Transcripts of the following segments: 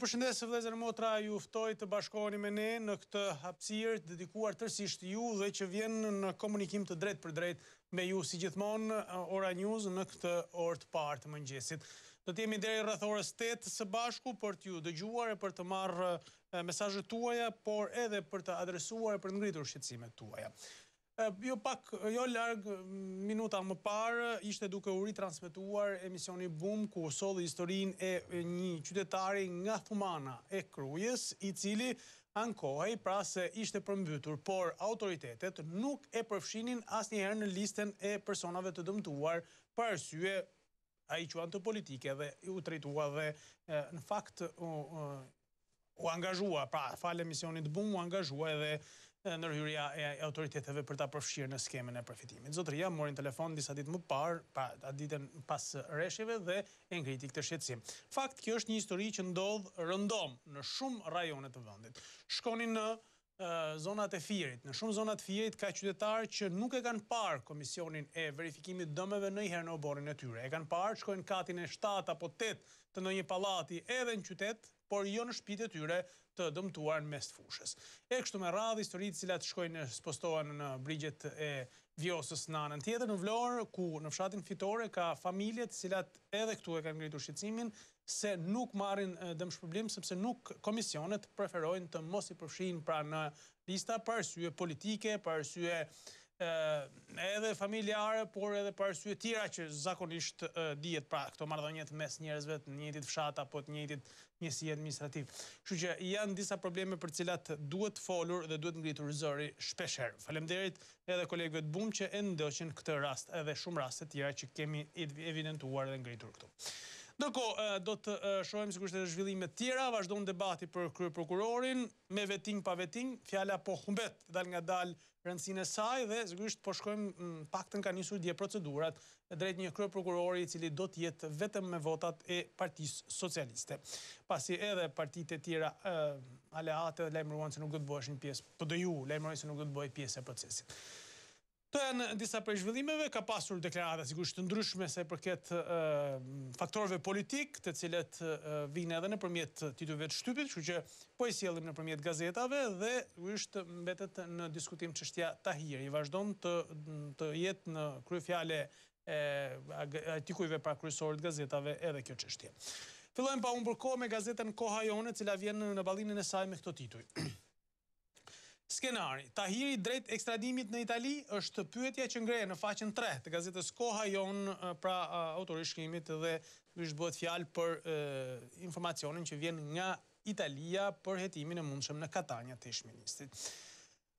përshëndes vëllezër e motra, ju ftoj të bashkoheni me ne në këtë hapësirë dedikuar tërësisht ju dhe që vjen në komunikim të drejt për drejt me ju si gjithmonë Ora News në këtë orë të parë të mëngjesit. Do të jemi deri rreth orës 8 së bashku për t'ju dëgjuar e për të marrë mesazhet tuaja, por edhe për të adresuar e për të ngritur shqetësimet tuaja. Jo larg minuta më parë ishte duke u ritransmetuar emisioni Boom ku solli historinë e një qytetari nga Thumana e Krujës, i cili ankohej pra se ishte përmbytur, por autoritetet nuk e përfshinin asnjëherë në listën e personave të dëmtuar për arsye ai quan të politike dhe u drejtua dhe në fakt u angazhua, pra fal emisionit Boom u angazhua edhe ndërhyrja e autoriteteve për ta përfshirë në skemën e përfitimit. Zotëria morin telefon disa ditë më parë, pra atë ditën pas rreshjeve dhe e ngriti këtë shqetësim. Fakt, kjo është një histori që ndodh rëndom në shumë rajone të vendit. Shkonin në zonat e Firit. Në shumë zonat e Firit ka qytetarë që nuk e kanë parë komisionin e verifikimit dëmeve ndonjëherë në oborrin e tyre. E kanë parë, shkojnë katin e 7 apo 8 të ndonjë pallati edhe në qytet, por jo në shtëpitë e tyre të dëmtuar në mes të fushës. E kështu me radhë historitë cilat shkojnë spostohen në brigjet e Vjosës në anën tjetër në Vlorë, ku në fshatin Fitore ka familje të cilat edhe këtu e kanë ngritur shqetësimin se nuk marrin dëmshpërblim sepse nuk komisionet preferojnë të mos i përfshihin pra në lista për arsye politike, për arsye edhe familjare, por edhe për arsye tjera që zakonisht dihet, pra këto marrëdhëniet mes njerëzve të njëjtit fshat apo të njëjtit njësi administrativ. Kështu që janë disa probleme për të cilat duhet folur dhe duhet ngritur zëri shpeshherë. Faleminderit edhe kolegëve të Boom që e ndoqën këtë rast edhe shumë raste tjera që kemi evidentuar dhe ngritur këtu. Ndërkohë, do të shohim sigurisht edhe zhvillime të tjera, vazhdon debati për kryeprokurorin, me veting pa veting, fjala po humbet dal nga dal rëndësinë e saj dhe sigurisht po shkojmë paktën ka nisur dje procedurat drejt një kryeprokurori i cili do të jetë vetëm me votat e Partisë Socialiste. Pasi edhe partitë e tjera aleate lajmëruan se nuk do të bëheshin pjesë, PDU lajmëroi se nuk do të bëhej pjesë e procesit. Këto janë disa prej zhvillimeve, ka pasur deklarata sigurisht të ndryshme sa i përket faktorëve politik, të cilët vijnë edhe nëpërmjet titujve të shtypit, kështu që po i sjellim nëpërmjet gazetave dhe sigurisht mbetet në diskutim çështja Tahiri. Vazhdon të jetë në kryefjale artikujve pra kryesorë të gazetave edhe kjo çështje. Fillojmë pa humbur kohë me gazetën Koha Jone, e cila vjen në ballinën e saj me këto tituj. Skenari, Tahiri drejt ekstradimit në Itali është pyetja që ngrehet në faqen 3 të gazetës Koha Jon, pra autori i shkrimit dhe bëhet fjalë për informacionin që vjen nga Italia për hetimin e mundshëm në Katania të ish-ministrit.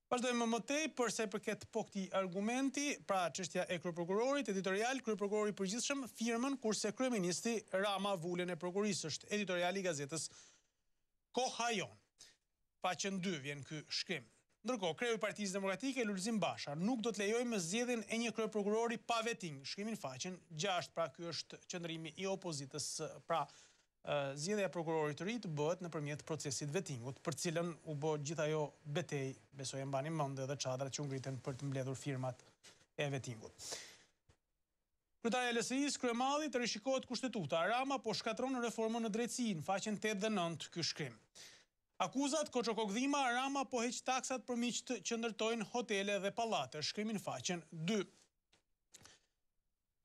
Vazhdojmë më tej për sa i përket po këtij argumenti, pra çështja e kryeprokurorit, editorial kryeprokurori i përgjithshëm firmën kurse kryeministri Rama vulen e prokurisë, është editoriali i gazetës Koha Jon. Faqen 2 vjen ky shkrim. Ndërkohë, kreu i Partisë Demokratike, Lulzim Basha, nuk do të lejojë zgjedhjen e një kryeprokurori pa veting. Shkrimin faqen 6, pra ky është qëndrimi i opozitës, pra zgjedhja e prokurorit të ri të bëhet nëpërmjet procesit vetingut, për cilën u bë gjithë ajo betejë, besoj e mbani mend edhe çadrat që u ngritën për të mbledhur firmat e vetingut. Kryetari i LSI-s, kryemalli, të rishikohet kushtetuta. Rama po shkatron reformën në drejtësi, në faqen 8 dhe 9 ky shkrim. Akuzat, koçokogdhima, Rama po heq taksat për miqt që ndërtojnë hotele dhe pallate, shkrimin faqen 2.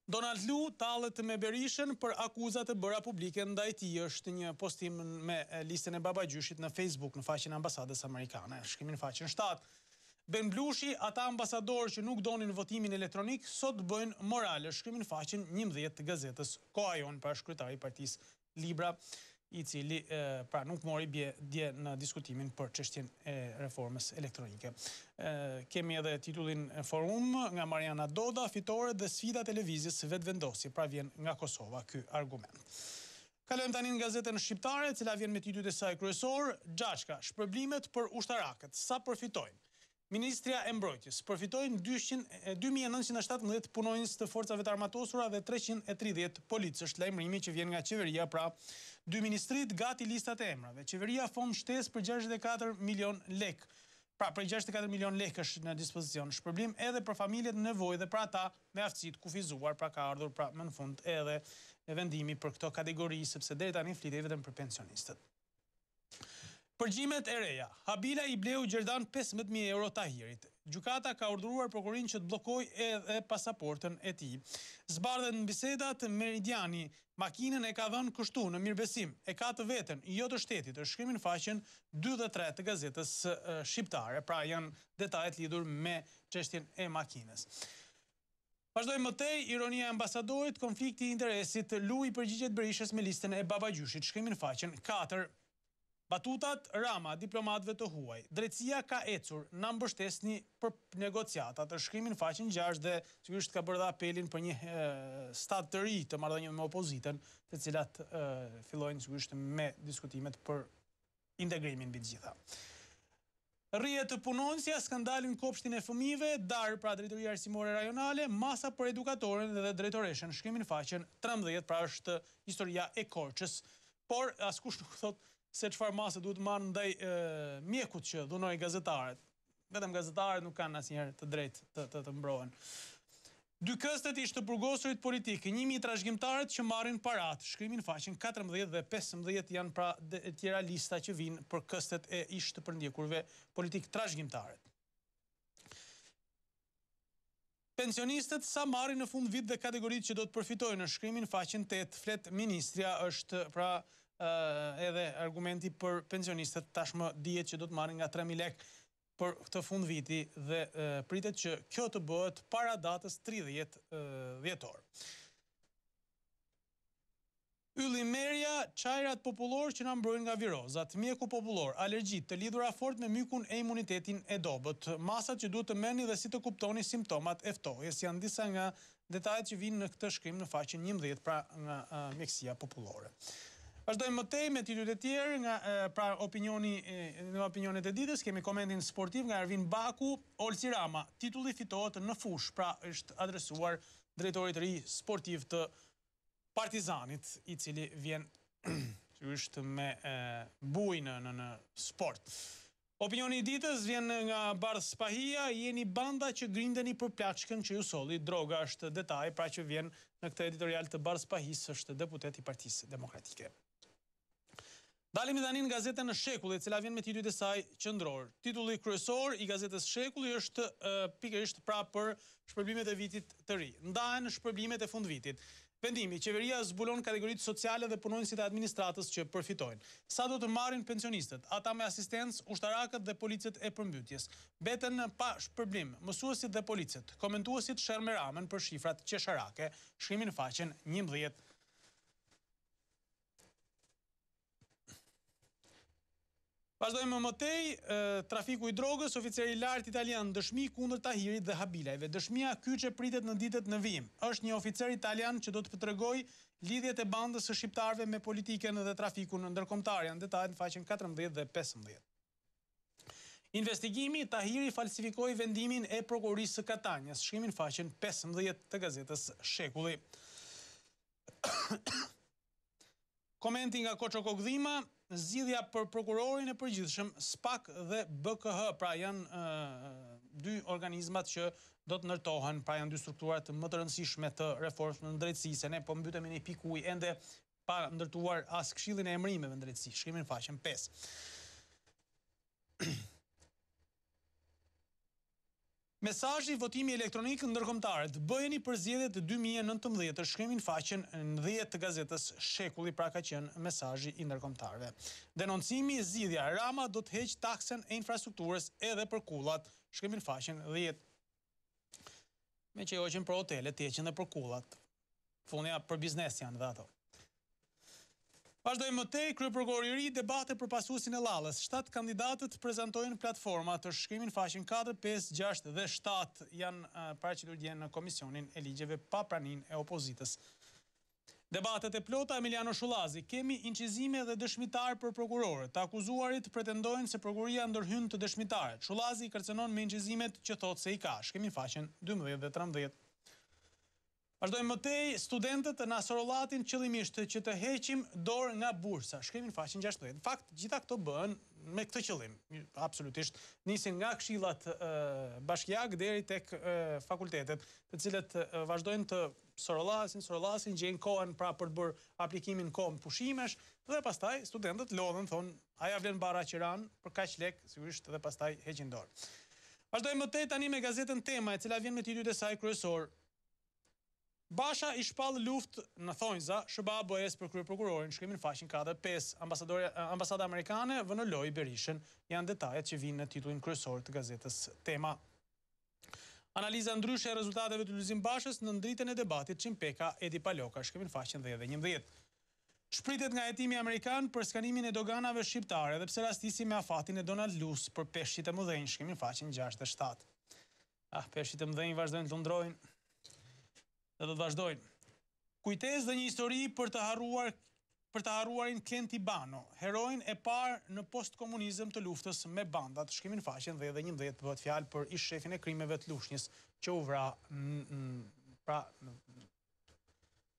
Donald Lu tallet me Berishën për akuzat e bëra publike ndaj tij, është një postim me listën e babagjyshit në Facebook në faqen e ambasadës amerikane, shkrimin faqen 7. Ben Blushi, ata ambasadorë që nuk donin votimin elektronik, sot bëjnë morale, shkrimin faqen 11 të gazetës Koha Jon, pra kryetari i Partisë Libra, i cili pra nuk mori dje në diskutimin për çështjen e reformës elektronike. Kemi edhe titullin Forum nga Mariana Doda, fitore dhe sfida televizjes vetvendosje, pra vjen nga Kosova ky argument. Kalojmë tani në gazetën shqiptare, e cila vjen me titujt e saj kryesor, Xhaçka, shpërblimet për ushtarakët, sa përfitojnë. Ministria e Mbrojtjes përfitojnë 2917 punonjës të forcave të armatosura dhe 330 policë, është lajmërimi që vjen nga qeveria, pra dy ministrit gati listat e emrave. Qeveria fond shtesë për 64 milion lek. Pra për 64 milion lek është në dispozicion shpërblim edhe për familjet në nevojë dhe për ata me aftësitë kufizuar, pra ka ardhur pra më në fund edhe vendimi për këto kategori, sepse deri tani flitej vetëm për pensionistët. Përgjimet e reja. Habila i bleu Gjerdan 15.000 euro Tahirit. Gjykata ka urdhëruar prokurorin që të bllokojë edhe pasaportën e tij. Zbardhet në bisedat Meridiani, makinën e ka dhënë kështu në mirëbesim, e ka të veten, jo të shtetit, është shkrimin faqen 2 dhe 3 të gazetës shqiptare, pra janë detajet lidhur me çështjen e makinës. Vazhdojmë më tej, ironia e ambasadorit, konflikti i interesit, Lu i përgjigjet Berishës me listën e Babagjyshit, shkrimin faqen 4. Batutat Rama, diplomatëve të huaj. Drejtësia ka ecur, na mbështesni për negociatat. Të shkrimin faqen 6 dhe sigurisht ka bërë dhe apelin për një stat të ri të marrëdhënieve me opozitën, të cilat fillojnë sigurisht me diskutimet për integrimin mbi të gjitha. Rrihet punonësja, skandalin kopshtin e fëmijëve, darë pra drejtoria arsimore rajonale, masa për edukatorën dhe drejtoreshën, shkrimin faqen 13, pra është historia e Korçës, por askush nuk thot se çfarë masë duhet marrë ndaj mjekut që dhunoi gazetarët. Vetëm gazetarët nuk kanë asnjëherë të drejtë të mbrohen. 2 këstet ishte të burgosurit politikë, 1000 trashëgimtarët që marrin parat, shkrimin faqen 14 dhe 15 janë pra tjera lista që vinë për këstet e ishte të përndjekurve politikë trashëgimtarët. Pensionistët sa marrin në fund vit dhe kategoritë që do të përfitojnë, në shkrimin faqen 8 flet ministrja është pra edhe argumenti për pensionistët tashmë dihet që do të marrin nga 3.000 lekë për këtë fund viti dhe pritet që kjo të bëhet para datës 30 dhjetor. Yllimerja, çajrat popullor që na mbrojnë nga virozat, mjeku popullor, alergjit të lidhura fort me mykun e imunitetin e dobët, masat që duhet të merrni dhe si të kuptoni simptomat e ftohjes, janë disa nga detajet që vinë në këtë shkrim në faqen 11, pra nga mjekësia popullore. Vazhdojmë më tej me titujt e tjerë nga pra opinionet e ditës, kemi komentin sportiv nga Ervin Baku, Olsi Rama, titulli fitohet në fush, pra është adresuar drejtorit të ri sportiv të Partizanit, i cili vjen sigurisht me buj në sport. Opinioni i ditës vjen nga Bardh Spahia, jeni banda që grindeni për plaçkën që ju solli droga, është detaj, pra që vjen në këtë editorial të Bardh Spahis, është deputet i Partisë Demokratike. Dalimi tani në gazetën në Shekulli, e cila vjen me titujt e saj qendror. Titulli kryesor i gazetës Shekulli është pikërisht pra për shpërblimet e vitit të ri. Ndahen shpërblimet e fundvitit. Vendimi, qeveria zbulon kategoritë sociale dhe punonësit e administratës që përfitojnë. Sa do të marrin pensionistët, ata me asistencë, ushtarakët dhe policët e përmbytjes. Beten pa shpërblim, mësuesit dhe policët, komentuesit sherr me Ramën për shifrat qesharake, shkrimin faqen 11. Vazhdojmë më tej, trafiku i drogës, oficeri i lartë italian, dëshmi kundër Tahirit dhe Habilajve. Dëshmia kyçe pritet në ditët në vijim. Është një oficer italian që do të tregojë lidhjet e bandës së shqiptarëve me politikën dhe trafikun ndërkombëtar, janë detajet në faqen 14 dhe 15. Investigimi, Tahiri falsifikoi vendimin e prokurorisë së Katanjës, shkrimin faqen 15 të gazetës Shekulli. Komenti nga Koço Kogdhima, zgjidhja për prokurorin e përgjithshëm, SPAK dhe BKH, pra janë 2 organizmat që do të ndërtohen, pra janë 2 strukturat më të rëndësishme të reformës në drejtësi, se ne po mbytemi në një pikë ujë ende pa ndërtuar as këshillin e emërimeve në drejtësi, shkrimin faqen 5. Mesazhi votimi elektronik ndërkombëtar, bëheni për zgjedhjet e 2019, shkrimin faqen 10 të gazetës Shekulli, pra ka qenë mesazhi i ndërkombëtarëve. Denoncimi, zgjidhja, Rama do të heqë taksen e infrastrukturës edhe për kullat, shkrimin faqen 10. Me që hoqen për hotelet, të heqen dhe për kullat. Funja për biznes janë dhe ato. Vazhdojmë më tej, kryeprokurori i ri, debate për pasuesin e Llallës. 7 kandidatët prezantojnë platforma të shkrimin faqen 4, 5, 6 dhe 7 janë paraqitur dje në Komisionin e Ligjeve pa praninë e opozitës. Debatet e plota, Emiliano Shullazi, kemi incizime dhe dëshmitar për prokurorët. Të akuzuarit pretendojnë se prokuroria ndërhyn të dëshmitarët. Shullazi i kërcënon me incizimet që thotë se i ka, shkrimin faqen 12 dhe 13. Vazhdojmë më tej, studentët na sorollatin qëllimisht që të heqim dorë nga bursa, shkrimin faqen 16. Në fakt, gjitha këto bëhen me këtë qëllim, absolutisht, nisin nga këshillat bashkiak deri tek fakultetet, të cilët vazhdojnë të sorollasin, gjejnë kohën pra për të bërë aplikimin kohën pushimesh, dhe pastaj studentët lodhen, thonë, aja vlen bara qiran për kaq lek, sigurisht, dhe pastaj heqin dorë. Vazhdojmë më tej tani me gazetën Tema, e cila vjen me titujt e saj kryesor. Basha i shpall luftë në thonjza, SBA BE-s për kryeprokurorin, shkrimin faqen 4-5, ambasada amerikane vënëloi Berishën, janë detajet që vinë në titullin kryesor të gazetës Tema. Analiza ndryshe e rezultateve të Lulzim Bashës në ndritjen e debatit Qimpeka Edi Paloka, shkrimin faqen 10-11. Shpritet nga hetimi amerikan për skanimin e doganave shqiptare dhe pse rastisi me afatin e Donald Lus për peshqit e mëdhenj, shkrimin faqen 6-7. Peshqit e mëdhenj vazhdojnë të lundrojnë dhe do të vazhdojnë. Kujtesë dhe një histori për të harruarin Klenti Bano, heroin e parë në postkomunizëm të luftës me bandat, shkrimin faqen 10-11 bëhet fjalë për ish shefin e krimeve të Lushnjës që u vra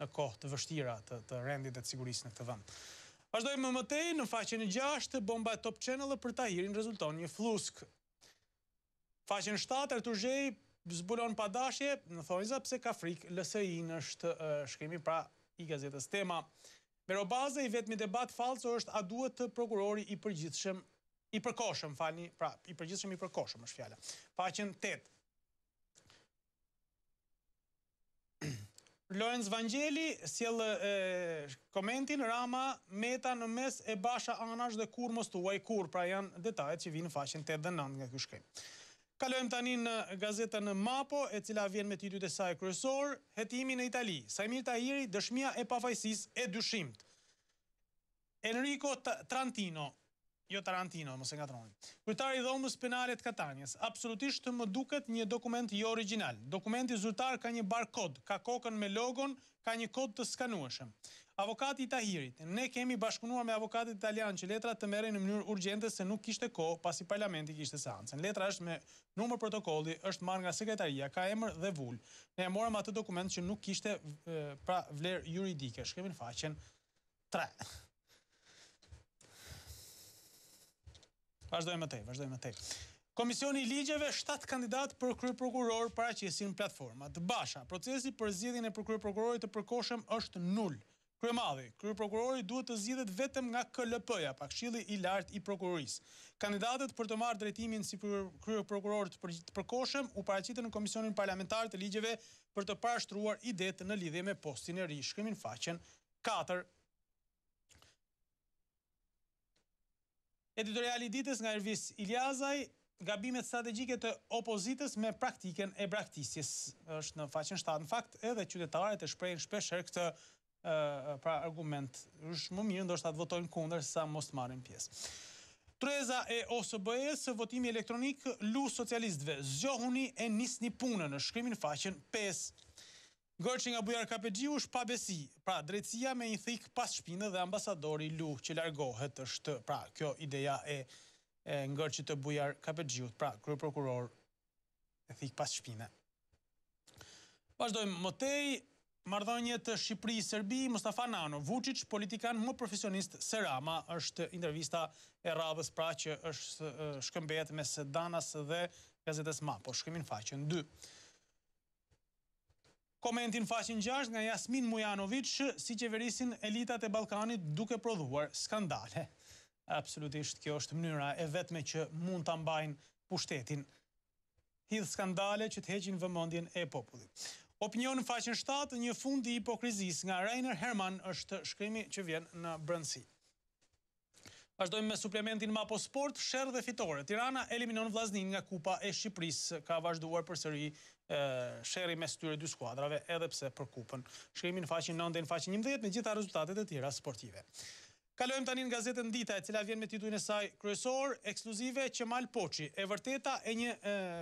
në kohë të vështira të rendit dhe të sigurisë në këtë vend. Vazhdojmë më tej në faqen 6, bomba e Top Channel për Tahirin rezulton një flusk. Faqen 7, Artur Zhej zbulon pa dashje, në thonjza pse ka frikë LSI-n është shkrimi pra i gazetës Tema. Merobaze i vetmi debat falso është a duhet të prokurori i përgjithshëm i përkohshëm është fjala. Faqen 8. Lorenz Vangjeli sjell komentin Rama Meta në mes e Basha anash dhe kur mos tuaj kur, pra janë detajet që vinë në faqen 8 dhe 9 nga ky shkrim. Kalojmë tani në gazetën Mapo, e cila vjen me titujt e saj kryesor, hetimi në Itali. Sajmir Tahiri, dëshmia e pafajësisë e dyshimt. Enrico Tarantino, mos e ngatroni. Kryetari i dhomës penale të Katanjes, absolutisht më duket një dokument jo origjinal. Dokumenti zyrtar ka një barkod, ka kokën me logon, ka një kod të skanueshëm. Avokati i Tahirit, ne kemi bashkëpunuar me avokatit italian që letra të merren në mënyrë urgjente se nuk kishte kohë pasi parlamenti kishte seancën. Letra është me numër protokolli, është marrë nga sekretaria, ka emër dhe vul. Ne e morëm atë dokument që nuk kishte pra vlerë juridike. Shkemi në faqen 3. Vazhdojmë më tej. Komisioni i ligjeve 7 kandidat për kryeprokuror paraqesin platformat. Basha, procesi për zgjedhjen e kryeprokurorit të përkohshëm është nul. Kryemadhi, kryeprokurori duhet të zgjidhet vetëm nga KLP-ja, pa Këshilli i Lartë i Prokurorisë. Kandidatët për të marrë drejtimin si kryeprokuror të përkohshëm u paraqitën në Komisionin Parlamentar të Ligjeve për të parashtruar idetë në lidhje me postin e ri. Shkrimin faqen 4. Editoriali i ditës nga Ervis Iliazaj, gabimet strategjike të opozitës me praktiken e braktisjes. Është në faqen 7. Në fakt, edhe qytetarët e shprehin shpeshherë këtë pra argument. Është më mirë ndoshta të votojnë kundër sa mos të marrin pjesë. Treza e OSBE-s, votimi elektronik lu socialistëve. Zgjohuni e nisni punën në shkrimin faqen 5. Ngërçi nga Bujar Kapexhiu është pa besi, pra drejtësia me një thik pas shpinë dhe ambasadori Lu që largohet është, pra kjo ideja e ngërçit të Bujar Kapexhiut, pra kryeprokuror e thik pas shpinë. Vazhdojmë më tej, marrëdhënie të Shqipëri-Serbi, Mustafa Nano, Vučić, politikan më profesionist se Rama, është intervista e radhës pra që është shkëmbehet mes Danas dhe gazetës Mapo, shkrimin faqen 2. Komentin faqen 6 nga Jasmin Mujanović, si qeverisin elitat e Ballkanit duke prodhuar skandale. Absolutisht, kjo është mënyra e vetme që mund ta mbajnë pushtetin. Hidh skandale që të heqin vëmendjen e popullit. Opinion në faqen 7, një fund i hipokrizisë nga Rainer Herman është shkrimi që vjen në brendësi. Vazhdojmë me suplementin Mapo Sport, sherr dhe fitore. Tirana eliminon Vllaznin nga Kupa e Shqipërisë, ka vazhduar përsëri sherri mes tyre dy skuadrave, edhe pse për kupën. Shkrimi në faqen 9 dhe në faqen 11 me gjitha rezultatet e tjera sportive. Kalojmë tani në gazetën Dita, e cila vjen me titullin e saj kryesor, ekskluzive Qemal Poçi, e vërteta e një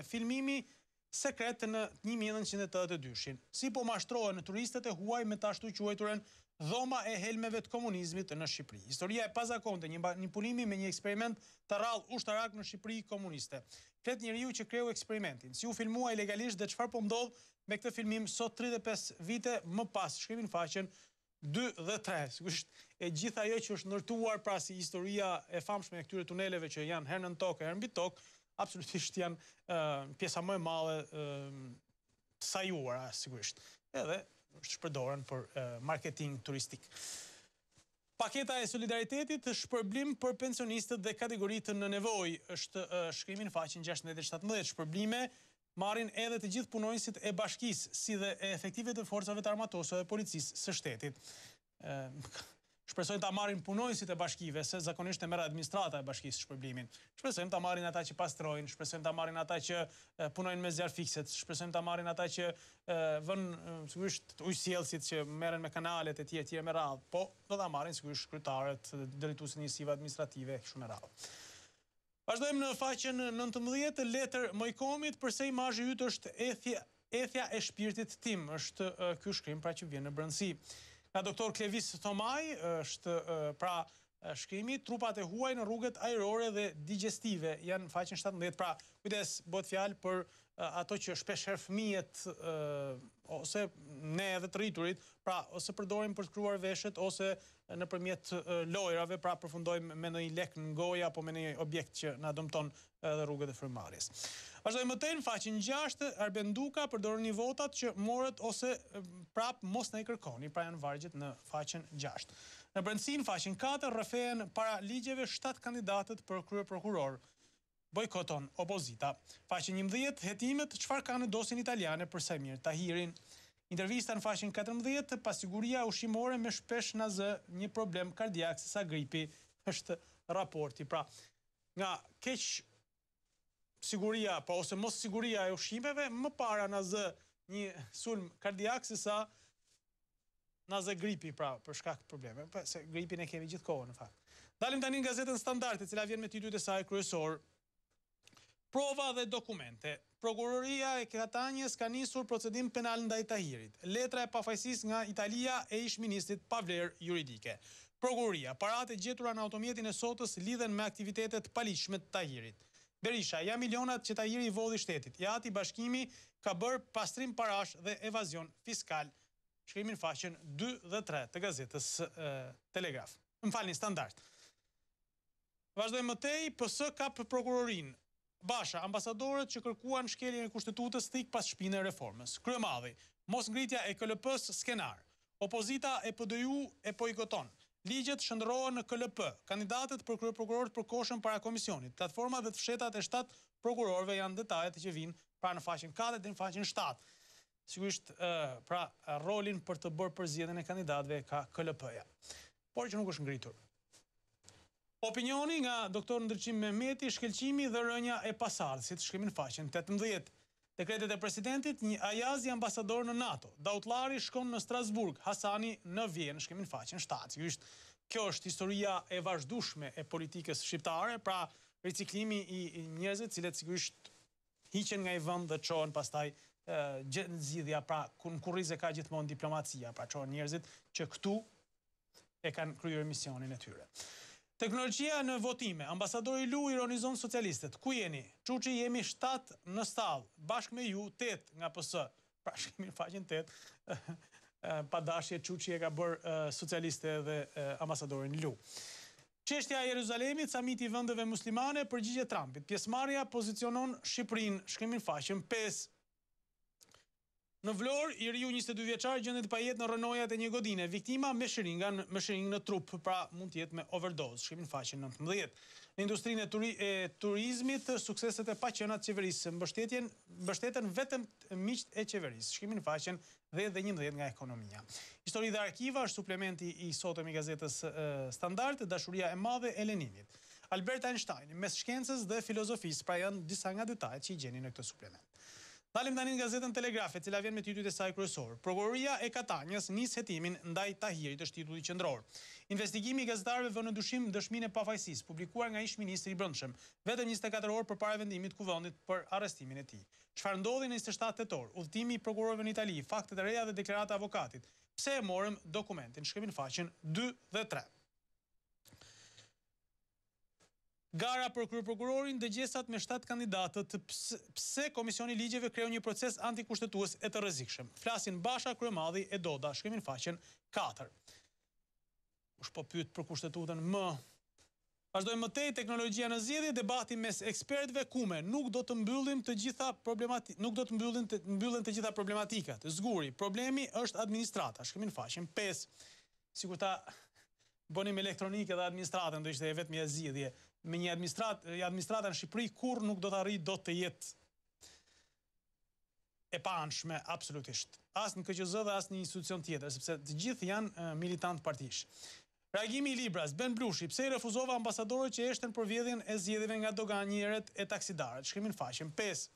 filmimi sekret në 1982. Si po mashtrohen turistët e huaj me të ashtu quajturën dhoma e helmeve të komunizmit në Shqipëri. Historia e pazakonte, një manipulimi me një eksperiment të rrallë ushtarak në Shqipëri komuniste. Flet njeriu që kreu eksperimentin, si u filmua ilegalisht dhe çfarë po ndodh me këtë filmim sot 35 vite më pas, shkrimin faqen 2 dhe 3, sigurisht e gjithë ajo që është ndërtuar pra si historia e famshme e këtyre tuneleve që janë herë nën tokë, herë mbi tokë, absolutisht janë pjesa më e madhe sajuara, sigurisht. Edhe shpërdoren për marketing turistik. Paketa e solidaritetit, shpërblim për pensionistët dhe kategoritë në nevojë, është shkrimi në faqen 16-17. Shpërblime marrin edhe të gjithë punonjësit e bashkisë, si dhe e efektive të forcave të armatosur dhe policisë së shtetit. Shpresojmë ta marrin punonjësit e bashkive, se zakonisht e merr administrata e bashkisë shpërblimin. Shpresojmë ta marrin ata që pastrojnë, shpresojmë ta marrin ata që punojnë me zjarr fikset, shpresojmë ta marrin ata që vënë sigurisht ujësjellësit që merren me kanalet e tjera me radhë, po do ta marrin sigurisht kryetaret, drejtuesit e njësive administrative kështu me radhë. Vazhdojmë në faqen 19, letër Mojkomit, përse imazhi yt është ethja e shpirtit tim, është ky shkrim pra që vjen në brendësi. Nga doktor Klevis Thomaj është pra shkrimi, trupat e huaj në rrugët ajrore dhe digestive, janë faqen 17, pra kujdes bëhet fjalë për ato që shpeshherë fëmijët ose ne edhe të rriturit, pra ose përdorim për të kryuar veshët ose nëpërmjet lojrave, pra përfundojmë me ndonjë lek në gojë apo me ndonjë objekt që na dëmton edhe rrugët e frymëmarrjes. Vazhdojmë të në faqen 6, Arbenduka përdorni votat që morët ose prap mos na i kërkoni, pra janë vargjet në faqen 6. Në brendësi në faqen 4 rrëfehen para ligjeve 7 kandidatët për krye prokuror. Bojkoton opozita. Faqen 11, hetimet çfarë kanë në dosjen italiane për Samir Tahirin. Intervista në faqen 14, pasiguria ushqimore me shpesh na zë një problem kardiak si sa gripi, është raporti. Pra, nga keq siguria, po ose mos siguria e ushqimeve, më para na zë një sulm kardiak se sa na zë gripi, pra, për shkak të probleme, se gripin e kemi gjithkohë në fakt. Dalim tani në gazetën Standard, e cila vjen me titujt e saj kryesor. Prova dhe dokumente. Prokuroria e Katanjës ka nisur procedim penal ndaj Tahirit. Letra e pafajësisë nga Italia e ish-ministrit pa vlerë juridike. Prokuroria, paratë e gjetura në automjetin e sotës lidhen me aktivitetet paligjshme të Tahirit. Berisha, ja milionat që Tahiri i vodhi shtetit. Ja ati bashkimi ka bërë pastrim parash dhe evazion fiskal. Shkrimin faqen 2 dhe 3 të gazetës Telegraf. Më falni, Standard. Vazhdojmë më tej, PS ka për prokurorin. Basha, ambasadorët që kërkuan shkeljen e kushtetutës thik pas shpine e reformës. Kryemadhi, mos ngritja e KLP-s skenar. Opozita e PDU e bojkoton. Ligjet shndërrohen në KLP. Kandidatët për kryeprokuror përkohshën para komisionit. Platforma dhe të fshetat e 7 prokurorëve janë detajet që vinë pra në faqen 4 dhe në faqen 7. Sigurisht, pra rolin për të bërë përzgjedhjen e kandidatëve ka KLP-ja. Por që nuk është ngritur. Opinioni nga doktor Ndërçim Mehmeti, shkelqimi dhe rënja e pasardhësit, shkrimin faqen 18. Dekretet e presidentit, një ajazi ambasador në NATO. Daullari shkon në Strasburg, Hasani në Vjenë, shkrimin faqen 7. Sigurisht, kjo është historia e vazhdueshme e politikës shqiptare, pra riciklimi i njerëzve, cilët sigurisht hiqen nga i vend dhe çohen pastaj zgjidhja, pra në kurrize ka gjithmonë diplomacia, pra çohen njerëzit që këtu e kanë kryer misionin e tyre. Teknologjia në votime. Ambasadori Lu ironizon socialistët. Ku jeni? Çuçi jemi 7 në stall, bashkë me ju 8 nga PS. Pra shkimi në faqen 8. Pa dashje Çuçi e ka bërë socialiste dhe ambasadorin Lu. Çështja e Jeruzalemit, samiti i vendeve muslimane, përgjigje Trumpit. Pjesëmarrja pozicionon Shqipërinë, shkrimin faqen 5. Në Vlorë, i riu 22 vjeçar gjendet pa jetë në rënojat e një godine. Viktima me shëringë në trup, pra mund të jetë me overdose. Shkrimin faqen 19. Në industrinë e turizmit, sukseset e paqënat qeverisë mbështeten vetëm miqt e qeverisë. Shkrimin faqen 10 dhe 11 nga ekonomia. Histori dhe arkiva është suplementi i sotëm i gazetës Standard, dashuria e madhe e Leninit. Albert Einstein, mes shkencës dhe filozofisë, pra janë disa nga detajet që i gjeni në këtë suplement. Dalim tani në gazetën Telegraf, e cila vjen me titujt e saj kryesor. Prokuroria e Katanjës nis hetimin ndaj Tahirit, është titulli qendror. Investigimi i gazetarëve vën në dyshim dëshminë e pafajësisë, publikuar nga ish-ministri i Brendshëm, vetëm 24 orë përpara vendimit kuvendit për arrestimin e tij. Çfarë ndodhi në 27 tetor? Udhëtimi i prokurorëve në Itali, faktet e reja dhe deklarata e avokatit. Pse e morëm dokumentin? Shkrimin faqen 2 dhe 3. Gara për kryeprokurorin, dëgjesat me 7 kandidatët, pse Komisioni i Ligjeve kreu një proces antikushtetues e të rrezikshëm. Flasin Basha, Kryemadhi e Doda, shkrimin faqen 4. Kush po pyet për kushtetuesën më. Vazhdojmë mëtej, teknologjia në zgjedhje, debati mes ekspertëve kume, nuk do të mbyllen të gjitha problematikat. Zguri, problemi është administrata, shkrimin faqen 5. Sikur ta bënim elektronikë dhe administratën, do ishte e vetëm një zgjidhje. Me një administrata në Shqipëri kur nuk do të arrijë dot të jetë e paanshme absolutisht. As në KQZ dhe as në institucion tjetër, sepse të gjithë janë militant partish. Reagimi i Libras, Ben Blushi, pse i refuzova ambasadorët që eshtën për vjedhjen e zgjedhjeve nga doganierët e taksidarët, shkrimin faqen 5.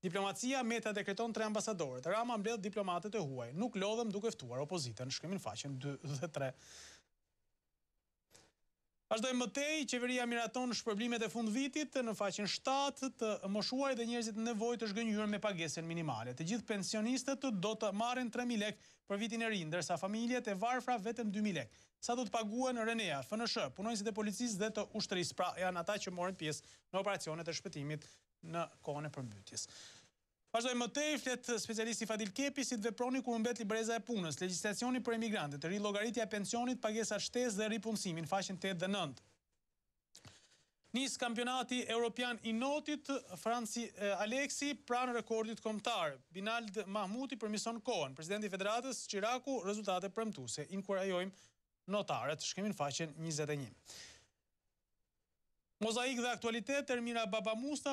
Diplomacia, Meta dekreton 3 ambasadorët. Rama mbledh diplomatët e huaj. Nuk lodhem duke ftuar opozitën, shkrimin faqen 2 dhe 3. Vazhdojmë mëtej, qeveria miraton shpërblimet e fund vitit në faqen 7 të moshuar dhe njerëzit në nevojë të zhgënjur me pagesen minimale. Të gjithë pensionistët do të marrin 3.000 lek për vitin e ri, ndërsa familjet e varfra vetëm 2.000 lek. Sa do të paguhen Renea, FNSH, punonjësit e policisë dhe të ushtrisë, pra janë ata që morën pjesë në operacionet e shpëtimit në kohën e përmbytjes. Vazhdojmë mëtej, flet specialisti Fadil Kepi si të veproni kur mbet libreza e punës, legjislacioni për emigrantët, rillogaritja e pensionit, pagesat shtesë dhe ripunësimin, faqen 8 dhe 9. Nis kampionati europian i notit, Franci Aleksi pranë rekordit kombëtar. Binald Mahmuti përmison kohën, presidenti i Federatës Çiraku rezultate premtuese. Inkurajojmë notarët, shkrimin faqen 21. Mozaik dhe aktualitet, Ermira Babamusta,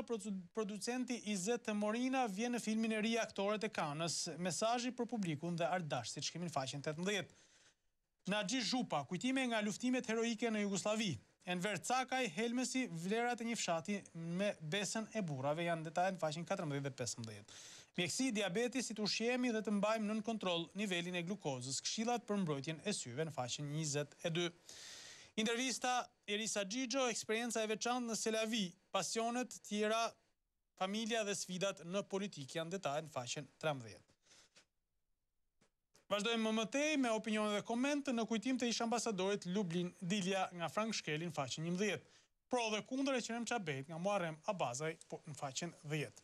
producenti Izet Morina, vjen në filmin e ri Aktorët e Kanës, mesazhi për publikun dhe ardashtit, shkrimin faqen 18. Naxhi Zhupa, kujtime nga luftimet heroike në Jugosllavi. Enver Cakaj, Helmesi, vlerat e një fshati me besën e burrave, janë detajet në faqen 14 dhe 15. Mjekësi, diabeti, si të ushqehemi dhe të mbajmë nën kontroll nivelin e glukozës, këshillat për mbrojtjen e syve në faqen 22. Intervista Erisa Xhixho, eksperienca e veçantë në Selavi, pasionet tjera, familja dhe sfidat në politikë, janë detajet në faqen 13. Vazhdojmë më mëtej me opinione dhe komente në kujtim të ish ambasadorit Lublin Dilja nga Frank Shkeli në faqen 11. Pro dhe kundër e Qenem Çabet nga Muharrem Abazaj në faqen 10.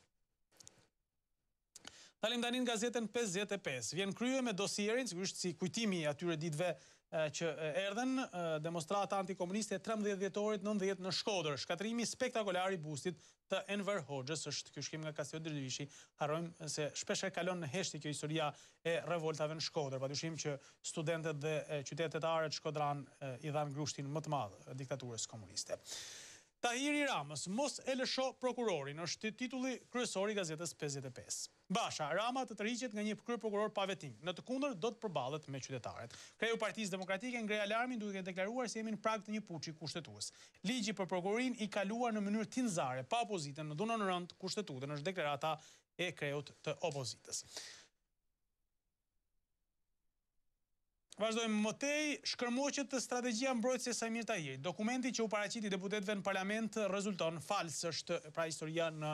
Dalim tani në gazetën 55. Vjen krye me dosierin, sigurisht si kujtimi atyre ditëve që erdhen, demonstrata antikomuniste 13 dhjetorit 90 në Shkodër, shkatrimi spektakolar i bustit të Enver Hoxhës, është ky shkrim nga Kastio Dervishi. Harrojmë se shpesh e kalon në heshti kjo historia e revoltave në Shkodër, padyshim që studentët dhe qytetarët shkodran i dhanë grushtin më të madh diktaturës komuniste. Tahiri Ramës, mos e lësho prokurorin, është titulli kryesor i gazetës 55. Basha, Rama të tërhiqet nga një kryeprokuror pa vetting, në të kundër do të përballet me qytetarët. Kreu i Partisë Demokratike ngre alarmin duke deklaruar se jemi në prag të një puçi kushtetues. Ligji për prokurorin i kaluar në mënyrë tinzare pa opozitën në dhunën rënd kushtetutën, është deklarata e kreut të opozitës. Vazhdojmë mëtej, shkërmoqet të strategjia mbrojtëse Samir Tahiri. Dokumenti që u paraqiti deputetëve në parlament rezulton fals, është pra historia në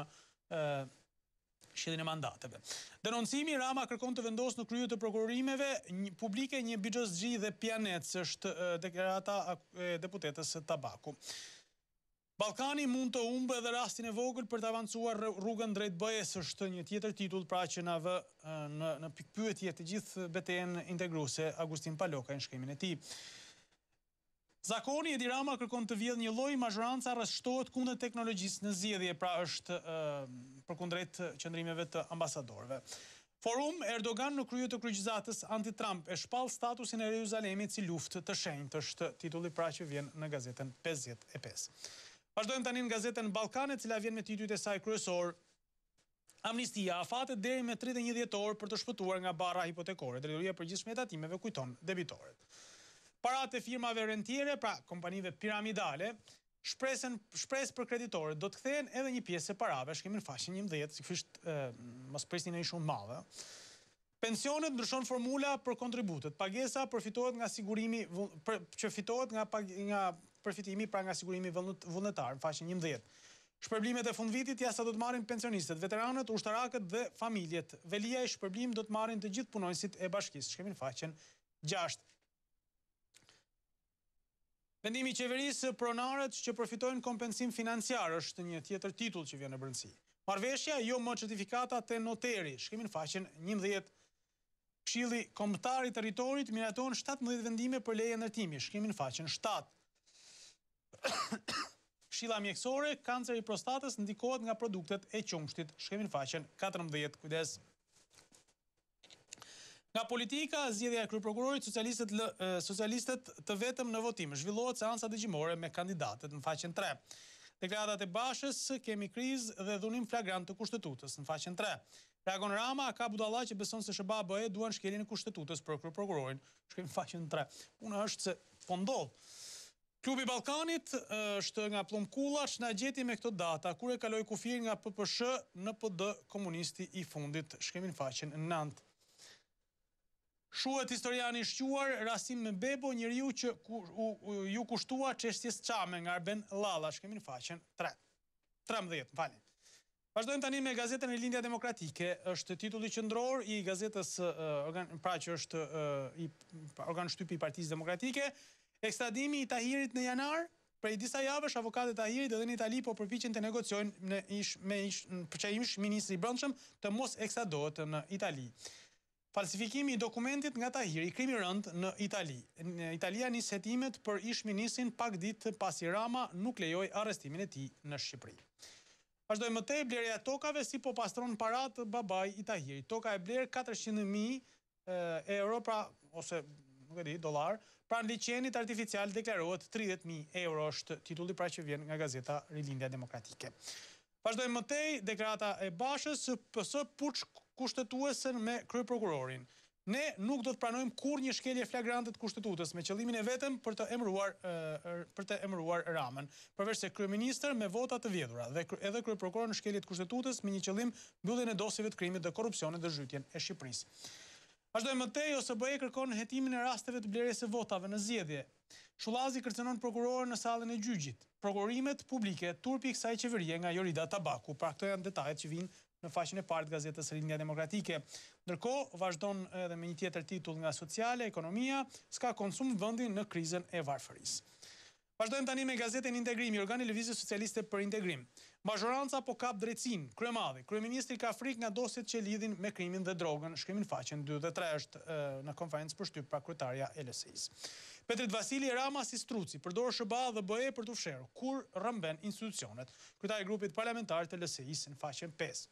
shitjen e mandateve. Denoncimi, Rama kërkon të vendosë në krye të prokurorimeve publike një bixhozxhi dhe pianec, është deklarata e deputetës Tabaku. Ballkani mund të humbë edhe rastin e vogël për të avancuar rrugën drejt BE-s, është një tjetër titull pra që na vë në pikpyetje të gjithë betejën integruese Agustin Paloka në shkrimin e tij. Zakoni Edi Rama kërkon të vjedhë një lloj mazhoranca rreshtohet kundër teknologjisë në zgjedhje, pra është përkundrejt qëndrimeve të ambasadorëve. Forum Erdogan në krye të kryqëzatës anti-Trump e shpall statusin e Jeruzalemit si luftë të shenjtë, është titulli pra që vjen në gazetën 55. Vazhdojmë tani në gazetën Ballkane, e cila vjen me titujt e saj kryesor. Amnistia, afatet deri me 31 dhjetor për të shpëtuar nga barra hipotekore. Drejtoria e përgjithshme e tatimeve kujton debitorët. Paratë e firmave rentiere, pra kompanive piramidale, shpresë për kreditorët do të kthehen edhe një pjesë e parave, shkemi në faqen 11, sigurisht mos prisni në një shumë madhe. Pensionet ndryshon formula për kontributet. Pagesa përfitohet nga sigurimi që fitohet nga përfitimi pra nga sigurimi vullnetar, në faqen 11. Shpërblimet e fundvitit jasa do të marrin pensionistët, veteranët, ushtarakët dhe familjet. Velia i shpërblim do të marrin të gjithë punonjësit e bashkisë. Shkemi në faqen 6. Vendimi i qeverisë pronarët që përfitojnë kompensim financiar është një tjetër titull që vjen në brendësi. Marrëveshja jo më certifikata te noteri, shkrimin faqen 11. Këshilli Kombëtar i Territorit miraton 17 vendime për leje ndërtimi, shkrimin faqen 7. Këshilla mjekësore, kanceri i prostatës ndikohet nga produktet e qumshtit, shkrimin faqen 14. Kujdes. Nga politika, zgjedhja e kryeprokurorit, socialistët të vetëm në votim. Zhvillohet seanca dëgjimore me kandidatët në faqen 3. Deklaratat e Bashës, kemi krizë dhe dhunim flagrant të kushtetutës në faqen 3. Reagon Rama, ka budalla që beson se SBA-BE duan shkeljen e kushtetutës për kryeprokurorin, shkrim faqen 3. Puna është se po ndodh. Klubi Ballkanit është nga Pllumkullaç, na gjeti me këto data kur e kaloi kufir nga PPSH në PD komunisti i fundit, shkrimin faqen 9. Shuhet historiani i shquar, Rasim me Bebo, njeriu që ju kushtua çështjes Çame nga Arben Llalla, shkemi në faqen 13, falni. Vazhdojmë tani me gazetën Rilindja Demokratike, është titulli qendror i gazetës, pra që është organ shtypi i Partisë Demokratike, ekstradimi i Tahirit në janar. Prej disa javësh, avokatët e Tahirit edhe në Itali po përpiqen të negociojnë për ish ministri i brendshëm të mos ekstradohet në Itali. Falsifikimi i dokumentit nga Tahiri, krimi rënd në Itali. Italia nis hetimet për ish ministrin pak ditë pasi Rama nuk lejoi arrestimin e tij në Shqipëri. Vazhdojmë më tej, blerja e tokave si po pastron parat babai i Tahirit. Toka e bler 400.000 euro, pra ose nuk e di, dollar, pranë liçenit artificial deklarohet 30.000 euro, është titulli pra që vjen nga gazeta Rilindja Demokratike. Vazhdojmë më tej, deklarata e Bashës, PS puç kushtetuesen me kryeprokurorin. Ne nuk do të pranojmë kurrë një shkelje flagrante të kushtetutës me qëllimin e vetëm për të emëruar Ramën, përveç se kryeministër me vota të vjedhura dhe edhe kryeprokuror në shkelje të kushtetutës me një qëllim mbylljen e dosjeve të krimit, të korrupsionit dhe zhytjen e Shqipërisë. Vazhdojmë më tej, OSBE kërkon hetimin e rasteve të blerjes së votave në zgjedhje. Shullazi kërcënon prokurorën në sallën e gjyqit. Prokurimet publike turpi kësaj qeverie nga Jorida Tabaku. Pra këto janë detajet që vijnë në faqen e parë të gazetës Rilindja Demokratike. Ndërkohë, vazhdon edhe me një tjetër titull nga Sociale, Ekonomia, s'ka konsum vendi në krizën e varfërisë. Vazhdojmë tani me gazetën Integrimi, organi Lëvizjes Socialiste për Integrim. Mazhoranca po kap drejtësinë, kryemadhi. Kryeministri ka frikë nga dosjet që lidhin me krimin dhe drogën, shkrimin faqen 2 dhe 3 është në konferencë për shtyp pra kryetarja e LSI-s. Petrit Vasili Rama si struci, përdor SBA dhe BE për të fshehur kur rrëmben institucionet. Kryetari i grupit parlamentar të LSI-s në faqen 5.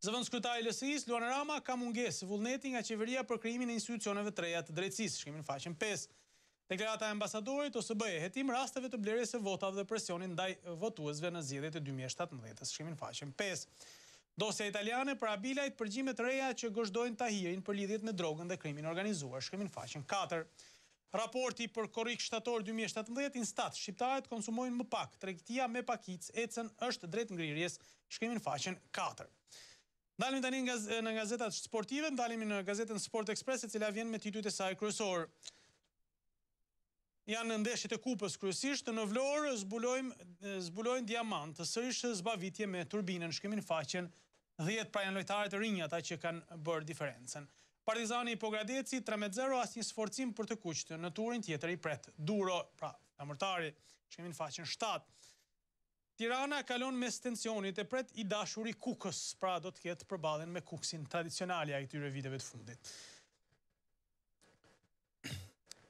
Zëvendës kryetari i LSI-s, Luan Rama, ka mungesë vullneti nga qeveria për krijimin e institucioneve të reja të drejtësisë, shkrimin faqen 5. Deklarata e ambasadorit OSBE, hetim rasteve të blerjes së votave dhe presionin ndaj votuesve në zgjedhjet e 2017, shkrimin faqen 5. Dosja italiane për abilajt përgjime të reja që gëzhdojnë Tahirin për lidhjet me drogën dhe krimin organizuar, shkrimin faqen 4. Raporti për korrik shtator 2017 instat, shqiptarët konsumojnë më pak, tregtia me pakic, ecën është drejt ngrirjes, shkrimin faqen 4. Ndalim tani në gazetat sportive, ndalim në gazetën Sport Express, e cila vjen me titujt e saj kryesor. Janë ndeshjet e kupës kryesisht, në Vlorë zbulojnë Diamant, sërish zbavitje me turbinën, shkrimin faqen 10 pra janë lojtarët e rinj ata që kanë bërë diferencën. Partizani i Pogradeci 3-0, asnjë sforcim për të kuqtë, në turin tjetër i pret Duro, pra amërtari, shkrimin faqen 7. Tirana kalon mes tensionit e pret i dashuri Kukës, pra do të ketë përballen me Kuksin tradicionali a këtyre viteve të fundit.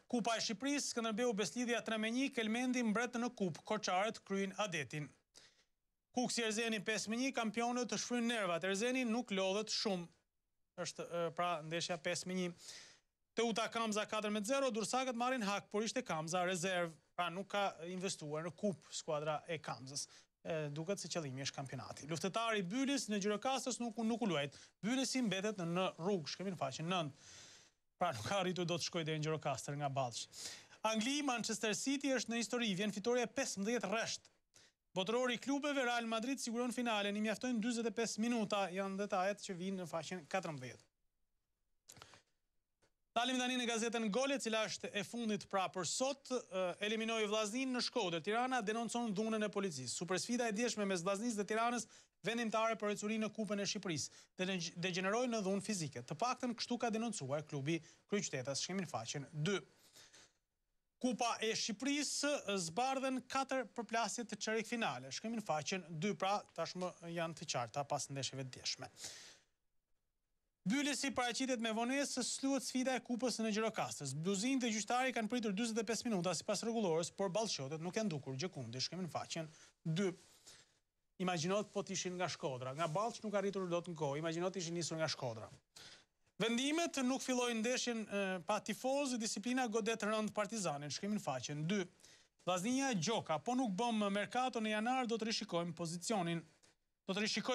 Kupa e Shqipërisë, Skënderbeu Beslidhja 3-1, Kelmendi mbret në kupë, Korçarët kryen adetin. Kuksi Erzeni 5-1, kampionët të shfryn nervat, Erzeni nuk lodhet shumë, është pra ndeshja 5-1. Teuta Kamza 4-0, Dursakët marrin hak, por ishte Kamza rezerv, pra nuk ka investuar në kupë skuadra e Kamzës. Duket se qëllimi është kampionati. Luftëtari Bylis në Gjirokastër nuk u luajt. Bylisi mbetet në rrugë, shkrimin faqen 9. Pra nuk ka arritur do të shkojë deri në Gjirokastër nga Ballçi. Angli, Manchester City është në histori, vjen fitoria 15 rresht. Botërori i klubeve Real Madrid siguron finalen, i mjaftojnë 45 minuta, janë detajet që vinë në faqen 14. Dalim tani në gazetën Gol, e cila është e fundit pra për sot, eliminoi Vllaznin në Shkodër. Tirana denoncon dhunën e policisë. Supersfida e dieshme mes Vllaznisë dhe Tiranës vendimtare për ecuri në Kupën e Shqipërisë degeneroi në dhunë fizike. Të paktën kështu ka denoncuar klubi Kryeqytetas, shkrimin faqen 2. Kupa e Shqipërisë zbardhen 4 përplasje të çerek finale. Shkojmë në faqen 2, pra tashmë janë të qarta pas ndeshjeve të djeshme. Byllesi paraqitet me vonesë, sluhet sfida e kupës në Gjirokastër. Bluzinët e gjyqtari kanë pritur 45 minuta sipas rregullorës, por ballshotet nuk janë dukur gjëkundi. Shkojmë në faqen 2. Imagjinot po të ishin nga Shkodra. Nga Ballç nuk arritur dot në kohë. Imagjinot ishin nisur nga Shkodra. Vendimet nuk fillojnë ndeshjen pa tifozë, disiplina godet rënd Partizanin. Shkojmë në faqen 2. Vllaznia Gjoka, po nuk bëm merkato në janar, do të rishikoj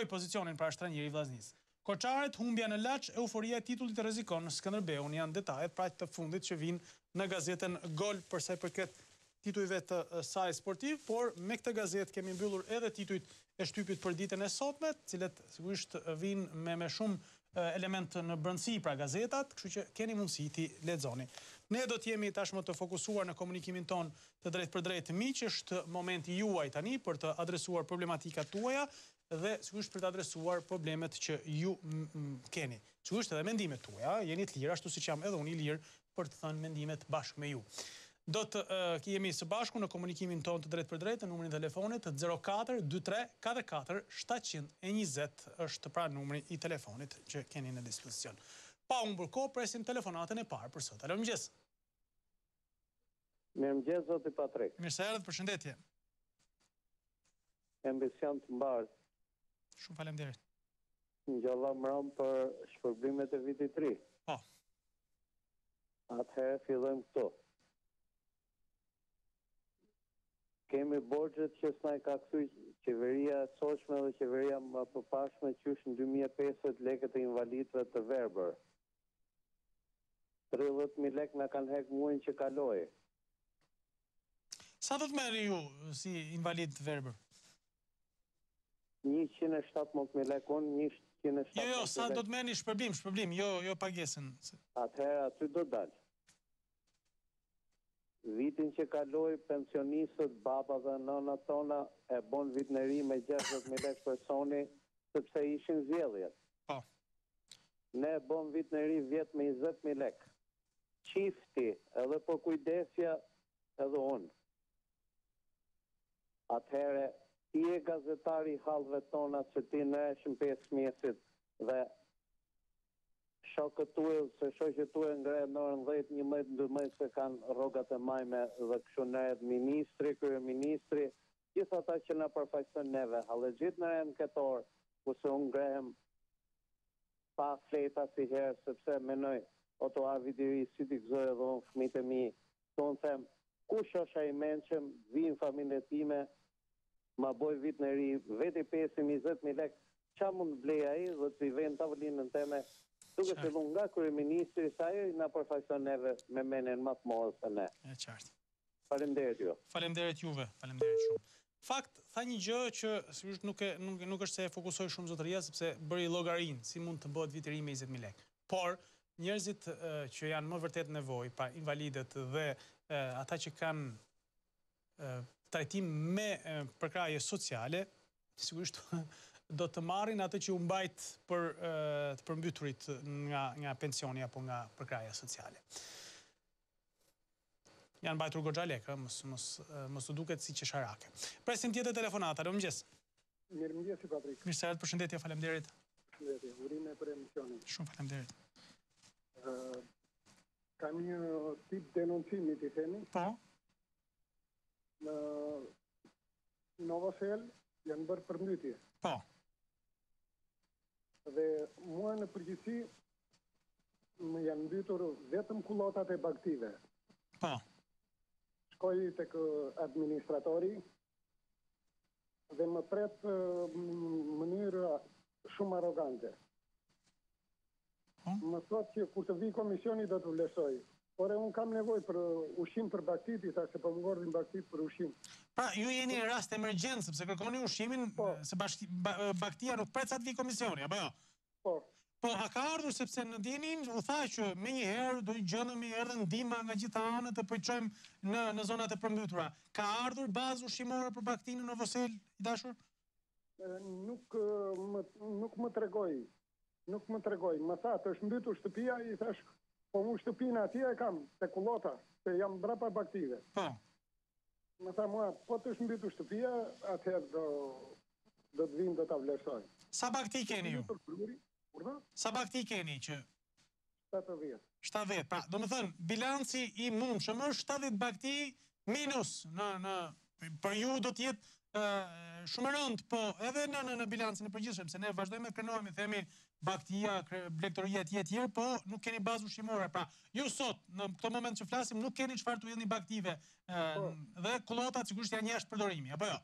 pozicionin para shtrënjeri vllaznisë. Koçarët humbja në Laç, euforia e titullit të rrezikon në Skënderbeun, janë detajet pra të fundit që vinë në gazetën Gol për sa i përket titujve të saj sportiv, por me këtë gazetë kemi mbyllur edhe titujt e shtypit për ditën e sotme, cilët sigurisht vinë me shumë element në brendësi pra gazetat, kështu që keni mundësi ti lexoni. Ne do të jemi tashmë të fokusuar në komunikimin ton të drejt për drejt miq, është momenti juaj tani për të adresuar problematikat tuaja dhe sigurisht për të adresuar problemet që ju keni. Sigurisht edhe mendimet tuaja, jeni të lirë, ashtu siç jam edhe unë i lirë për të thënë mendimet bashkë me ju. Do të jemi së bashku në komunikimin ton të drejt për drejt në numrin e telefonit 04 23 44 720 është pra numri i telefonit që keni në dispozicion. Pa humbur kohë, presim telefonatën e parë për sot. Alo, mëngjes. Mirëmëngjes zoti Patrik. Mirë se erdhët, përshëndetje. Ambision të mbarë. Shumë faleminderit. Ngjalla mram për shpërblimet e vitit të ri. Po. Atëherë fillojmë këtu. Kemi borxhet që s'na ka kthyr qeveria e soshme dhe qeveria më përpashme qysh në 2050 lekët e invalidëve të verbër. 30.000 lekë na kanë hek muajin që kaloi. Sa do të merri ju si invalid të verbër? 117.000 lekë, unë 117.000 Jo, sa do të merrni shpërblim, jo pagesën. Atëherë aty do dalë. Vitin që kaloi pensionistët, baba dhe nëna tona e bon vitneri me 60.000 lekë personi, sepse ishin zgjedhjet. Po. Ne bon vitneri vjet me 20.000 lekë. Qifti, edhe për kujdesja, edhe unë. Atëherë, ti e gazetari i hallëve tona që ti në eshim 5 mjesit dhe shokët tuaj, se shoqët tuaj ngre në orën 10, 11, 12 se kanë rrogat e majme dhe kështu nëhet ministri, kryeministri, gjithë ata që na përfaqësojnë neve, hallëxhit në rend ketor, kurse unë ngrehem pa fleta si herë, sepse menoj, oto avidiri si t'i gëzoj edhe unë fëmijët e mi, tonë them, kush është ai mençëm, vinë familje time, ma boj vit në ri, veti 5-20.000 lekë, qa mund blej ai dhe t'i vend tavolinën teme, duke se dhun nga kryeministri, sa ajo na përfaqëson neve me menen më të madh se ne. E qartë. Faleminderit ju. Faleminderit juve, faleminderit shumë. Fakt, tha një gjë që sigurisht nuk është se e fokusoj shumë zotëria, sepse bëri llogarinë, si mund të bëhet vit i ri me 20.000 lekë. Por njerëzit që janë më vërtet nevojë, pra invalidët dhe ata që kanë trajtim me përkraje sociale, sigurisht do të marrin atë që u mbajt për të përmbyturit nga pensioni apo nga përkraja sociale. Janë mbajtur goxha lekë, mos u duket si qesharake. Presim tjetër telefonata, alo mëngjes. Mirëmëngjes Patrik. Mirë se erdhët, përshëndetje, faleminderit. Përshëndetje, urime për emisionin. Shumë faleminderit. Kam një tip denoncimi t'i themi. Po. Në Novosel janë bërë përmbytje. Po. Dhe mua në përgjithësi më janë mbytur vetëm kullotat e bagtive. Po. Shkoj tek administratori dhe më pret mënyrë shumë arrogante. Më thot që kur të vi komisioni do të vlerësoj. Por unë kam nevojë për ushqim për baktit, i thashë po më ngordhin baktit për ushqim. Pra, ju jeni në rast emergjencë, sepse kërkoni ushqimin, se baktia nuk pret sa të vi komisioni, apo jo? Po. Po, a ka ardhur sepse në dinin u tha që me një herë do i gjendemi edhe ndihma nga gjitha anët të përqojmë në zonat e përmbytura. Ka ardhur bazë ushqimore për baktinë në Novosel, i dashur? Nuk më tregoj. Nuk më tregoj. Më tha, të është mbytur shtëpia, i thash, Po mu shtëpinë atje e kam, te kullota, se jam brapa baktive. Po. Më tha mua, po të shmbytu shtëpia, atëherë do të vinë do ta vlerësoj. Sa bakti keni ju? Sa bakti keni që? 70. 70. Pra, do më thënë, bilanci i mundshëm është 70 bakti minus për ju do të jetë shumë rënd, po edhe në bilancin e përgjithshëm, se ne vazhdojmë të krenohemi, themi baktia, blegtoria tjetër, po nuk keni bazë ushqimore. Pra, ju sot, në këto moment që flasim, nuk keni çfarë të jeni baktive, dhe kullotat sigurisht janë jashtë përdorimi, apo jo?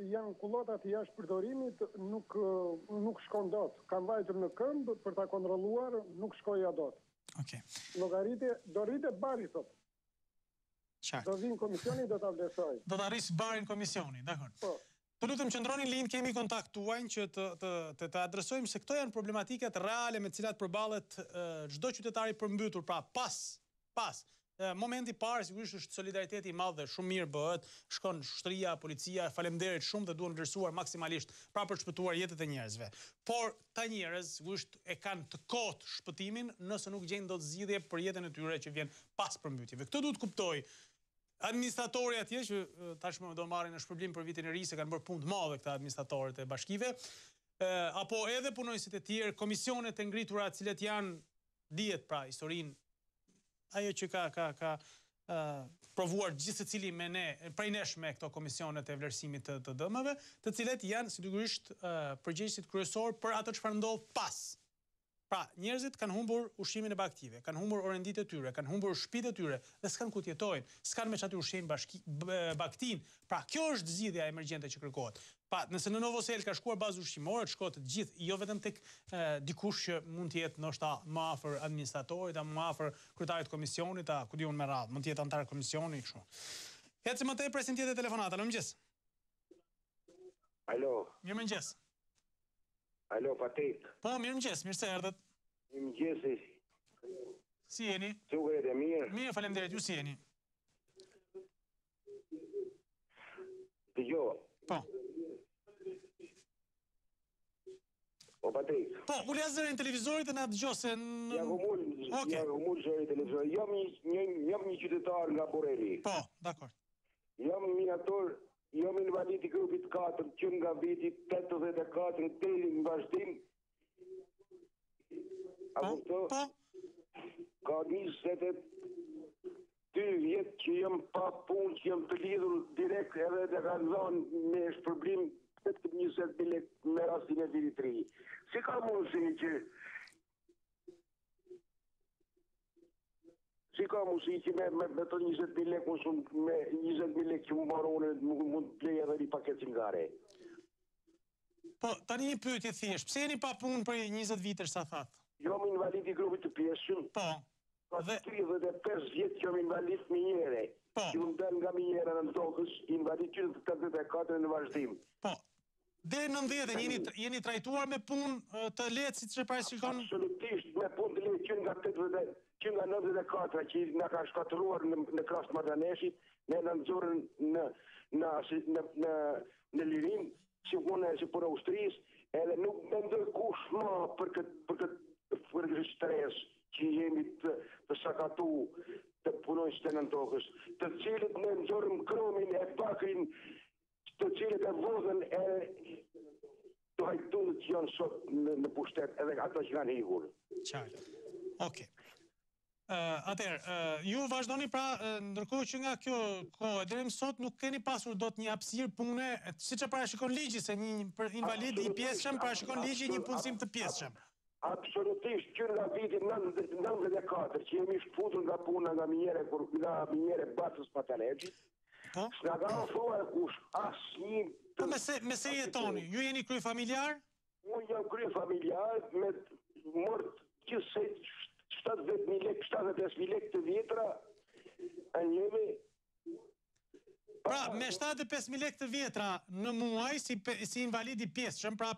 Janë kullotat jashtë përdorimit, nuk shkon dot. Kam vajtur në këmbë për ta kontrolluar, nuk shkoja dot. Okej. Do rritet bari sot. Do vinë komisioni, do ta vlerësoj. Do ta rrisë barin komisioni, dakor. Po. Të lutem qëndroni lind, kemi kontaktuajnë që të adresojmë se këto janë problematikat reale me cilat përballet çdo qytetar i përmbytur, pra pas momenti parë sigurisht është solidariteti i madh dhe shumë mirë bëhet, shkon shtëria, policia, faleminderit shumë dhe duhen vlerësuar maksimalisht pra për shpëtuar jetët e njerëzve. Por ta njerëz sigurisht e kanë të kotë shpëtimin nëse nuk gjejnë dot zgjidhje për jetën e tyre që vjen pas përmbytjeve. Këtë duhet kuptoj administratori atje që tashmë do marrin në shpërblim për vitin e ri se kanë bërë punë të madhe këta administratorët e bashkive, apo edhe punojësit e tjerë, komisionet e ngritura të cilët janë dihet pra historinë, ajo që ka provuar gjithë secili me ne, prej nesh me këto komisionet e vlerësimit të dëmeve, të cilët janë sigurisht përgjegjësit kryesor për ato çfarë ndodh pas. Pra, njerëzit kanë humbur ushqimin e baktive, kanë humbur orenditë e tyre, kanë humbur shtëpitë e tyre dhe s'kan ku të jetojnë, s'kan me çati ushqim baktin. Pra, kjo është zgjidhja emergjente që kërkohet. Pa, nëse në Novosel ka shkuar bazë ushqimore, të shkohet të gjithë, jo vetëm tek dikush që mund të jetë ndoshta më afër administratorit, më afër kryetarit të komisionit, ku diun me radhë, mund të jetë antar komisioni kështu. Ecë më tej presin tjetër telefonata. Alo, mëngjes. Alo. Mirëmëngjes. Alo, Patik. Po, mirëmëngjes, mirë se erdhët. Mirëmëngjesi. Si jeni? Duket e mirë. Mirë, faleminderit, ju si jeni? Dëgjoj. Po. O Patik. Po, ulja zërin televizorit e na dëgjoj se Ja humul zërin televizorit. Jam një qytetar nga Boreli. Po, dakor. Jam minator, jam invalid i grupit 4 që nga viti 84 deri në vazhdim. Po. Ka 22 vjet që jam pa punë, që jam të lidhur direkt edhe dhe kanë dhënë me shpërblim 20.000 lekë me rastin e vitit të ri. Si ka mundësi që që me të 20.000 lekë me 20.000 lekë që më marone mund të blej edhe një paket cigare. Po, tani një pyetje thjesht. Pse jeni pa punë për 20 vitesh sa thatë? Jam invalid i grupit të pjeshëm. Po. Ka 35 vjet që jam invalid minjere. Po. Që unë del nga minjera në tokës, invalid që të 84 në vazhdim. Po. Deri në 90 jeni trajtuar me punë të lehtë siç e parashikon? Absolutisht me punë të lehtë që nga 94 që na ka shkatëruar në krahas të Mardaneshit, ne na nxorën në lirim, si punë si për Austrisë, edhe nuk mendoj kush më për këtë stres që jemi të sakatu të punojnë të në tokës, të cilët ne nxorëm kromin e bakrin, të cilët e vodhen e të hajtunët që janë sot në pushtet edhe ato që kanë higur. Qartë. Okej. Atëherë, ju vazhdoni pra, ndërkohë që nga kjo kohë deri më sot nuk keni pasur dot një hapësirë pune, siç e parashikon ligji, se një invalid i pjesëshëm parashikon ligji një punësim të pjesëshëm. Absolutisht, që nga vitin 94 që jemi shfutur nga puna nga minjere Batës Patalegjit, s'na ka ofruar kush asnjë. Po me se jetoni, ju jeni kryefamiljar? Unë jam kryefamiljar me mort gjithsej 70.000 lekë, 75.000 lekë të vjetra, a njëve. Pra, me 75.000 lekë të vjetra në muaj, si invalid i pjesëshëm, pra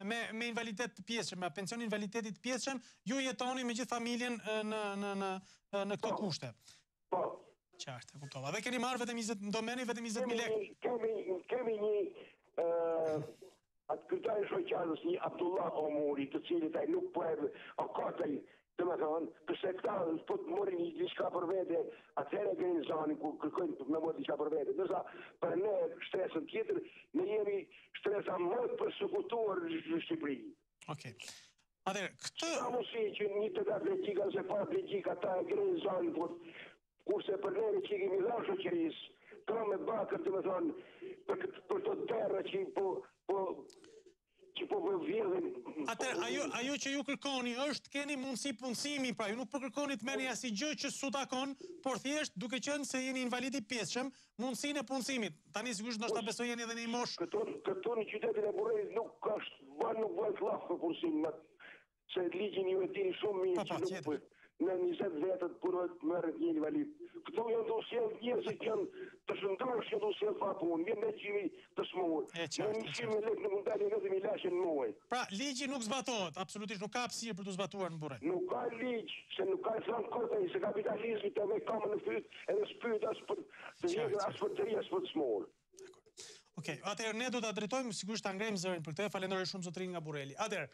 me invaliditet të pjesëshëm, me pension invaliditetit të pjesëshëm, ju jetoni me gjithë familjen në këto kushte. Po. Qartë, e kuptova. Dhe keni marrë vetëm 20.000 lekë? Kemi një atë kryetari shoqatës, një Abdullah Omuri, të cilit ai nuk po edhe, o katëj Të me thonë, përse këta po të morin diçka për vete, atëherë organizanin ku kërkojnë me morë diçka për vete. Dërsa për ne stresën tjetër, ne jemi stresa më përsekutuar në Shqipëri. Okej. Atëherë, këtë... Ka mundësi që një të atletika ose paraplegjika ata organizanin, kurse për ne që kemi dhënë shoqërisë, ka me bakër të me thonë, për të terra që po vjedhin. Atëherë, ajo që ju kërkoni është keni mundësi punësimi, pra ju nuk po kërkoni të merrni asnjë gjë që s'u takon, por thjesht duke qenë se jeni invalid i pjesshëm, mundësinë e punësimit. Tani sigurisht ndoshta besoj jeni edhe në një moshë. Këtu në qytetin e Burrësit nuk nuk bëhet llaf për punësim, se ligjin ju e dini shumë mirë që nuk bëhet. Në 20 vetët punët merret një invalid. Këtu janë të sjell njerëzit që janë të shëndruar që do sjell pa punë, mirë me qimi të smur. Ne 100.000 lekë në mund dalin 90.000 lekë në muaj. Pra, ligji nuk zbatohet, absolutisht nuk ka hapësirë për të zbatuar në Burrë. Nuk ka ligj, se nuk ka thënë kota, se kapitalizmi të me kamë në fyt, edhe spyt as për të vjetër, as për të ri, as për të smur. Okej, atëherë ne do ta drejtojmë sigurisht ta ngrejmë zërin për këtë. Falenderoj shumë zotrin nga Burreli. Atëherë,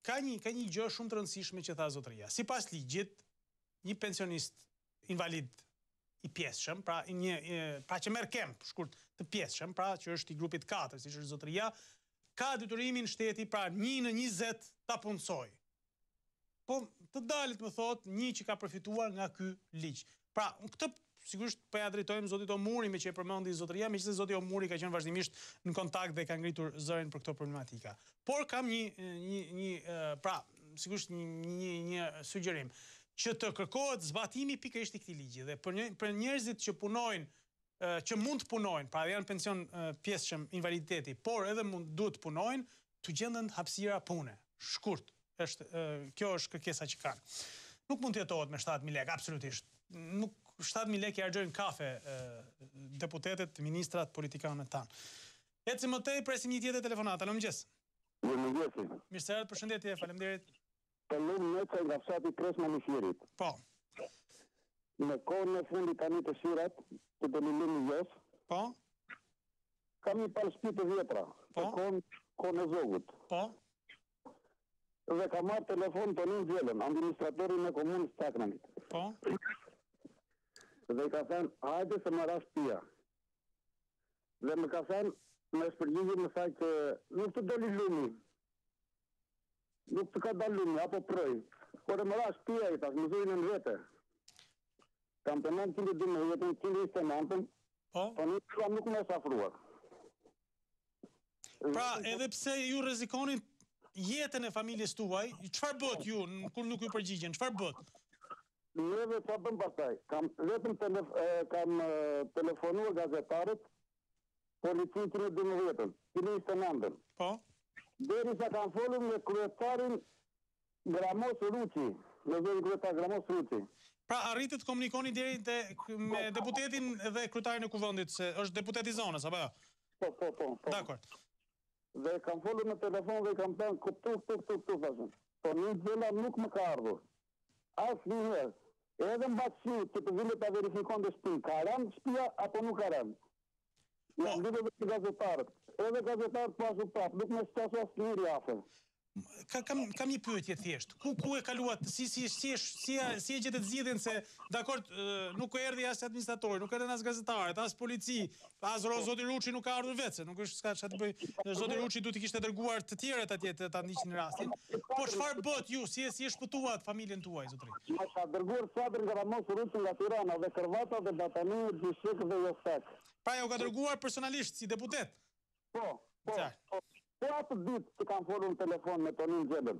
ka një gjë shumë të rëndësishme që tha zotëria. Sipas ligjit, një pensionist invalid i pjesshëm, pra që merr kemp shkurt të pjesshëm, pra që është i grupit 4, siç është zotëria, ka detyrimin shteti pra 1 në 20 ta punësoj. Po të dalit më thot një që ka përfituar nga ky ligj. Pra, këtë sigurisht po ja drejtojmë zotit Omuri me që e përmendi zotëria, meqenëse zoti Omuri ka qenë vazhdimisht në kontakt dhe ka ngritur zërin për këto problematika. Por kam pra, sigurisht një sugjerim që të kërkohet zbatimi pikërisht i këtij ligji dhe për njerëzit që punojnë, që mund të punojnë, pra janë pension pjesëshëm invaliditeti, por edhe duhet të punojnë, të gjenden hapësira pune. Shkurt, kjo është kërkesa që kanë. Nuk mund të jetohet me 7.000 lekë, absolutisht. Nuk 7.000 lekë i harxojnë kafe deputetet, ministrat, politikanët tanë. Ecim më tej, presim një tjetër telefonat. Alo, mëngjes. Mëngjesi. Mirë se erdhët, përshëndetje, faleminderit. Të lumë Neca nga fshati Kresma në Shirit. Po. Në kohën e fundit tani të shirat, të delilim një gjes. Po. Kam një palë shtëpi të vjetra. Po. Kohën e zogut. Po. Dhe ka marrë telefon të një gjellën, administratorin e komunës Caknanit. Po. Dhe i ka thënë, hajde se më ra shtëpia. Dhe më ka thënë, me shpërgjigje më thaj që nuk të doli lumi. Nuk të ka dalë lumi, apo proj. Por e më ra shtëpia i tash, më zujnë në vete. Kam të nëmë 102 jetën, 129, po nuk më safruar. Pra, edhe pse ju rrezikonin jetën e familjes tuaj, çfarë bët ju kur nuk ju përgjigjen? Çfarë bët? Neve çfarë bëm pastaj? Kam vetëm telefonuar gazetarët, policinë në 12-ën, 29-ën. Po. Derisa kam folur me kryetarin Gramos Ruçi, me zërin kryetar Gramos Ruçi. Pra, arritët të komunikoni deri me deputetin dhe kryetarin e kuvendit, se është deputet i zonës, apo jo? Po. Dakor. Dhe kam folur në telefon dhe kam thënë këtu thashën. Po një gjëla nuk më ka ardhur. Asnjëherë. Edhe mbasi që të vini ta verifikon dhe shtëpi, ka rënë shtëpia apo nuk ka rënë. Jam lidhur me gazetarët. Edhe gazetarët pasu prapë, nuk më shqasu asnjëri afër. Kam një pyetje thjesht. Ku e kaluat, si e gjetet zgjidhjen se dakord nuk erdhi as administratori, nuk erdhën as gazetarët, as polici, as zoti Ruçi nuk ka ardhur vetë, nuk është s'ka çfarë të bëj. Zoti Ruçi duhet i kishte dërguar të tjerët atje të ta ndiqnin rastin. Po çfarë bët ju, si e shpëtuat familjen tuaj, zotëri? Ma ka dërguar Sadr Gramos Ruçi nga Tirana dhe Kërvata dhe Batani, Bishik dhe Josek. Pra ju ka dërguar personalisht si deputet? Po. Po atë ditë që kam folur në telefon me Tonin Gjebën.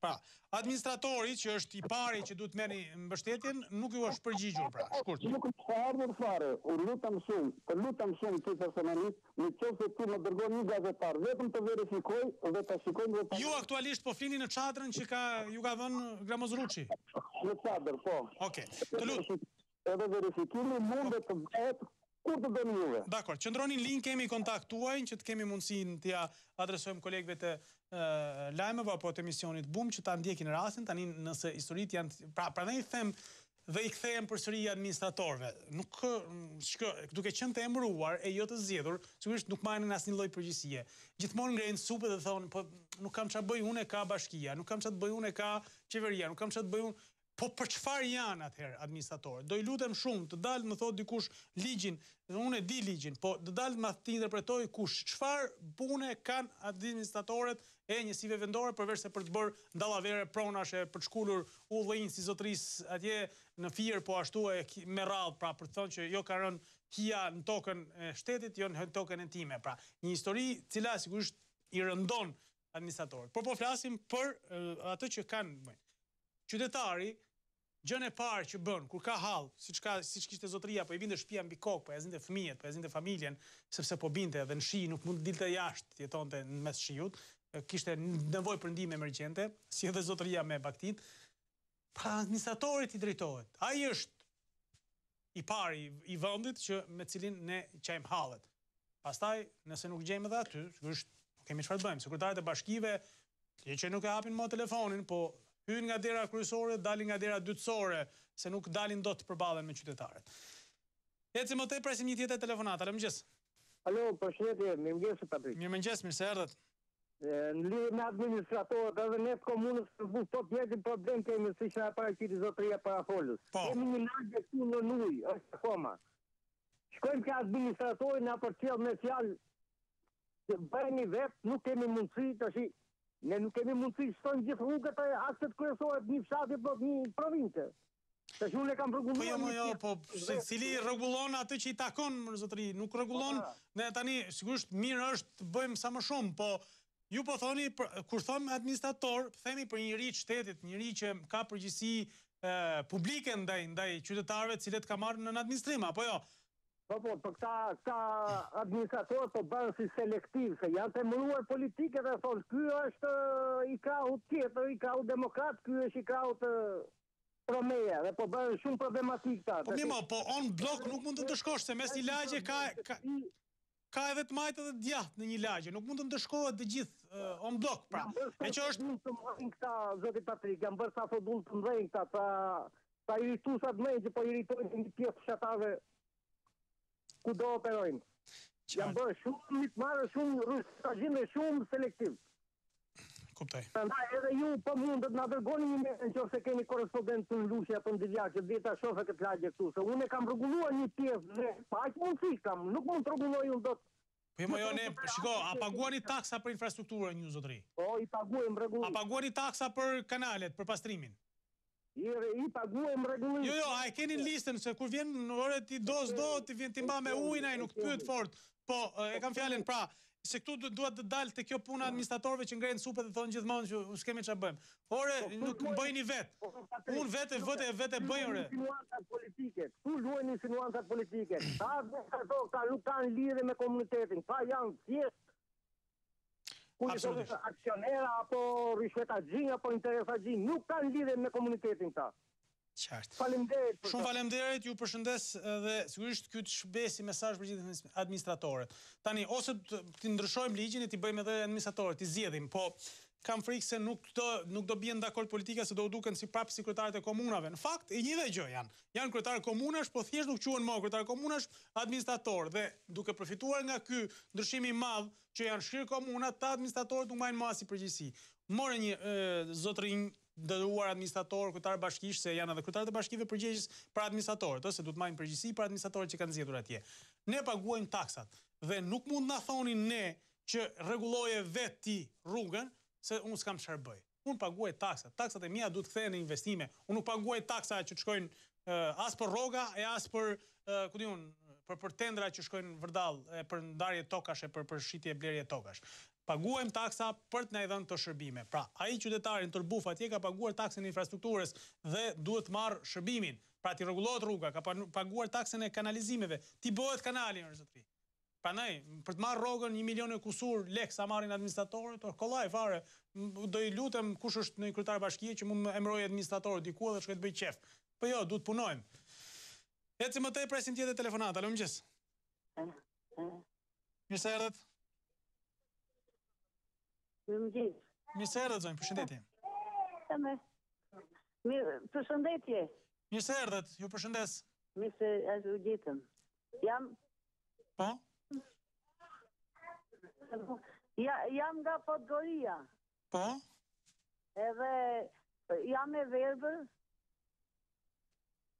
Pra, administratori që është i pari që duhet merrni mbështetjen, nuk ju është përgjigjur, pra, shkurt. Nuk më ka ardhur fare, të lutem shumë ti personalisht, në qoftë se ti më dërgon një gazetar, vetëm të verifikoj dhe të shikojmë dhe të... Ju aktualisht po flini në çadrën që ju ka dhënë Gramos Ruçi? Në çadër, po. Okej, të lutem. Edhe verifikimi mund të bëhet kur të doni juve. Dakor, qëndroni në linjë, kemi kontakt tuaj, që të kemi mundësinë t'ia adresojmë kolegëve të lajmeve apo të emisionit BUM që ta ndjekin rastin, tani nëse historitë janë, prandaj them dhe i kthehen përsëri administratorëve. Nuk duke qenë të emëruar e jo të zgjedhur, sigurisht nuk marrin asnjë lloj përgjegjësie. Gjithmonë ngrehin supë dhe thonë, po nuk kam çfarë bëj unë, ka bashkia, nuk kam çfarë të bëj unë, ka qeveria, nuk kam çfarë të bëj unë. Po për çfarë janë atëherë administratorët? Do i lutem shumë të dalë më thotë dikush ligjin, unë e di ligjin, po të dalë ma të interpretoj kush çfarë pune kanë administratorët e njësive vendore përveç se për të bërë dallavere pronashe, për të shkulur udhëllënjë si zotërisë atje në Fier, po ashtu e me radhë, pra për të thënë që jo ka rënë kia në tokën e shtetit, jo në tokën e time. Pra, një histori cila sigurisht i rëndon administratorët. Por po flasim për atë që kanë qytetari. Gjën e parë që bën kur ka hall, siç kishte zotëria, po i vinte shtëpia mbi kokë, po ja zinte fëmijët, po ja zinte familjen, sepse po binte edhe në shi, nuk mund të dilte jashtë, jetonte në mes shiut, kishte nevojë për ndihmë emergjente, si edhe zotëria me baktit. Pra administratorit i drejtohet. Ai është i pari i vendit që me cilin ne qajmë hallet. Pastaj, nëse nuk gjejmë edhe aty, sigurisht nuk kemi çfarë të bëjmë. Sekretarët e bashkive, që nuk e hapin më telefonin, po hyn nga dera kryesore, dalin nga dera dytësore, se nuk dalin dot të përballen me qytetarët. Ecim më tej, presim një tjetër telefonat. Alo, mëngjes. Alo, përshëndetje, mirëmëngjes Patrik. Mirëmëngjes, mirë se erdhët. Në lidhje me administratorët, edhe ne të komunës po t'jetim problem kemi si që na paraqiti zotëria parafolës. Kemi një lagje këtu në ujë, është akoma. Shkojmë ka administratorin na përcjell me fjalë që bëjmë vetë, nuk kemi mundësi tash. Ne nuk kemi mundësi të shtojmë gjithë rrugët e akset kryesore të një fshati për një provincë. Tash unë e kam rregulluar. Po cili rregullon atë që i takon zotëri, nuk rregullon. Ne tani sigurisht mirë është të bëjmë sa më shumë, po ju po thoni kur thon administrator, themi për një njerëz shtetit, njëri që ka përgjegjësi publike ndaj qytetarëve, të cilët ka marrë në administrim, apo jo? Po, për këta administratorë po bërë si selektiv, se janë të emëruar politike dhe thonë, ky është i krahut tjetër, i krahut demokrat, ky është i krahut promeja, dhe po bërë shumë problematik ta. Po mimo, po on blok nuk mund të ndëshkosh, se mes një lagje ka edhe të majtë edhe djathtë në një lagje, nuk mund të ndëshkohet të gjithë on blok, pra. E që është... të mëdhenj këta, zoti Patrik, janë bërë sa fodun të mëdhenj këta, pra iritusat mëdhenj që po iritojnë një pjesë fshatave ku do operojnë. Janë bërë shumë mitmarë, shumë rrugëstazhime, shumë selektiv. Kuptoj. Prandaj edhe ju po mundet na dërgoni një mesazh nëse keni korrespondent në Lushnjë apo në Divjak, që vita shohë këtë lagje këtu, se unë kam rregulluar një pjesë dhe pa aq mundësi kam, nuk mund të rregulloj unë dot. Po jo ne, shiko, a paguani taksa për infrastrukturën ju zotëri? Po, i paguajmë rregullim. A paguani taksa për kanalet, për pastrimin? I paguajmë rregullim. Jo, a e keni listën se kur vjen në ore ti do, ti vjen ti mba me ujin, ai nuk pyet fort. Po, e kam fjalën pra, se këtu duhet të dalë te kjo puna administratorëve që ngrehin supë dhe thonë gjithmonë që s'kemi çfarë bëjmë. Ore, nuk bëjni vetë. Unë vetë bëj ore. Insinuancat politike. Ku luajnë insinuancat politike? Ata nuk kanë lidhje me komunitetin. Pa janë thjesht aksionera apo rishvetaxhi apo interesaxhi, nuk kanë lidhje me komunitetin ta. Qartë. Faleminderit. Shumë faleminderit, ju përshëndes dhe sigurisht ky të shbesi mesazh për gjithë administratorët. Tani ose të ndryshojmë ligjin e t'i bëjmë edhe administratorët, t'i zgjedhim, po kam frikë se nuk do bien dakord politika, se do u duken si prapë sekretarët e komunave. Në fakt, e njëjta gjë janë. Janë kryetar komunash, po thjesht nuk quhen më kryetar komunash, administrator, dhe duke përfituar nga ky ndryshim i madh që janë shkrir komunat, ta administratorët nuk mbajnë më as përgjegjësi. Morë një zotërinj dëruar administrator, kryetar bashkish, se janë edhe kryetarët e bashkive përgjegjës për administratorët, ose duhet marrin përgjegjësi për administratorët që kanë zgjedhur atje. Ne paguajmë taksat dhe nuk mund na thoni ne që rregulloje vetë ti rrugën, se unë s'kam çfarë bëj. Unë paguaj taksat. Taksat e mia duhet kthehen në investime. Unë nuk paguaj taksa që të shkojnë as për rroga e as për ku diun, për tendra që shkojnë vërdall, për ndarje tokash e për shitje blerje tokash. Paguajmë taksa për të na dhënë këto shërbime. Pra, ai qytetari në Tërbuf atje ka paguar taksën e infrastrukturës dhe duhet marr shërbimin. Pra, ti rregullohet rruga, ka paguar taksën e kanalizimeve. Ti bëhet kanali, zotëri. Prandaj, për të marrë rrogën 1 milion e kusur lek sa marrin administratorët, kollaj fare. Do i lutem kush është në kryetar bashkie që mund më emëroj administratorët diku dhe shkoj të bëj qef. Po jo, duhet punojmë. Ecim më tej, presim tjetër telefonat. Alo, mëngjes. Mirë se erdhët. Mirëmëngjes. Mirë se erdhët, zonjë, përshëndetje. Mirë, përshëndetje. Mirë se erdhët, ju përshëndes. Mirë se u gjitëm. Po? Jam nga Podgoria. Po? Edhe jam e verbër.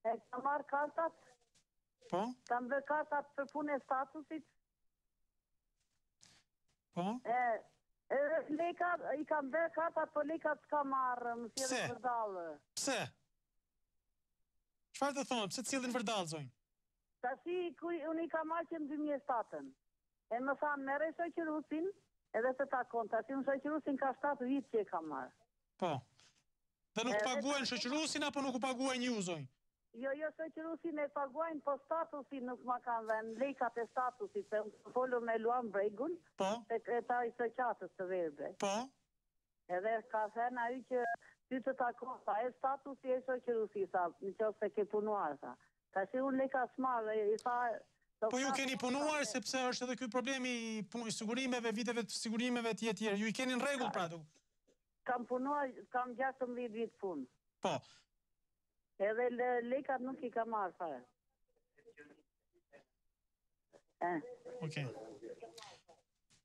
E kam marrë kartat. Po? Kam bërë kartat për punë e statusit. Po? Lekat, i kam bërë kartat, po lekat s'ka marrë, më sjellin vërdallë. Pse? Çfarë të thonë, pse të sjellin vërdallë, zonjë? Tashi, unë i kam marrë që në 2007. E më thanë, merre shoqërusin, edhe të takon, tashi në shoqërusin ka 7 vite që e kam marrë. Po. Dhe nuk paguajnë shoqërusin apo nuk u paguajnë ju, zonjë? Jo, shoqërusin e paguajnë, po statusin nuk ma kanë dhënë, lekat e statusit, se unë folur me Luan Bregun, sekretari shoqatës të Verbe. Po? Edhe ka thënë ai që ty të takon, sa e statusi e shoqërusi, sa, në qoftë se ke punuar, sa. Tashi unë leka s'marrë, i tha... Po ju keni punuar, sepse është edhe ky problemi i sigurimeve, viteve të sigurimeve tjetër. Ju i keni në rregull pra? Kam punuar, kam 16 vit punë. Po. Edhe lekat nuk i ka marrë fare. Okej.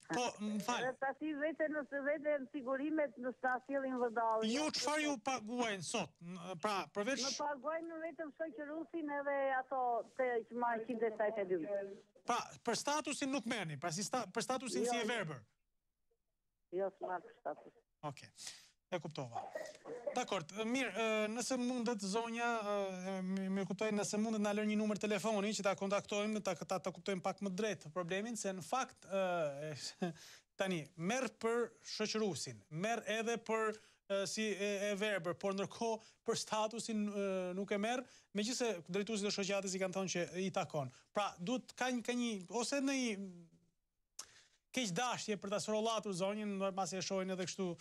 Po, më falë. Edhe tashi vete në sigurimet në sjellin vërdallë. Ju çfarë ju paguajnë sot? Pra, përveç... Më paguajnë vetëm shoqërusin edhe ato të që marrin 172. Pra, për statusin nuk merrni, pra për statusin si e verbër. Jo, s'marr për status. Okej. E kuptova. Dakord, mirë, nëse mundet zonja, më kuptoj, nëse mundet na lërë një numër telefoni që ta kontaktojmë, ta kuptojmë pak më drejt problemin, se në fakt tani merr për shoqërusin, merr edhe për si e verbër, por ndërkohë për statusin nuk e merr, megjithëse drejtuesit e shoqatës i kanë thonë që i takon. Pra, duhet ka një ose në një keq dashje për ta sorollatur zonjën, pasi e shohin edhe kështu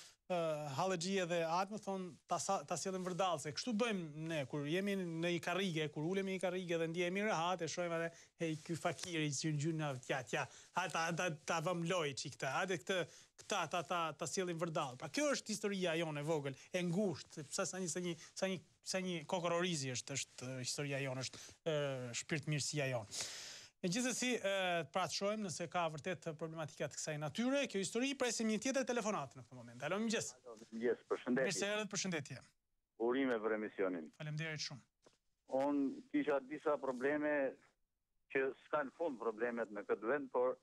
hallexhie dhe atë më thon ta sjellim vërdallë, se kështu bëjmë ne kur jemi në një karrige, kur ulemi në një karrige dhe ndihemi rehat, e shohim edhe hey ky fakiri që gjuna tja, ta vëm loj çikta, hajde këta ta sjellim vërdallë. Pra kjo është historia jonë e vogël, e ngushtë, sa një kokororizi është historia jonë, është shpirtmirësia jonë. Megjithësi, pra të shohim nëse ka vërtet problematika të kësaj natyre, kjo histori, presim një tjetër telefonat në këtë moment. Alo, mëngjes. Mëngjes, përshëndetje. Mirë se erdhët, përshëndetje. Urime për emisionin. Faleminderit shumë. Unë kisha disa probleme që s'kan fund problemet në këtë vend, por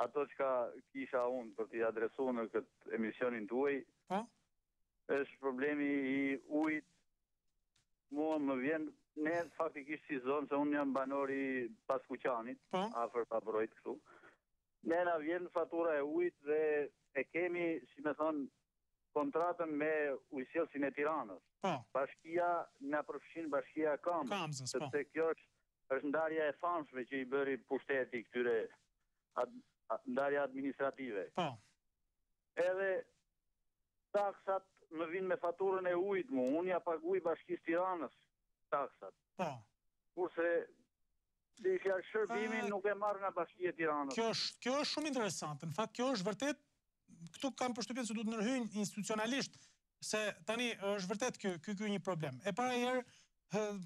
ato që kisha unë për t'i adresu në këtë emisionin tuaj, është problemi i ujit. Mua më vjen ne faktikisht si zonë, se unë jam banori pas Kuqanit, afër Pabrojt këtu. Ne na vjen fatura e ujit dhe e kemi, si me thonë, kontratën me ujësjellsin e Tiranës. Bashkia na përfshin Bashkia Kamzës, sepse kjo është ndarja e famshme që i bëri pushteti këtyre ndarja administrative. Edhe taksat më vinë me faturën e ujit mu, unë ja paguaj Bashkisë Tiranës taksat. Kurse shërbimin nuk e marrë nga Bashkia e Tiranës. Kjo është shumë interesantë. Në fakt, kjo është vërtet, këtu kam përshtypjen se duhet ndërhyjnë institucionalisht, se tani është vërtet ky një problem. E para herë,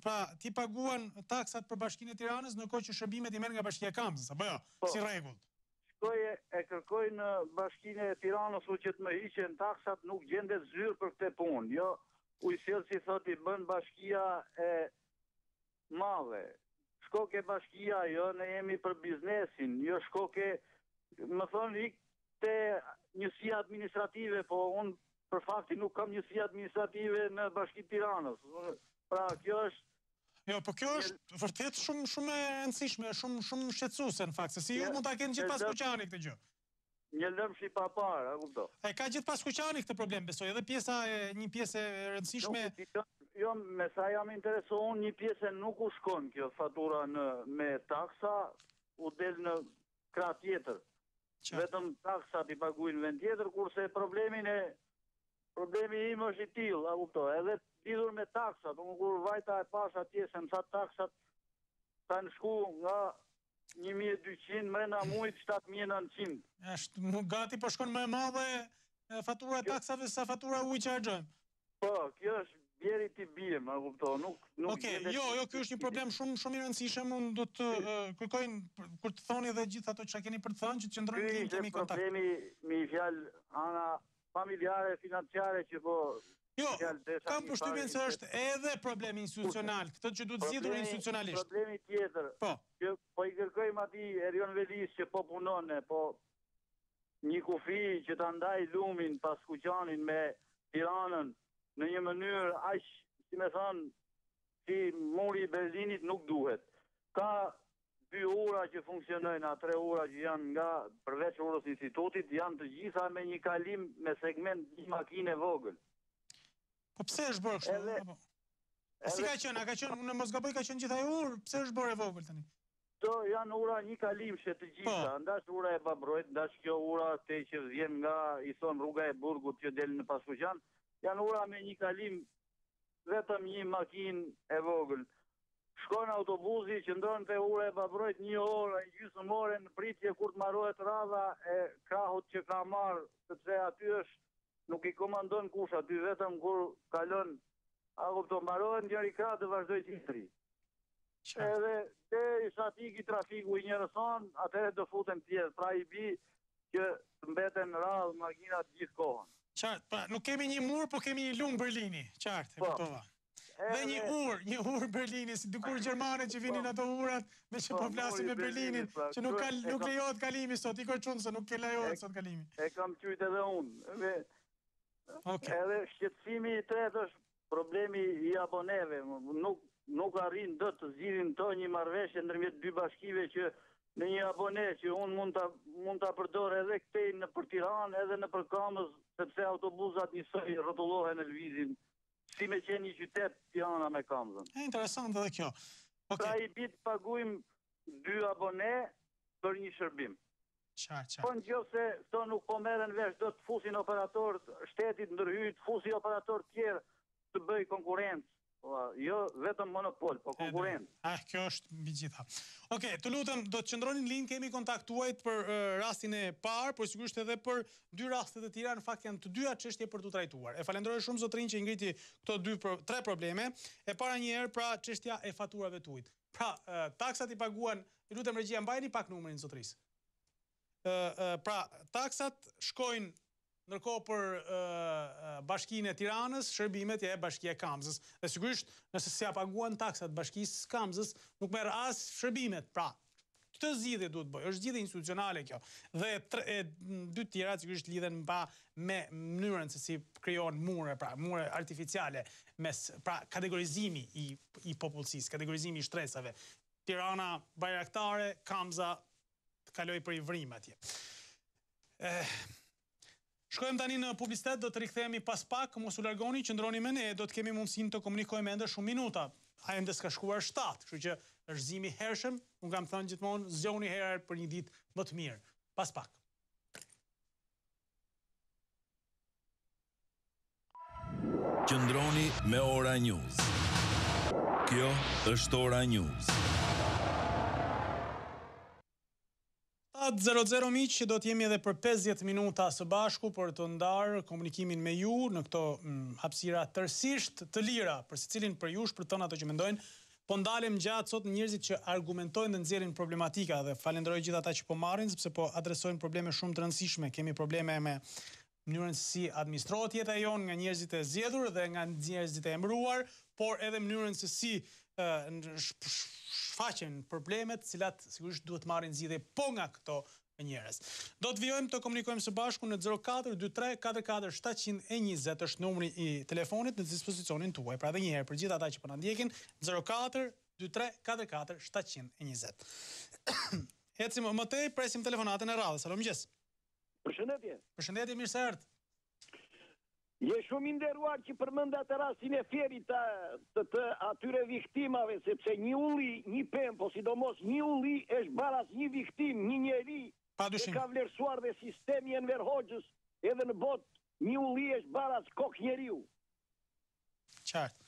pra, ti paguan taksat për Bashkinë e Tiranës, ndërkohë që shërbimet i merr nga Bashkia e Kamzës, apo jo? Si rregull. Shkoje e kërkoj në Bashkinë e Tiranës që të më hiqen taksat, nuk gjendet zyrë për këtë punë. Jo, ujësjellsi thot i bën Bashkia e madhe. Shkoke Bashkia, jo ne jemi për biznesin, jo shkoke, më thonë ik te njësia administrative, po unë për fakti nuk kam njësia administrative në Bashkinë Tiranës. Pra kjo është... Jo, po kjo është vërtet shumë e rëndësishme, shumë shqetësuese në fakt, se si ju mund ta keni gjithpas Kuqani këtë gjë. Një lëmsh i papar, a kupto. E ka gjithpas Kuqani këtë problem, besoj, edhe një pjesë e rëndësishme. Jo, me sa jam interesuar, një pjesë nuk u shkon kjo fatura me taksa, u del në krah tjetër. Vetëm taksat i paguajnë vend tjetër, kurse problemi im është i tillë, a kupto, edhe lidhur me taksat. Unë kur vajta e pash atje se më sa taksat kanë shku nga 1200 mrena mujt 7900. Është gati po shkon më e madhe fatura e taksave sa fatura ujit që harxojmë. Po, kjo është djeri t'i bie, ma kupto, Okej, jo, ky është një problem shumë i rëndësishëm, unë do të kërkoj kur të thoni edhe gjithë ato çka keni për të thënë, që të qëndrojmë në linjë, kemi kontakt. Problemi me fjalë ana familjare, financiare që po. Jo, kam përshtypjen se është edhe problemi institucional, këtë që duhet zgjidhur institucionalisht. Problemi tjetër, që po i kërkojmë atij Erion Velis që po punon, po një kufi që ta ndaj lumin pas Kuqanin me Tiranën në një mënyrë aq, si më thon, si muri i Berlinit nuk duhet. Ka 2 ura që funksionojnë, 3 ura që janë nga përveç urës institutit, janë të gjitha me një kalim me segment një makine vogël. Po pse është bërë kështu? Si ka qenë, në mos gaboj ka qenë gjithaj urë, pse është bërë e vogël tani? To janë ura një kalimshe të gjitha, ndash ura e Babrojt, ndash kjo ura te që vjen nga, i thon rruga e Burgut që del në Paskuqan, janë ura me një kalim vetëm një makinë e vogël. Shkon autobusi që ndron te ura e Babrojt 1 orë, gjysmë ore në pritje kur të mbarohet radha e krahut që ka marrë, sepse aty është nuk i komandon kush aty, vetëm kur kalon, mbarohet njëri krah të vazhdoj tjetri. Edhe te shafiki trafiku i njërëson, atëherë do futen tjerë, pra i bi që të mbeten radhë makinat gjithë kohën. Qartë, pra nuk kemi një mur, po kemi një lumë Berlini, qartë, e kuptova. Dhe një ur Berlini, si dikur Gjermanet që vinin ato urat, me që po flasim me Berlinin, që nuk lejohet kalimi sot, i kërqunë se nuk ke lejohet sot kalimi. E kam qytë edhe unë. Edhe shqetësimi i tretë është problemi i aboneve, nuk arrin do të zgjidhin to një marrëveshje ndërmjet 2 bashkive që në një abone që unë mund ta përdor edhe këtej në për Tiranë edhe në për Kamës, sepse autobusat njësoj rrotullohen në lëvizjen, si me qenë një qytet Tirana me Kamzën. Interesant edhe kjo. Pra i bit pagujmë 2 abone për një shërbim. Po nëse këto nuk po merren vesh, do të fusin operator shtetit ndërhyjt, fusi operator tjerë të bëj konkurrencë. Jo vetëm monopol, po konkurrent. Kjo është mbi gjitha. Okej, të lutem, do të qëndroni në linjë, kemi kontaktuajt për rastin e parë, por sigurisht edhe për 2 rastet e tjera, në fakt janë të 2 çështje për të trajtuar. E falenderoj shumë zotrin që ngriti këto 3 probleme. E para një herë, pra çështja e faturave të ujit. Pra, taksat i paguan, ju lutem regjia, mbajeni pak numrin zotris. Pra, taksat shkojnë ndërkohë për bashkinë e Tiranës, shërbimet e Bashkia e Kamzës. Dhe sigurisht, nëse s'ja paguan taksat Bashkisë Kamzës, nuk merr as shërbimet. Pra, këtë zgjidhje duhet bëj, është zgjidhje institucionale kjo. Dhe 2 tjera sigurisht lidhen me mënyrën se si krijohen mure, pra mure artificiale mes, pra kategorizimi i popullsisë, kategorizimi i shtresave. Tirana bajraktare, Kamza kaloi për i vrim atje. Shkojmë tani në publicitet, do të rikthehemi pas pak, mos u largoni, qëndroni me ne, do të kemi mundësinë të komunikojmë ende shumë minuta. Ai ende s'ka shkuar 7, kështu që është zimi hershëm, unë kam thënë gjithmonë, zgjoni herë për një ditë më të mirë. Pas pak. Qëndroni me Ora News. Kjo është Ora News. 00 miq, që do të jemi edhe për 50 minuta së bashku për të ndarë komunikimin me ju në këto hapësira tërësisht të lira për secilin për ju, për tonë ato që mendojnë. Po ndalem gjatë sot njerëzit që argumentojnë dhe nxjerrin problematika dhe falenderoj gjithë ata që po marrin sepse po adresojnë probleme shumë të rëndësishme. Kemi probleme me mënyrën se si administrohet jeta jonë nga njerëzit e zgjedhur dhe nga njerëzit e emëruar, por edhe mënyrën se si shfaqen problemet, cilat sigurisht duhet marrin zgjidhje po nga këto njerëz. Do të vijojmë të komunikojmë së bashku në 0423 44 720 është numri i telefonit në dispozicionin tuaj. Pra edhe një herë për gjithë ata që po na ndjekin, 0423 44 720. Ecim më tej, presim telefonatën e radhës. Alo, mëngjes. Përshëndetje. Përshëndetje, mirë se erdhët. Je shumë i nderuar që përmend atë rastin e Fierit të atyre viktimave, sepse një ulli, një pemë, po sidomos një ulli është baras një viktim, një njeri që ka vlerësuar dhe sistemi Enver Hoxhës edhe në botë, një ulli është baras kokë njeriu. Qartë.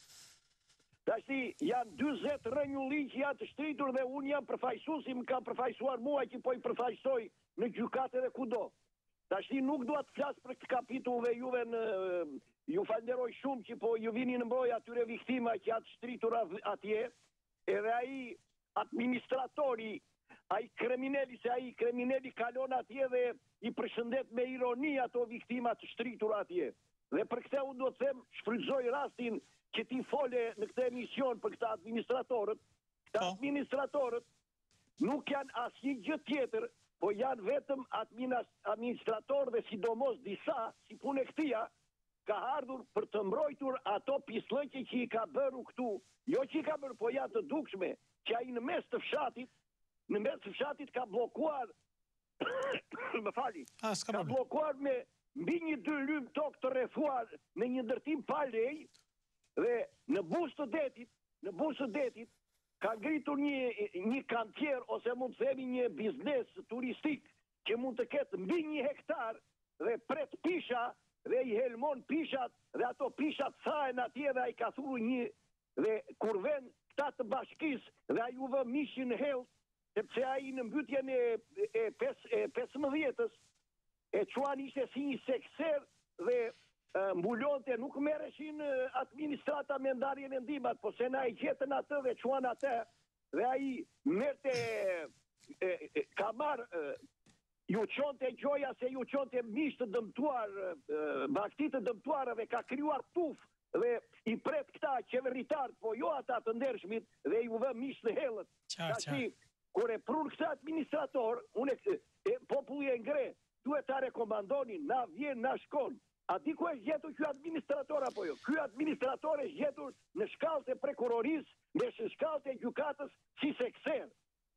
Tashti janë 40 rënjulli që janë të shtritur dhe unë jam përfaqësuesi, më ka përfaqësuar mua që po i përfaqësoj në gjykatë dhe kudo. Tash nuk dua të flas për këtë kapitullve juve ju falenderoj shumë që po ju vini në mbrojtje atyre viktima që janë shtritur atje, edhe ai administratori, ai kriminali kalon atje dhe i përshëndet me ironi ato viktima të shtritur atje. Dhe për këtë unë do të them, shfrytëzoj rastin që ti fole në këtë emision për këta administratorët. Këta administratorët nuk janë asnjë gjë tjetër, po janë vetëm administratorë dhe sidomos disa, si punë e këtia, ka ardhur për të mbrojtur ato pislëqe që i ka bërë këtu, jo që i ka bërë, po janë të dukshme, që ai në mes të fshatit ka blokuar, më fali, ka blokuar me mbi 2 lymë tokë të rrethuar me një ndërtim pa lej, dhe në bustë të detit, ka ngritur një kantier, ose mund të themi një biznes turistik, që mund të ketë mbi 1 hektar, dhe pret pisha, dhe i helmon pishat, dhe ato pishat thahen atje, dhe a i ka thuru dhe kur ven këta të bashkis, dhe a ju vë mishin hellë, sepse a i në mbytjen e 15-ës, e quan ishte si një sekser, dhe mbulonte, nuk merreshin administrata me ndarjen e ndimat, po se na i gjetën atë dhe quan atë, dhe a i merte, ka marë, ju qonte gjoja se ju qonte mish të dëmtuar, bakti të dëmtuar dhe ka kryuar tuf dhe i pret këta qeveritarët, po jo ata të ndershmit dhe ju vë mish të hellët. Tashi, kur e prun këtë administrator, populli e ngre, duhet ta rekomandoni, na vjen, na shkon. A di ku është gjetur ky administrator apo jo? Ky administrator është gjetur në shkallët e prokurorisë, në shkallët e gjykatës si sekser.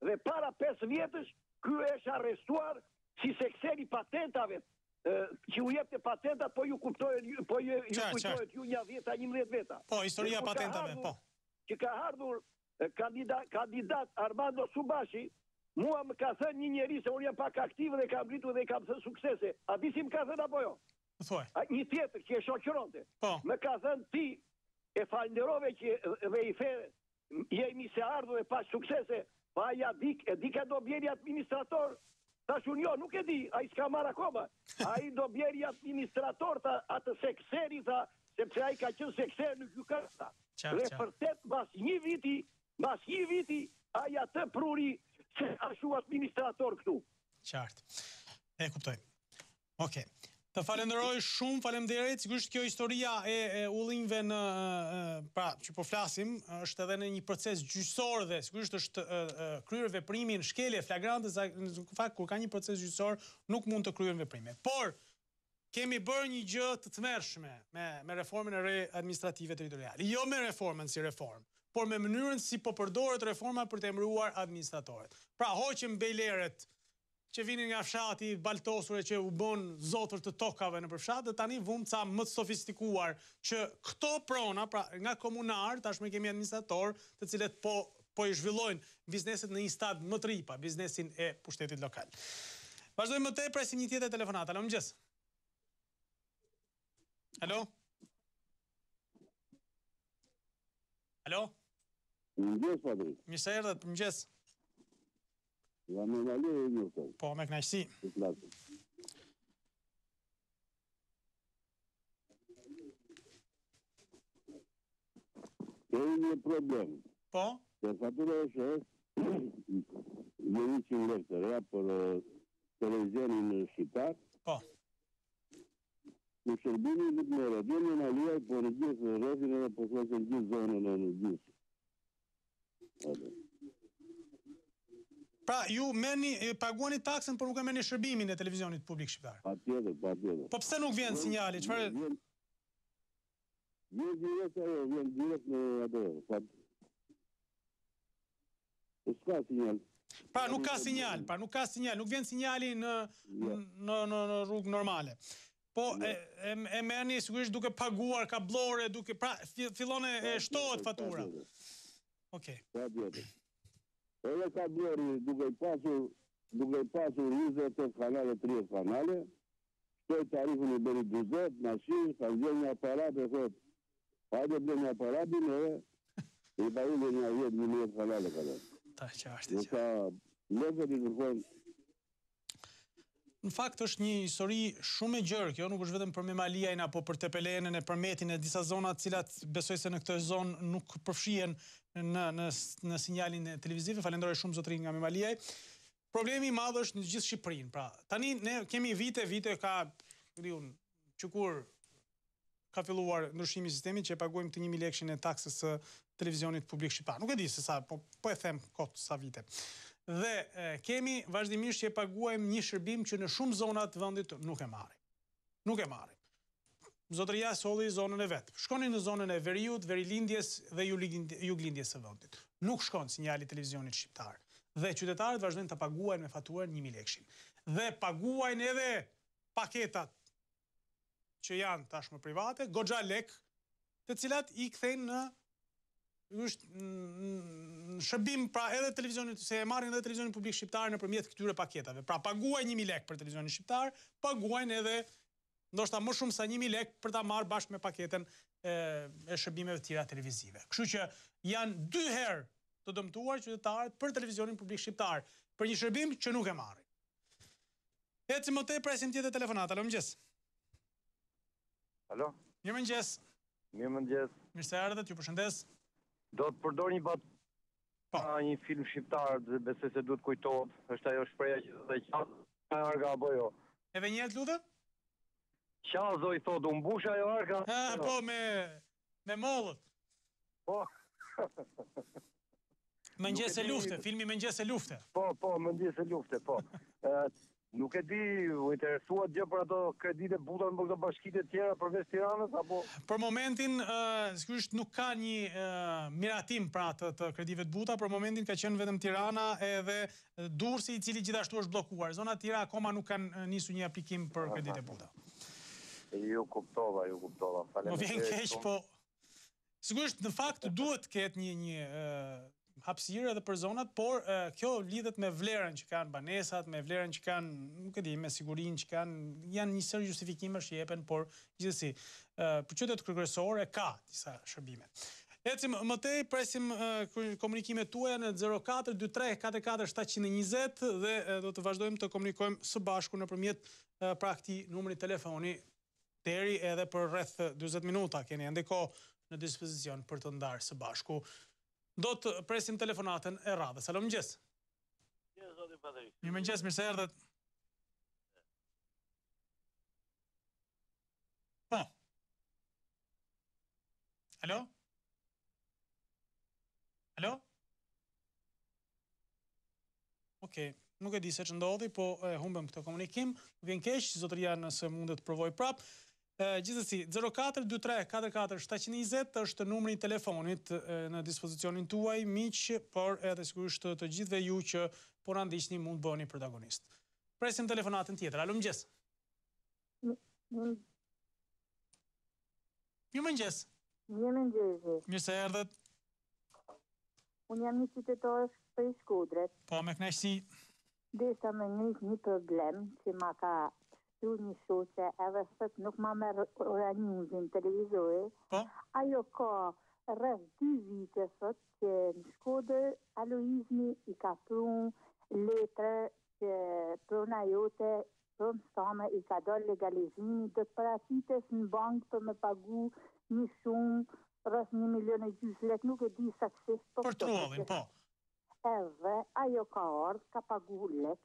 Dhe para 5 vjetësh, ky është arrestuar si sekser i patentave, që u jepte patentat, po ju kujtohet ju 11 veta. Po, historia patentave, po. Që ka ardhur kandidat Armando Subashi, mua më ka thënë një njeri se unë jam pak aktiv dhe kam rritur dhe kam thënë suksese. A di si më ka thënë apo jo? Një tjetër që e shoqëronte. Më ka thënë ti e falenderove që dhe i the jemi se ardhur dhe pas suksese, pa ja e di ka do bjeri administrator. Tash unë jo, nuk e di, a i s'ka marrë akoma. A i do bjeri administrator atë sekseri, sepse a i ka qenë sekser në gjykata. Dhe vërtet, mas një viti, a i atë pruri se ashu administrator këtu. Qartë. E kuptoj. Okej. Të falenderoj shumë, faleminderit. Sigurisht kjo historia e ullinjve pra që po flasim është edhe në një proces gjyqësor dhe sigurisht është kryer veprimin shkelje flagrante, në fakt kur ka një proces gjyqësor nuk mund të kryen veprime. Por kemi bërë një gjë të tmerrshme me reformën e re administrative territoriale. Jo me reformën si reformë, por me mënyrën si po përdoret reforma për të emëruar administratorët. Pra hoqëm bejleret që vinin nga fshati, baltosur e që u bën zotër të tokave në përfshat, dhe tani vum ca më të sofistikuar që këto prona, pra nga komunar, tashme kemi administrator, të cilët po i zhvillojnë bizneset në një stad më të ri, pa biznesin e pushtetit lokal. Vazhdojmë më tej, presim një tjetër telefonat. Alo, mëngjes. Alo? Alo? Mëngjes, padri. Mirë se erdhët, mëngjes. Jam në nalje e njëtër. Po, me knajsi. Ke një problem. Po? Se fatura është një 100 lekë të reja për televizionin shqiptar. Po. Në shërbimi nuk më rëdhjë në nalijaj, por në gjithë rëzin edhe po thosë në gjithë zonën e në gjithë. Pra, ju paguani taksën, por nuk e merrni shërbimin e televizionit publik shqiptar. Patjetër. Po pse nuk vjen sinjali? Çfarë? Vjen direkt në ato. Po s'ka sinjal. Pra, nuk ka sinjal, nuk vjen sinjali në rrugë normale. Po, e merrni sigurisht duke paguar kablore, pra, fillon e shtohet fatura. Okej. Patjetër. Edhe ka blori duke i pasur 28 kanale, 30 kanale, shtoj tarifën e bëri 20, mashinë, ka zhjel një aparat e thot, hajde ble një aparatin e i barile një 10.000 kanale ka dhe. Ta qartë. Dhe ka lezët i kërkojnë. në fakt është një histori shumë e gjerë, kjo nuk është vetëm për Memaliajn apo për Tepelenën e për Metin e disa zona të cilat besoj se në këtë zonë nuk përfshihen në sinjalin televiziv. Falenderoj shumë zotrin nga Memaliaj. Problemi i madh është në gjithë Shqipërinë. Pra, tani ne kemi vite ka që kur ka filluar ndryshimi i sistemit që e paguajmë të 1.000 lekëshin e taksës së televizionit publik shqiptar. Nuk e di se sa, po e them kot sa vite. Dhe kemi vazhdimisht që e paguajmë një shërbim që në shumë zona të vendit nuk e marrim. Nuk e marrim. Zotëria solli zonën e vet. Shkoni në zonën e Veriut, Verilindjes dhe Juglindjes së vendit. Nuk shkon sinjali televizionit shqiptar. Dhe qytetarët vazhdojnë të paguajnë me faturën 1.000 lekëshin. Dhe paguajnë edhe paketat që janë tashmë private, goxha lek, të cilat i kthejnë në shërbim pra edhe televizionit, se e marrin edhe televizionin publik shqiptar nëpërmjet këtyre paketave. Pra paguajnë 1.000 lek për televizionin shqiptar, paguajnë edhe ndoshta më shumë sa 1.000 lek për ta marrë bashkë me paketen e shërbimeve të tjera televizive. Kështu që janë 2 herë të dëmtuar qytetarët për televizionin publik shqiptar, për një shërbim që nuk e marrin. Ecim më tej, presim tjetër telefonat. Alo, mëngjes. Alo? Mirëmëngjes. Mirëmëngjes. Mirë se erdhët, ju përshëndes. Do të përdor një një film shqiptar, dhe besoj se duhet kujtohet, është ajo shpreha që dhe qazo arga apo jo. Edhe një herë lutem? Qazo i thotë, u mbush ajo arga? Po, me mollët. Po. Mëngjes e lufte, filmi Mëngjes e lufte. Po, Mëngjes e lufte, po. Nuk e di, u interesuat gjë për ato kredite buta në këto bashkitë e tjera përveç Tiranës, apo? Për momentin, sigurisht nuk ka një miratim pra të kredive të buta, për momentin ka qenë vetëm Tirana edhe Durrësi, i cili gjithashtu është bllokuar. Zona tjera akoma nuk kanë nisur një aplikim për kredite buta. Ju kuptova. Më vjen keq, po sigurisht në fakt duhet të ketë një hapësirë edhe për zonat, por kjo lidhet me vlerën që kanë banesat, me vlerën që kanë, nuk e di, me sigurinë që kanë, janë një sër justifikimesh që jepen, por gjithsesi, për qytetet kryesore ka disa shërbime. Ecim më tej, presim komunikimet tuaja në 0423 44 720 dhe do të vazhdojmë të komunikojmë së bashku nëpërmjet pra këtij numri telefoni deri edhe për rreth 40 minuta keni ende kohë në dispozicion për të ndarë së bashku. Do të presim telefonatën e radhës. Alo, mëngjes. Mirëmëngjes, mirë se erdhët. Po. Alo? Alo? Okej, nuk e di se që ndodhi, po humbem këtë komunikim. Vjen keq, zotëria nëse mundet të provoj prap. Gjithsesi, 0423 44 720 është numri i telefonit në dispozicionin tuaj, miq, por edhe sigurisht të gjithëve ju që po na ndiqni mund bëheni protagonist. Presim telefonatën tjetër. Alo, mëngjes. Mirëmëngjes. Mirëmëngjes. Mirë se erdhët. Unë jam një qytetar prej Shkodrës. Po, me kënaqësi. Desha me një problem që ma ka një shoqe edhe sot nuk ma merë Ora Juajin televizori. Po? Ajo ka rreth 2 vite sot që në Shkodër Aloizmi i ka prun letër që pruna jote pron stame i ka dalë legalizimi do të paraqites në bank për me pagu një shumë rreth 1,5 milion lek, nuk e di saktisht. Për trullin, po. Edhe ajo ka ardhë, ka pagu lek,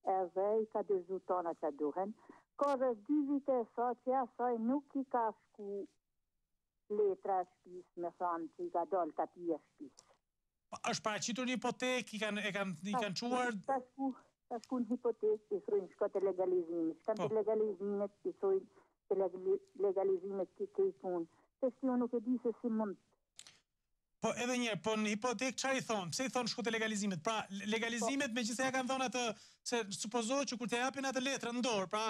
edhe i ka dërzu tona që duhen. Ka dhe 2 vite e sa që asaj nuk i ka shku letra shpis, me thonë që i ka dalë kapia shpis. është paraqitur një hipotek, i kanë quar? Ta shku në hipotek, i thujnë shko të legalizimit. Shkan të legalizimit, i thujnë të legalizimit të i punë. Të shtiu nuk e di se si mund. Po edhe njerë, po në hipotek çfarë i thonë? Pse i thonë shku të legalizimet? Pra, legalizimet me gjithse ja kanë thonë atë, se supozohet që kur të japin atë letrën në dorë, pra,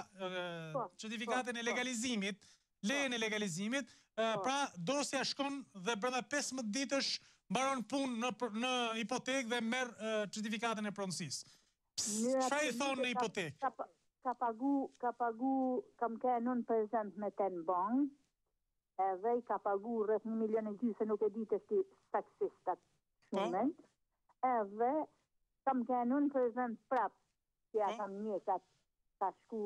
certifikatën e legalizimit, lejen e legalizimit, pra, dosja shkon dhe brenda 15 ditësh mbaron punë në hipotek dhe merr certifikatën e pronësisë. Çfarë i thonë në hipotek? Ka pagu, kam kenë unë prezent me ten bank, edhe i ka pagu rreth 1,5 milion se nuk e ditë si taksistat shumën, edhe kam kenë unë prezent prap, që ja kam njekat ka shku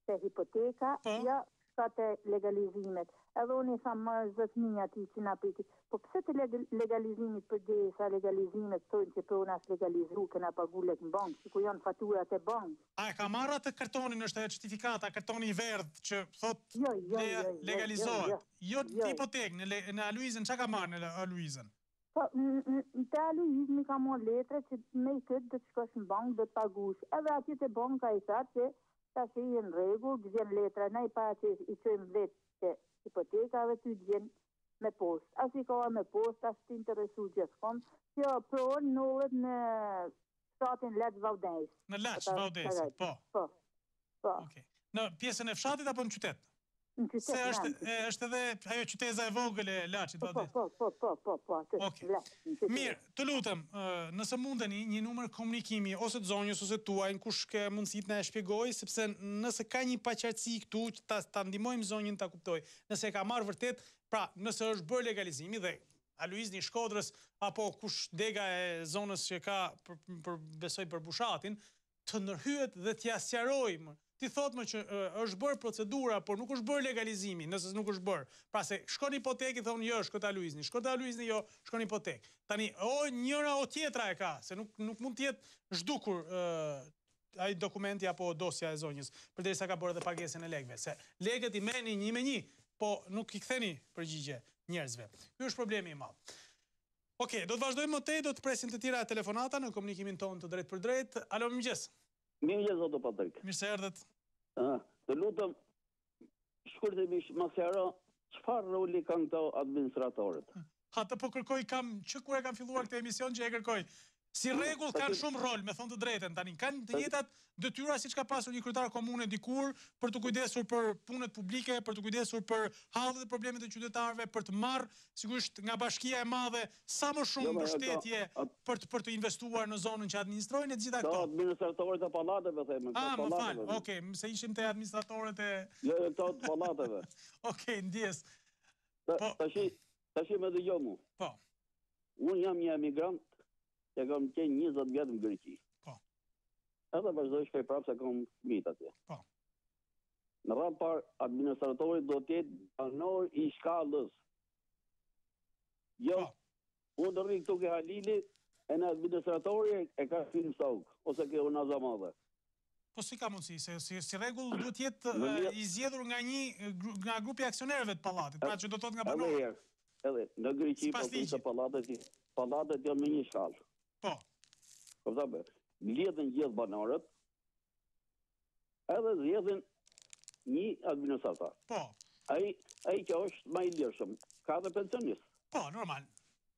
te hipoteka, ja shka te legalizimet. Edhe unë i thamë më zëtënia ti që na piti. Po pse të legalizimit përderisa legalizimet thonë që po unë as legalizu, kena pagu lek në bankë, që ku janë faturat e bankë. A e ka marrë atë kartonin, është e certifikata, kartoni i verdh që thot legalizohet. Jo në hipotek, në Aluizën, që ka marrë në Aluizën? Po, te Aluizën mi ka marrë letre që me i këtë dhe të shkosh në bankë dhe të pagush. Edhe ati të banka i thatë që ta që i në regu, gëzjen letra, ne i pa që i qëjmë vetë që hipotekave të gjenë me post. As i ka me post, as të interesu gjithë kjo pronë nëllet në shtatin Leç Vaudenjës. Në Leç Vaudenjës, po. Po. Në pjesën e fshatit apo në qytet? Në qytet, se është edhe ajo qyteza e vogël e Leçit Vaudenjës. Po. Mirë, të lutem, nëse mundeni një numër komunikimi, ose të zonjës, ose tuaj, kush ke mundësit në e shpjegoj, sepse nëse ka një paqartësi këtu, që ta ndihmojmë zonjën ta kuptoj, nëse ka marrë vërtet, pra nëse është bërë legalizimi dhe Aluizni Shkodrës, apo kush dega e zonës që ka besoj për bushatin, të ndërhyet dhe t'ja sqarojmë. Ti thot më që është bërë procedura, por nuk është bërë legalizimi, nëse nuk është bërë. Pra se shkon hipotek, i thonë jo, shko të Aluizni, jo, shkon hipotek. Tani, o njëra o tjetra e ka, se nuk mund t'jetë zhdukur ai dokumenti apo dosja e zonjës, përderisa ka bërë edhe pagesën e lekëve. Se lekët i merrni një me një, po nuk i ktheni përgjigje njerëzve. Ky është problemi i madh. Okej, do të vazhdojmë më tej, do të presim të tjera telefonata në komunikimin tonë të drejt për drejt. Alo, mëngjes. Mirë, zotë Patrik. Mirë se erdhët. Të lutëm, shkurtimisht më sqaro, çfarë roli kanë këto administratorët? Atë po kërkoj që kur e kam filluar këtë emision që e kërkoj. Si rregull kanë shumë rol, me thonë të drejtën tani. Kanë të njëjtat detyra siç ka pasur një kryetar komune dikur për të kujdesur për punët publike, për të kujdesur për hallet dhe problemet e qytetarëve, për të marrë sigurisht nga bashkia e madhe sa më shumë mbështetje për të investuar në zonën që administrojnë e të gjitha këto. Këto administratorët e pallateve themi. Më fal. Okej, se ishim te administratorët e këto të pallateve. Okej, ndjes. Tash më dëgjoj mua. Po. Unë jam një emigrant që kam qenë 20 vjet në Greqi. Po. Edhe vazhdoj shkoj prapë se kam fëmijë atje. Po. Në radhë parë, administratori do të jetë banor i shkallës. Jo, unë do rri këtu ke Halili, e në administratori e ka film sauk, ose ke unaza madhe. Po si ka mundësi, si rregull duhet jetë i zgjedhur nga grupi aksionerëve të pallatit, pra që do të thotë nga banorët. Edhe në Greqi po të pallatet janë në një shkallë. Po. Po thabë, lidhen gjithë banorët, edhe zgjedhin një administrator. Po. Ai që është më i lirshëm, ka dhe pensionist. Po, normal.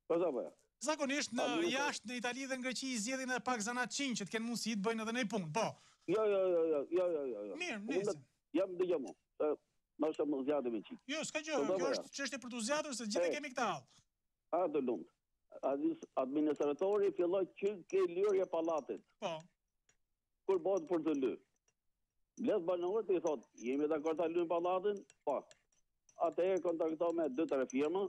Po thabë. Zakonisht në jashtë në Itali dhe në Greqi i zgjedhin edhe pak zanatçin që të kenë mundësi të bëjnë edhe në punë. Po. Jo. Mirë, nice. Jam dëgjoj. Më shumë zgjatë me çik. Jo, s'ka gjë, kjo është çështje për të zgjatur se gjithë kemi këtë hall. Të lumt. Administratori filloi që ke lirje pallatit. Po. Kur bëhet për të lë. Blet banorët i thotë, jemi dakord ta lëm pallatin? Po. Atëherë kontakto me 2-3 firma.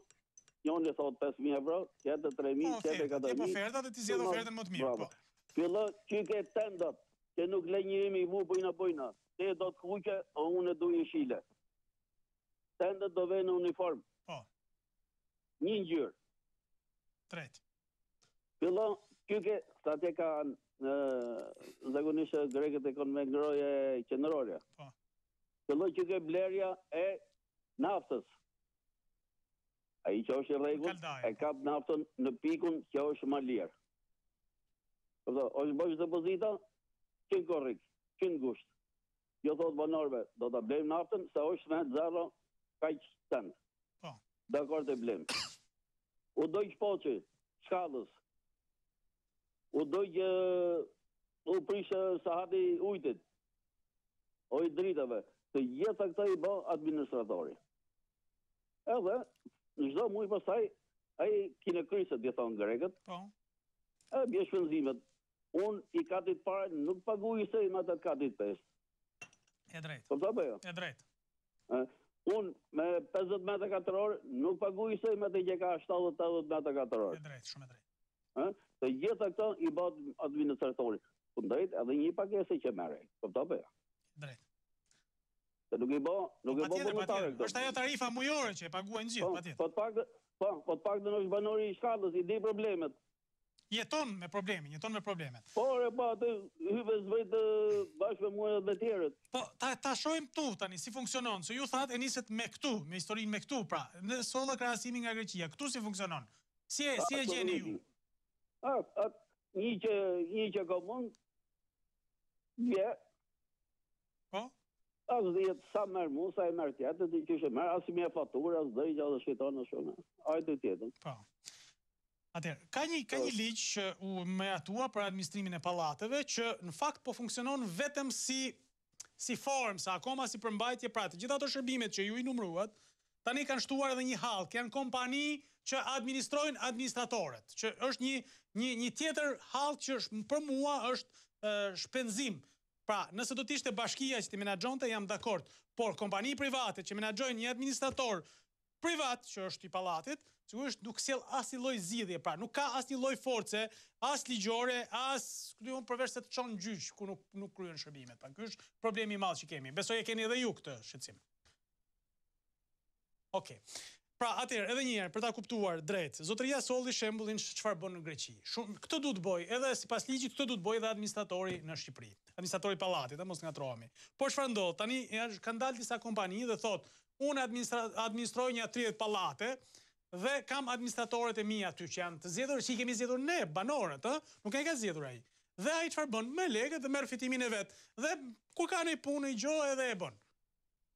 Njëri thotë 5.000 euro, tjetër 3.000, tjetër 4.000. Ti oferta dhe ti zgjedh ofertën më të mirë, po. Filloi që ke tendat, që nuk le njëri i vu bujna. Te do të kuqe, o unë du jeshile. Tendet do vejnë në uniform. Po. Një ngjyrë. Tret. Fillon, kyke, sa te ka zakonisht grekët e kanë me ngroje qendrore. Po. Fillon kyke blerja e naftës. Ai që është i rregull, e kap naftën në pikun që është më lirë. Po, është bëjë depozita, që korrik, që ngusht. Jo thot banorëve, do ta blejmë naftën, se është me zero kaq cent. Po. Dakord e blejmë. U doj shpoqi, shkallës. U doj u prishë sahati ujtit. O i dritave. Të gjitha këta i bë administratori. Edhe, në çdo muaj pastaj, ai kine kryset, i thonë grekët. Po. E bje shpenzimet. Unë i katit parë nuk paguaj se i me atë katit 5. E drejt. Po të bëjo? E drejt. Unë me 50 metra katror nuk paguaj se i me të që ka 70-80 metra katror. E drejt, shumë e drejt. Të gjitha këto i bët administratori. Po drejt edhe një pakese që mere. Po të bëjo? Drejt. Nuk i bë vullnetare këto. Është ajo tarifa mujore që e paguajnë gjithë, patjetër. Po të paktën është banori i Shkallës, i di problemet. Jeton me problemet. Po, atë hyve zvejt bashkë me mua dhe tjerët. Po, ta shojmë këtu tani, si funksionon, se ju thatë e niset me këtu, me historinë me këtu, pra, në solla krahasimi nga Greqia, këtu si funksionon? Si e gjeni ju? Një që ka mund, vje, po? Asë dhjetë sa merë mu, sa e merë tjetët, që shë merë, asë me faturë, asë dhejgja dhe shketonë në shumë. Ajtë tjetën. Po. Atëherë, ka një ligj që u meatua për administrimin e pallateve që në fakt po funksionon vetëm si formë, sa akoma si përmbajtje pra të gjitha ato shërbimet që ju i numëruat, tani kanë shtuar edhe një hallk, janë kompani që administrojnë administratorët, që është një tjetër hallk që për mua është shpenzim. Pra, nëse do t'ishte bashkia që t'i menaxhonte, jam dakord, por kompani private që menaxhojnë një administrator privat që është i pallatit, sigurisht nuk sjell asnjë lloj zgjidhje, pra nuk ka asnjë lloj force, as ligjore, as përveç se të çon gjyq ku nuk kryen shërbimet. Pra ky është problemi i madh që kemi. Besoj e keni edhe ju këtë shqetësim. Okej. Pra, atëherë, edhe një herë, për ta kuptuar drejt, zotëria solli shembullin çfarë bën në Greqi. Këtë duhet bëj, edhe sipas ligjit, këtë duhet bëj edhe administratori në Shqipëri. Administratori i pallatit, mos ngatrohemi. Por çfarë ndodh? Tani kanë dalë disa kompani dhe thotë, unë administroj një 30 pallate dhe kam administratorët e mi aty që janë të zgjedhur, që i kemi zgjedhur ne, banorët, nuk e ka zgjedhur ai. Dhe ai çfarë bën? Me lekët dhe merr fitimin e vet. Dhe kur ka një punë i gjë edhe e bën.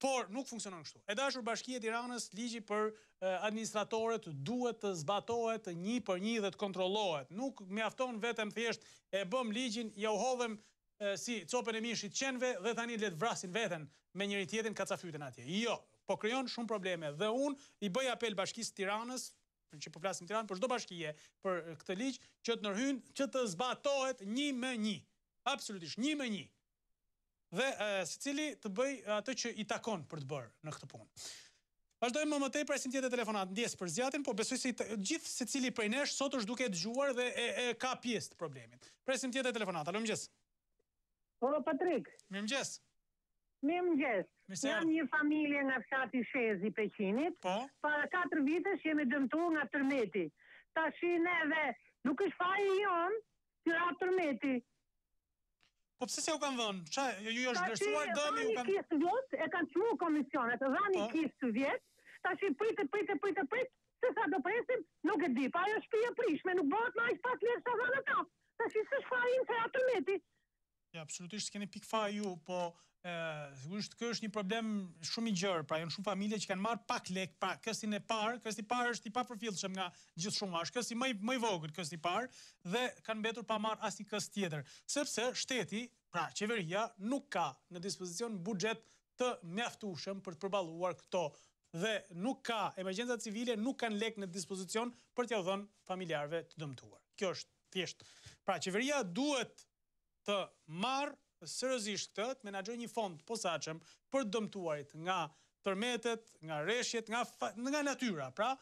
Por nuk funksionon kështu. E dashur Bashkia e Tiranës, ligji për administratorët duhet të zbatohet një për një dhe të kontrollohet. Nuk mjafton vetëm thjesht e bëm ligjin, ja u hodhëm si copën e mishit qenve dhe tani le të vrasin veten me njëri tjetrin kacafyten atje. Jo, po krijon shumë probleme dhe unë i bëj apel Bashkisë Tiranës, që po flasim Tiranë, për çdo bashkie për këtë ligj që të ndërhyjnë, që të zbatohet 1-1. Absolutisht 1-1. Dhe secili të bëj atë që i takon për të bërë në këtë punë. Vazhdojmë më tej, presim tjetër telefonat, ndjes për zgjatin, po besoj se gjithë secili prej nesh sot është duke dëgjuar dhe e ka pjesë të problemit. Presim tjetër telefonat. Alo, mëngjes. Po, Patrik. Mirëmëngjes. Mirëmëngjes. Jam një familje nga fshati Shezi Peqinit. Po. Para 4 vitesh jemi dëmtuar nga tërmeti. Tash neve nuk është faji jon, që ra tërmeti. Po pse se u kanë dhënë? Qa, ju është vlerësuar dëmi u kanë... Tash kisë vjet, e kanë çmuar komisionet, dhani kisë vjet, tash prit, se sa do presim, nuk e di, pa ajo shtëpia prishme, nuk bëhet më aq pak lirë sa dhanë ata. Tash s'është fajin se atë meti. Ja, absolutisht s'keni pikë faj ju, po sigurisht kjo është një problem shumë i gjerë, pra janë shumë familje që kanë marrë pak lek, pra këstin e parë është i papërfillshëm nga gjithë shumë, është kësti më i vogël kësti i parë dhe kanë mbetur pa marrë asnjë kës tjetër, sepse shteti, pra qeveria nuk ka në dispozicion buxhet të mjaftueshëm për të përballuar këto dhe nuk ka, emergjenca civile nuk kanë lek në dispozicion për t'ia dhënë familjarëve të dëmtuar. Kjo është thjesht. Pra qeveria duhet të marrë seriozisht këtë, të menaxhojë një fond posaçëm për dëmtuarit nga tërmetet, nga rreshjet, nga natyra, pra,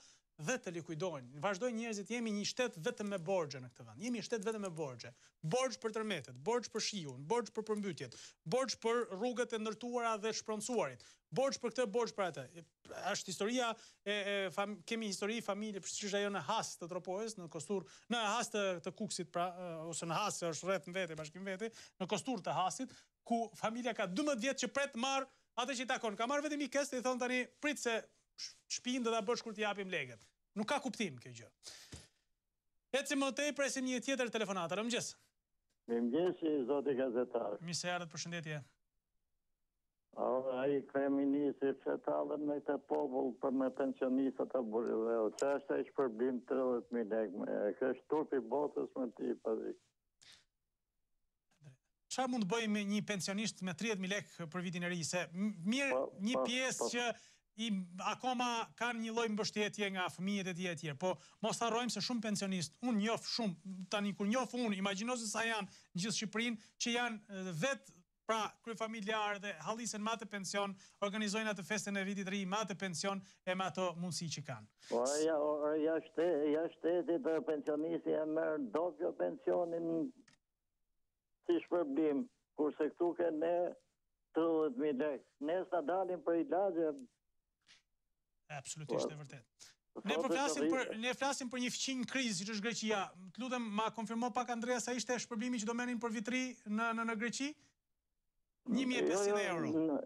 dhe të likuidojnë. Vazhdojnë njerëzit, jemi një shtet vetëm me borxhe në këtë vend. Jemi një shtet vetëm me borxhe. Borxh për tërmetet, borxh për shiun, borxh për përmbytjet, borxh për rrugët e ndërtuara dhe shproncuarit. Borxh për këtë, borxh për atë. Është historia kemi histori familje, siç ajo në Has të Tropojës, në Kostur, në Has të Kuksit, pra, ose në Has është rreth në vete, bashkim vete, në Kostur të Hasit, ku familja ka 12 vjet që pret marr atë që i takon. Ka marrë vetëm i këst dhe i thon tani prit se shtëpinë do ta bësh kur t'i japim lekët. Nuk ka kuptim kjo gjë. Ecim më tej, presim një tjetër telefonat. Alo, mëngjes. Mirëmëngjes, zoti gazetar. Mirë se erdhët, përshëndetje. Ai kryeministri fshatallën me këtë popull për me pensionistat e burrëve. Çfarë është shpërblim 30.000 lekë? Kjo është turpi botës më ti pari. Çfarë mund të bëjmë me një pensionist me 30.000 lekë për vitin e ri? Se mirë një pjesë që akoma kanë një lloj mbështetje nga fëmijët e tij e tjerë, po mos harrojmë se shumë pensionistë, unë njoh shumë, tani kur njoh unë, imagjino se sa janë në gjithë Shqipërinë që janë vetë pra kryefamiljarë dhe hallisen me atë pension, organizojnë atë festën e vitit të ri me atë pension e me ato mundësi që kanë. Po ja shtetit pensionisti e merr doppio pensionin si shpërblim, kurse këtu ke ne 30.000 lekë. Ne s'ta dalim për ilazhe. Absolutisht, e vërtet. Ne flasim për një fqinj krizë, siç është Greqia. Të lutem, ma konfirmo pak Andrea sa ishte shpërbimi që do merrin për vitri në Greqi? 1.500 euro.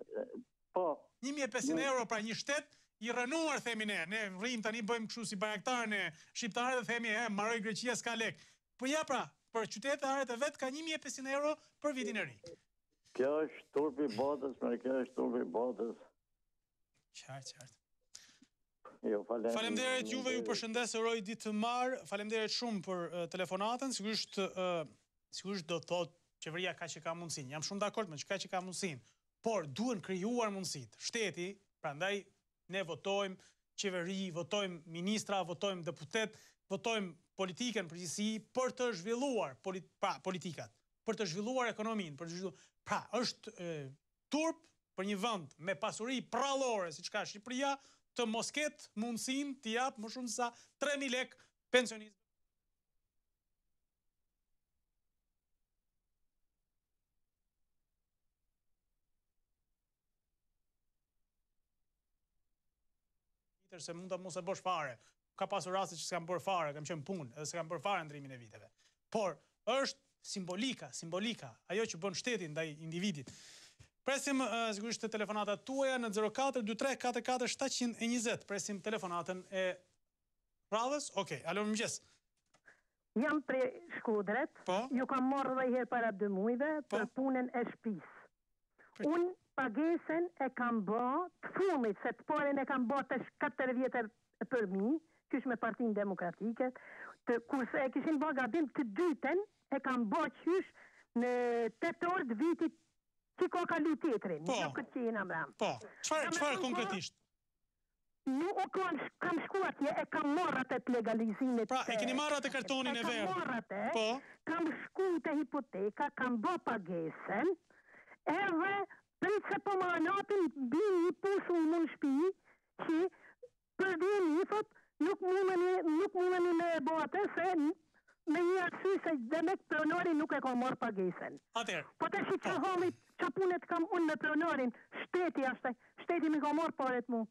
Po. 1.500 euro pra një shtet i rënuar, themi ne. Ne rrim tani bëjmë kështu si bajaktarë ne shqiptarë dhe themi, mbaroi Greqia s'ka lek. Po ja pra, për qytetarët e vet ka 1.500 euro për vitin e ri. Kjo është turpi botës, kjo është turpi botës. Qartë. Jo, faleminderit juve, ju përshëndes, uroj ditë të marr. Faleminderit shumë për telefonatën. Sigurisht do të thotë qeveria ka që ka mundësinë. Jam shumë dakord me që ka që ka mundësinë. Por duhen krijuar mundësitë. Shteti, prandaj ne votojmë qeveri, votojmë ministra, votojmë deputet, votojmë politikën përgjithësi për të zhvilluar politikat, për të zhvilluar ekonominë, pra është turp për një vend me pasuri prallore siç ka Shqipëria, të mos ketë mundësinë të jap më shumë sa 3.000 lekë pensionistëve. Se mund të mos e bosh fare. Ka pasur raste që s'kam bërë fare, kam qenë punë, edhe s'kam bërë fare ndrimin e viteve. Por është simbolika, ajo që bën shteti ndaj individit. Presim sigurisht të telefonatat tuaja në 042344 720. Presim telefonatën e radhës. Okej, alo, mëngjes. Jam prej Shkodrës. Po? Ju kam marrë dhe herë para 2 muajve për punën e shtëpisë. Unë pagesën e kam bë të fundit, se të parën e kam bë të 4 vjetër për mi, kysh me Partinë Demokratike, kurse e kishin bë gabim të dytën e kam bë qysh në 8 orë të vitit që ka kalu tjetërin. Po, qëfar konkretisht? Nuk kam shku atje, e kam marrë atë të legalizimit. Pra, e keni marrë atë kartonin e verë? E kam marrë atë, kam shku të hipoteka, kam bë pagesën, edhe pritë se po më anapin bin një pusu më në shpi, që për din një thot, nuk mundeni me e bo atë, se me një arsy se dhe me pronori nuk e ka marrë pagesën. Po të shi që homit, që punet kam unë me pronorin, shteti mi ka marrë paret mu.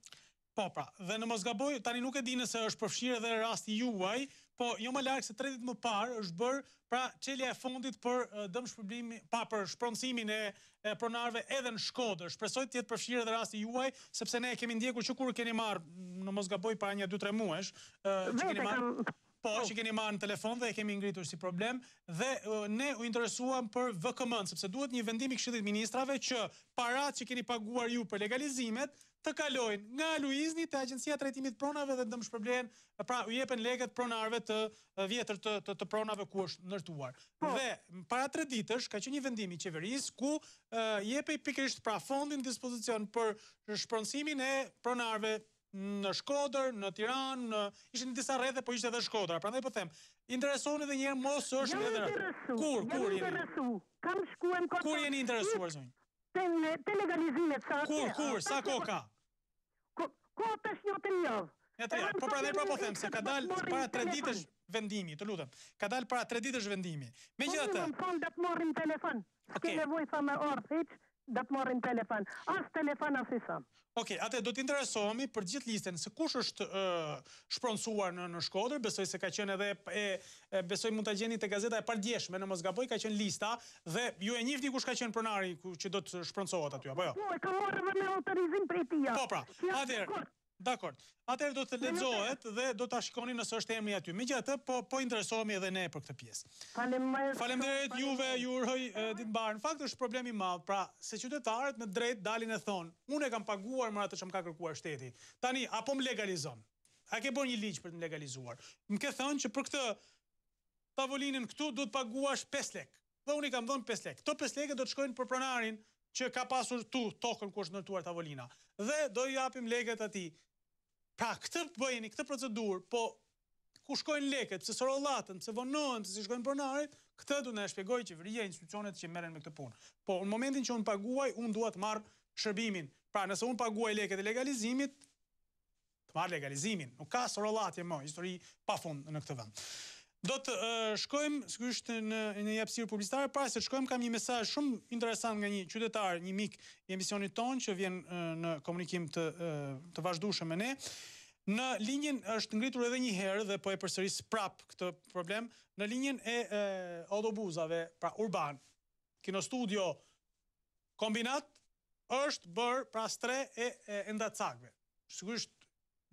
Po, pra, dhe në mos gaboj, tani nuk e di nëse është përfshirë edhe rasti juaj, po jo më larkë se 3 ditë më parë është bërë pra çelja e fundit për dëm shpërblimi, për shpronësimin e pronarëve edhe në Shkodër. Shpresoj të jetë përfshirë edhe rasti juaj, sepse ne kemi ndjekur që kur keni marrë, në mos gaboj para një 2-3 muesh, që keni marrë në telefon dhe e kemi ngritur si problem, dhe ne u interesuam për VKM-n, sepse duhet një vendim i Këshillit Ministrave që parat që keni paguar ju për legalizimet të kalojnë nga Luizni te Agjencia e Trajtimit Pronave dhe dëmshpërblyen, pra u jepen lekët pronarëve të vjetër të pronave ku është ndërtuar. Dhe para 3 ditësh ka qenë një vendim i qeverisë ku jepej pikërisht pra fondin në dispozicion për shpronësimin e pronarëve në Shkodër, në Tiranë, ishin në disa rrethe, po ishte edhe Shkodra. Prandaj po them, interesoni edhe një herë mos është edhe kur jeni interesuar zonjë? Te legalizimet sa kur sa kohë ka? Ko 5 një të njëvë. Po prandaj po them se ka dalë para 3 ditësh vendimi, të lutem. Ka dalë para 3 ditësh vendimi. Megjithatë, po më fal da të marrim telefon. S'ke nevojë sa me orë hiç, da të marrim telefon. As telefon as isa. Okej, atë do të interesohemi për gjithë listën se kush është shpronësuar në Shkodër, besoj se ka qenë edhe besoj mund ta gjeni te gazeta e pardjeshme, në mos gaboj ka qenë lista dhe ju e njihni kush ka qenë pronari që do të shpronësohet aty apo jo? Po, e kam marrë me autorizim prej tij. Po pra, atëherë, dakor. Atëherë do të lexohet dhe do ta shikoni nëse është emri aty. Megjithatë, po interesohemi edhe ne për këtë pjesë. Faleminderit juve, ju uroj ditë mbar. Në fakt është problem i madh, pra se qytetarët me drejt dalin e thonë, unë e kam paguar më atë që më ka kërkuar shteti. Tani apo më legalizon. A ke bërë një ligj për të më legalizuar? Më ke thënë që për këtë tavolinën këtu do të paguash 5 lekë. Dhe unë i kam dhënë 5 lekë. Këto 5 lekë do të shkojnë për pronarin që ka pasur tokën ku është ndërtuar tavolina. Dhe do i japim lekët atij. Pra, këtë bëjeni, këtë procedurë, po ku shkojnë lekët, pse sorollatën, pse vonohen, pse si shkojnë pronarit, këtë do na shpjegoj qeveria, institucionet që merren me këtë punë. Po, në momentin që unë paguaj, unë dua të marr shërbimin. Pra, nëse unë paguaj lekët e legalizimit, të marr legalizimin. Nuk ka sorollatje më, histori pafund në këtë vend. Do të shkojmë sigurisht në një hapësirë publicitare, para se të shkojmë kam një mesazh shumë interesant nga një qytetar, një mik i emisionit tonë që vjen në komunikim të vazhdueshëm me ne. Në linjën është ngritur edhe një herë dhe po e përsëris prap këtë problem, në linjën e autobusave, pra urban. Kinostudio kombinat është bërë pra stre e ndacakve. Sigurisht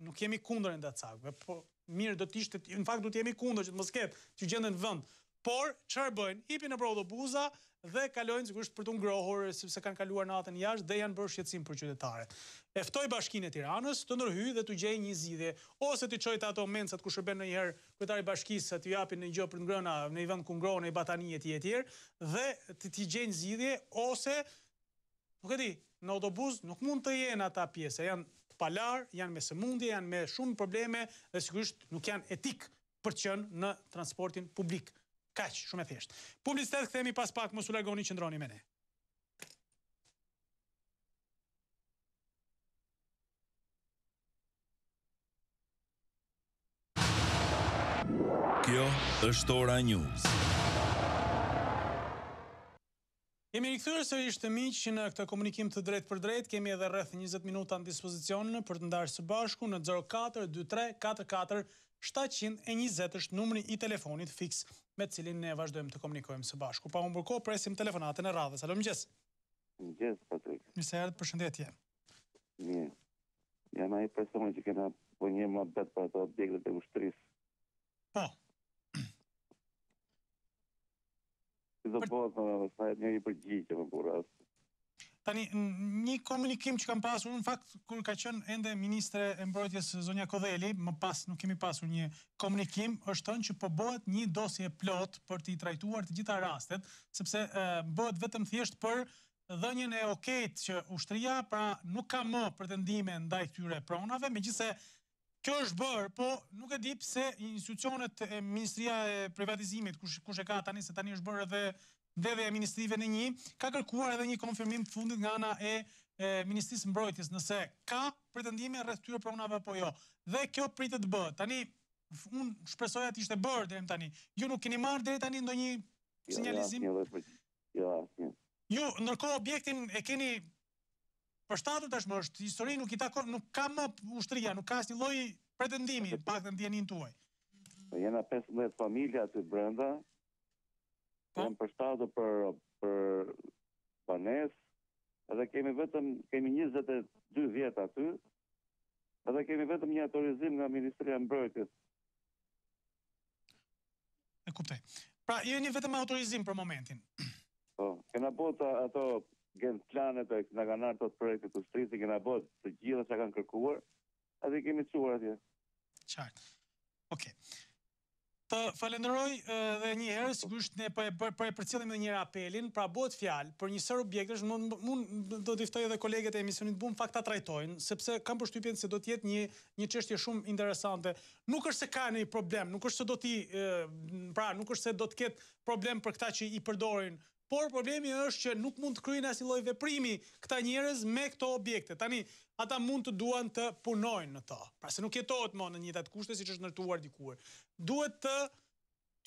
nuk jemi kundër ndacakve, po mirë do të ishte, në fakt do të jemi kundër që të mos ketë që gjenden në vend. Por çfarë bëjnë? Hipin nëpër autobusa dhe kalojnë sigurisht për të ngrohur sepse kanë kaluar natën jashtë dhe janë bërë shqetësim për qytetarët. E ftoj Bashkinë e Tiranës të ndërhyjë dhe të gjejë një zgjidhje, ose të çojë ato mencat ku shërben ndonjëherë kryetari i bashkisë, të japin një gjë për të ngrëna në një vend ku ngrohen në batani etj dhe të gjejnë zgjidhje, ose nuk e di, në autobus nuk mund të jenë ata pjesë, janë palar, janë me sëmundje, janë me shumë probleme dhe sigurisht nuk janë etik për të qenë në transportin publik. Kaq, shumë e thjeshtë. Publicitet, kthehemi pas pak, mos u largoni, qëndroni me ne. Kjo është Ora News. Jemi rikthyer sërish të miq në këtë komunikim të drejt për drejt, kemi edhe rreth 20 minuta në dispozicion për të ndarë së bashku në 0423 44 720 është numri i telefonit fiks me të cilin ne vazhdojmë të komunikojmë së bashku. Pa humbur kohë, presim telefonatën e radhës. Alo, mëngjes. Mëngjes, Patrik. Mirë, përshëndetje. Mirë. Jam ai personi që kena po një mohabet për ato objektet e ushtrisë. Po. Do bëhet sa një përgjigje më burrë. Tani, një komunikim që kam pasur, në fakt, kur ka qenë ende ministre e mbrojtjes zonja Kodheli, më pas nuk kemi pasur një komunikim, është thënë që po bëhet një dosje plot për t'i trajtuar të gjitha rastet, sepse bëhet vetëm thjesht për dhënien e okejt që ushtria pra nuk ka më pretendime ndaj këtyre pronave, megjithëse kjo është bërë, po nuk e di pse institucionet e Ministria e Privatizimit, kush e ka tani, se tani është bërë edhe mbledhja e ministrive në një, ka kërkuar edhe një konfirmim të fundit nga ana e Ministrisë Mbrojtjes, nëse ka pretendime rreth këtyre pronave apo jo. Dhe kjo pritet të bëhet. Tani, unë shpresoja të ishte bërë deri tani. Ju nuk keni marrë deri tani ndonjë sinjalizim? Jo, ju ndërkohë objektin e keni përshtatur tashmë, është histori, nuk i takon, nuk ka më ushtria, nuk ka asnjë lloj pretendimi, paktën ndjenin tuaj. Jena 15 familja aty brenda. Jam përshtatur për banesë, edhe kemi 22 vjet aty, edhe kemi vetëm një autorizim nga Ministria e Mbrojtjes. E kuptoj. Pra, jeni vetëm autorizim për momentin. Po, kena bota ato gent planet, nga kanë ardhur ato projekte të ushtrisë, kena bota të gjitha që kanë kërkuar, edhe kemi çuar atje. Qartë. Okej. Të falenderoj dhe një herë, sigurisht ne po e përcjellim edhe një herë apelin, pra bëhet fjalë për një sër objektesh, unë do t'i ftoj edhe kolegët e emisionit BUM fakt ta trajtojnë, sepse kam përshtypjen se do të jetë një çështje shumë interesante. Nuk është se ka një problem, nuk është se nuk është se do të ketë problem për këta që i përdorin, por problemi është që nuk mund të kryejnë asnjë lloj veprimi këta njerëz me këto objekte. Tani ata mund të duan të punojnë në to. Pra se nuk jetohet më në një të kushte siç është ndërtuar dikur. Duhet të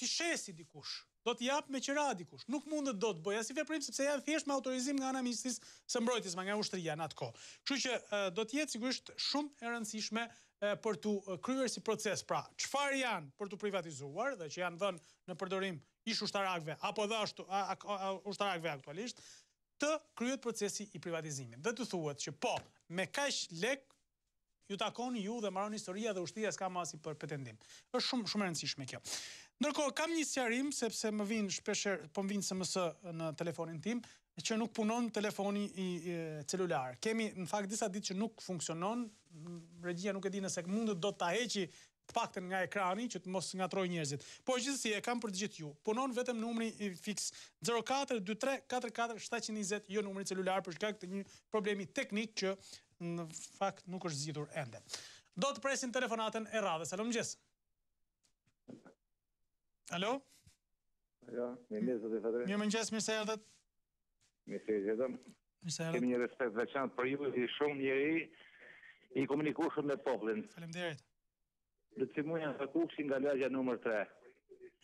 shesi dikush. Do të jap me qira dikush. Nuk mundet do të bëj as veprim sepse janë thjesht me autorizim nga ana e Ministrisë së Mbrojtjes, nga ushtria në atë kohë. Kështu që do të jetë sigurisht shumë e rëndësishme për të kryer si proces. Pra, çfarë janë për të privatizuar dhe që janë dhënë në përdorim ish ushtarakëve apo dhe ushtarakëve aktualisht, të kryet procesi i privatizimit. Dhe të thuhet që po, me kaq lek ju takon ju dhe marroni historia dhe ushtria s'ka më asnjë për pretendim. Është shumë e rëndësishme kjo. Ndërkohë kam një sqarim sepse më vin shpeshherë, po më vin SMS në telefonin tim që nuk punon telefoni i celular. Kemi në fakt disa ditë që nuk funksionon, regjia nuk e di nëse mundet do ta heqi të paktën nga ekrani që të mos ngatrojë njerëzit. Po gjithsesi e kam për të gjithë ju. Punon vetëm numri i fiks 0423 44 720, jo numri celular për shkak të një problemi teknik që në fakt nuk është zgjidhur ende. Do të presim telefonatën e radhës. Alo, mëngjes. Alo? Jo, mëngjes, mirë se erdhët. Mirë se erdhëm. Kemi një respekt veçantë për ju, i shumë njeri i komunikueshëm me popullin. Faleminderit. Do të muja Fakuksi nga lagja numër 3.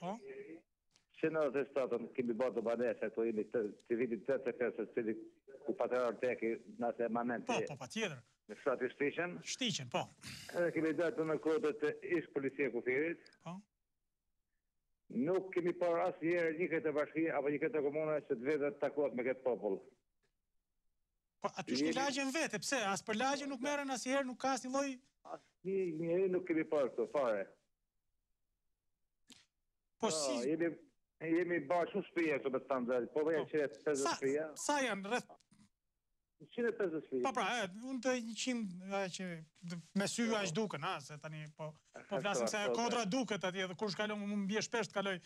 Që në 97 kemi bërë të banese, ato jemi të vitit 85, ku patriar teki nëse emanent pa tjetër. Në fshati Shtiqen. Shtiqen, po. Edhe kemi dalë në kodët e ish policia kufirit. Po. Nuk kemi parë asnjëherë një këtë bashkia apo një këtë komune që të vetë takohet me këtë popull. Po aty shki lagjen vete, pse? As për lagjen nuk merren asnjëherë, nuk ka asnjë lloj. Asnjëherë nuk kemi parë këto fare. Po si jemi bërë shumë shtëpia këto me të thënë, po veja 150 shtëpia. Sa janë rreth 150 shtëpia. Po pra, unë të 100 që me sy aq duken, se tani po flasim se kodra duket atje dhe kur shkalon më bie shpesh të kaloj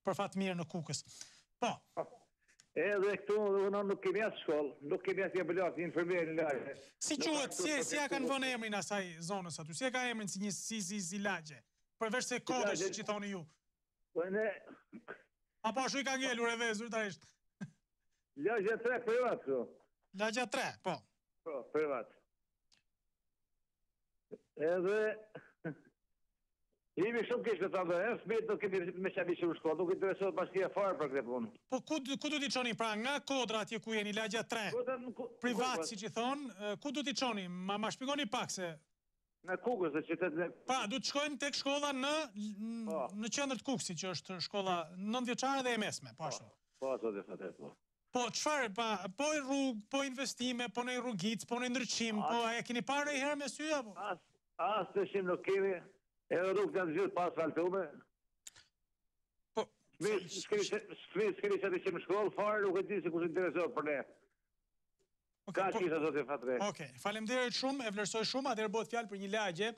për fat mirë në Kukës. Po. Edhe këtu nuk kemi as shkollë, nuk kemi as ambulancë, infermier në lagje. Si quhet, si ja kanë vënë emrin asaj zonës aty? Si e ka emrin si lagje? Përveç se kodës që thoni ju. Po ne apo ashtu i ka ngelur edhe zyrtarisht. Lagja 3 privat këtu. Lagja 3, po. Po, privat. Edhe jemi shumë keq me ta dhe, fëmijët nuk kemi me çabi që u shkollë, nuk interesohet bashkia fare për këtë punë. Po ku do t'i çoni pra nga kodra atje ku jeni lagja 3? Privat siç i thon, ku do t'i çoni? Ma shpjegoni pak se në Kukës në qytetin. Pa, du të shkojnë tek shkolla në qendër të Kukësit, që është shkolla 9 vjeçare dhe e mesme, po ashtu. Po, ato dhe fatet, po. Po, çfarë, po rrugë, po investime, po në rrugic, po në ndryqim, po e keni parë një herë me sy apo? As të shim nuk kemi, edhe rrugë të në gjithë pas asfaltume. Po, s'keni që të qimë shkollë, fare nuk e di se kush interesohet për ne. Ka qisa do të fatre. Okej, faleminderit shumë, e vlerësoj shumë, atëherë bëhet fjalë për një lagje.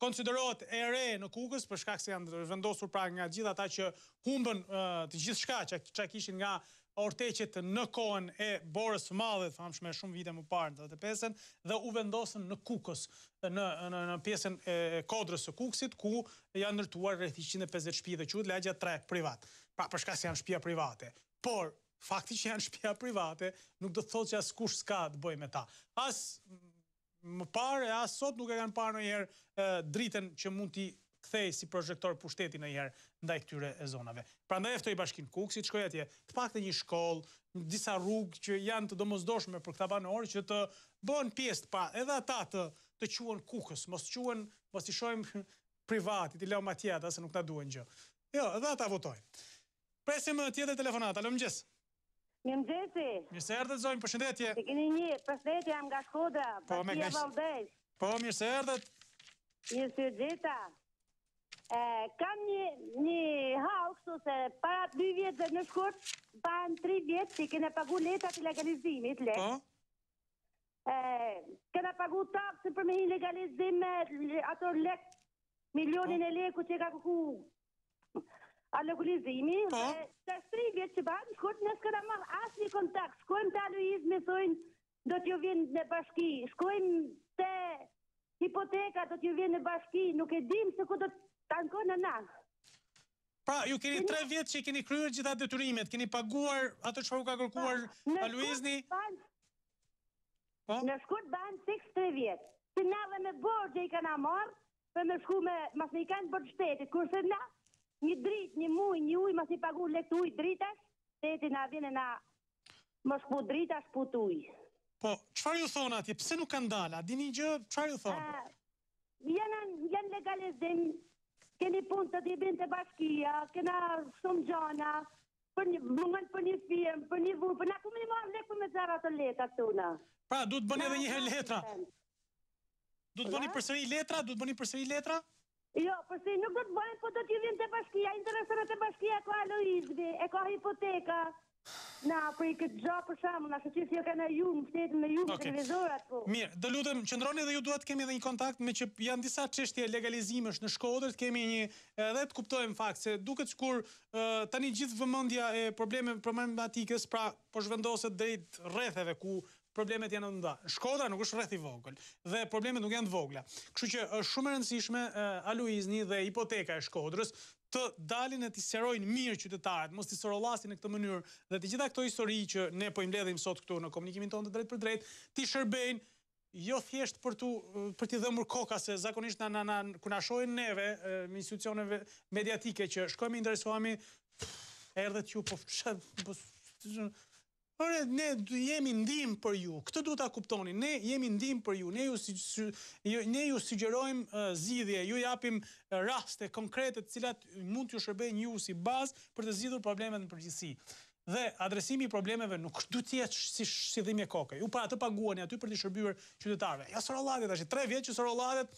Konsiderohet e re në Kukës për shkak se janë vendosur pra nga gjithë ata që humbën të gjithë shka që kishin nga orteqet në kohën e Borës së Madhe, famshme shumë vite më parë, në 85-ën, dhe u vendosën në Kukës, në pjesën e kodrës së Kukësit, ku janë ndërtuar rreth 150 shtëpi dhe quhet lagja 3 privat. Pra për shkak se janë shtëpia private. Por fakti që janë shtëpia private nuk do të thotë që askush s'ka të bëjë me ta. As më parë, as sot nuk e kanë parë ndonjëherë dritën që mund t'i kthej si projektor pushteti ndonjëherë ndaj këtyre zonave. Prandaj e ftoi Bashkinë Kukësit, shkoi atje, të paktën një shkollë, disa rrugë që janë të domosdoshme për këta banorë që të bëhen pjesë pa edhe ata të quhen Kukës, mos i shohim privat, i lëm atje ata se nuk na duhen gjë. Jo, edhe ata votojnë. Presim tjetër telefonat. Alo, mëngjes. Mirëmëngjesi. Mirë se erdhët zonjë, përshëndetje. Se keni një përshëndetje, jam nga Shkodra, Bashkia Valdez. Po, mirë se erdhët. Mirë se gjeta. Kam një hau kështu se para 2 vjetë në Shkodrë, ban 3 vjetë që kena pagu letrat i legalizimit, Po? Kena pagu taksën për me i legalizim me ato milionin e leku që ka kuku a legalizimi. Po? Të 3 vjetë që ban, Shkodrë nësë këna marrë asë një kontakt. Shkojmë të Aloizmi, thojnë, do t'ju vjenë në bashki. Shkojmë të hipoteka, do t'ju vjenë në bashki. Nuk e dim se ku do t'ankon në na. Pra, ju keni 3 vjetë që keni kryer gjitha detyrimet, keni paguar ato çfarë ka kërkuar Aloizni? Në Shkodrë ban 3 vjetë. Si na dhe me borgje i kana marrë, për me shku me, mas me i kanë bërë shtetit, kurse na, një dritë, një ujë, mas i pagu lekt ujë dritash, shteti na vjene na më shku dritash put ujë. Po, çfarë ju thonë atje? Pse nuk kanë dalë? A dini gjë? Çfarë ju thonë? Janë legalizim, keni punë të t'jebin të bashkia, kena shumë gjana, për një firmë, për një vurë, për na ku me një marrë lekë për me zara të letra tuna. Pra, du të bëni edhe një herë letra? Du të bëni përsëri letra? Jo, përsëri nuk do të bëni, po do t'ju vjen të bashkia, interesërët të bashkia ka Aloizmi, e ka hipoteka. Na, për i këtë gjo për shamu, na shëqis jo ka në ju, në shtetin në ju, në televizorat po. Mirë, dhe lutem, qëndroni dhe ju duhet kemi edhe një kontakt me që janë disa çështje legalizimesh në Shkodër, kemi një, edhe të kuptojmë fakt, se duket sikur tani gjithë vëmendja e problematikës, pra po zhvendoset drejt rretheve ku problemet janë nda. Shkodra nuk është rreth i vogël dhe problemet nuk janë të vogla. Kështu që është shumë e rëndësishme Aloizni dhe hipoteka e Shkodrës të dalin e t'i sqarojnë mirë qytetarët, mos t'i sorollasin në këtë mënyrë dhe të gjitha këto histori që ne po i mbledhim sot këtu në komunikimin tonë të drejt për drejt, t'i shërbejnë jo thjesht për t'i dhëmur koka, se zakonisht ku na shohin neve, institucioneve mediatike që shkojmë interesuami, erdhet ju, ne jemi ndihmë për ju, këtë duhet ta kuptoni, ne jemi ndihmë për ju, ne ju sugjerojmë zgjidhje, ju japim raste konkrete të cilat mund t'ju shërbejnë ju si bazë për të zgjidhur problemet në përgjithësi. Dhe adresimi i problemeve nuk duhet të jetë si dhimbje koke. Ju para të paguani aty për të shërbyer qytetarëve. Ja sorollatet tash, 3 vjet që sorollatet,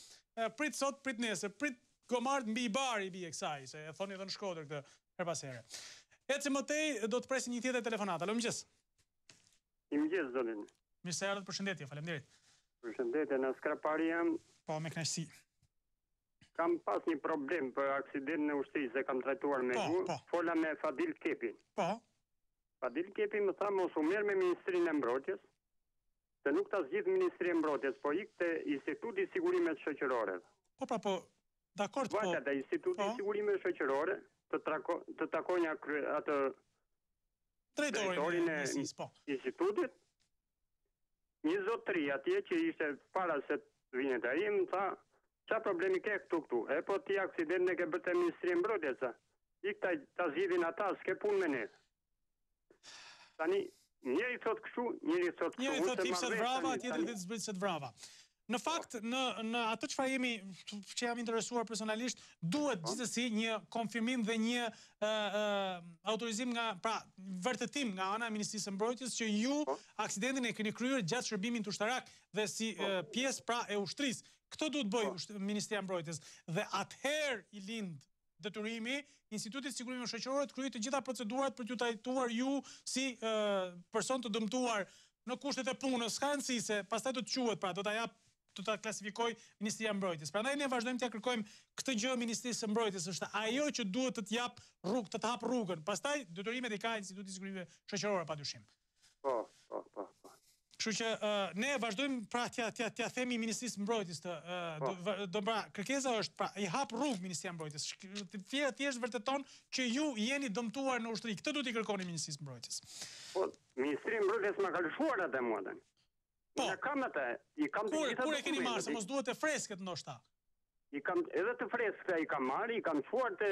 prit sot, prit nesër, prit gomart mbi bari i bie kësaj, se e thoni edhe në Shkodër këtë her pas here. Eci më tej do të presim një tjetër telefonat. Alo, mëngjes. Mëngjes zonin. Mirë se erdhët, përshëndetje, faleminderit. Përshëndetje, në skrapari jam. Po, me kënaqësi. Kam pas një problem për aksident në ushtrisë dhe kam trajtuar me ju. Fola me Fadil Kepin. Po. Fadil Kepi më tha mos u merr me Ministrinë e Mbrojtjes, se nuk ta zgjidh Ministria e Mbrojtjes, po ikte Instituti i Sigurimeve Shoqërore. Po, dakord, po. Vajta te Instituti i Sigurimeve Shoqërore të takonja atë drejtorin e institutit. Një zotëri atje që ishte para se të vinë ai më tha, "Çfarë problemi ke këtu?" E po ti aksident e ke bërë te Ministria e Mbrojtjes. Ikta ta zgjidhin ata, s'ke punë me ne. Tani, njëri thot kështu, njëri thot kështu. Njëri thot tipset vrava, tjetri thot zbritset vrava. Në fakt, në atë që jam interesuar personalisht, duhet gjithsesi një konfirmim dhe një autorizim vërtetim nga ana e Ministrisë së Mbrojtjes që ju aksidentin e keni kryer gjatë shërbimit ushtarak dhe si pjesë e ushtrisë. Këtë duhet bëj Ministria e Mbrojtjes dhe atëherë i lind detyrimi Institutit Sigurimeve Shoqërore të kryejë të gjitha procedurat për t'ju trajtuar ju si person të dëmtuar në kushtet e punës, s'ka rëndësi se pastaj do të quhet, pra do ta klasifikoj Ministria e Mbrojtjes. Prandaj ne vazhdojmë t'ia kërkojmë këtë gjë Ministrisë së Mbrojtjes, është ajo që duhet të t'jap rrugë, të hap rrugën. Pastaj detyrimet i ka Instituti i Sigurimeve Shoqërore padyshim. Po. Kështu që ne vazhdojmë pra t'ja themi Ministrisë së Mbrojtjes kërkesa është pra i hap rrugë Ministria e Mbrojtjes. Thjesht vërteton që ju jeni dëmtuar në ushtri. Këtë duhet i kërkoni Ministrisë së Mbrojtjes. Po, Ministria e Mbrojtjes më ka lëshuar atë mua. Po. Ne kam atë, i kam të gjitha. Kur e keni marrë, se mos duhet të freskët ndoshta. I kam edhe të freskëta i kam marrë, i kam çuar te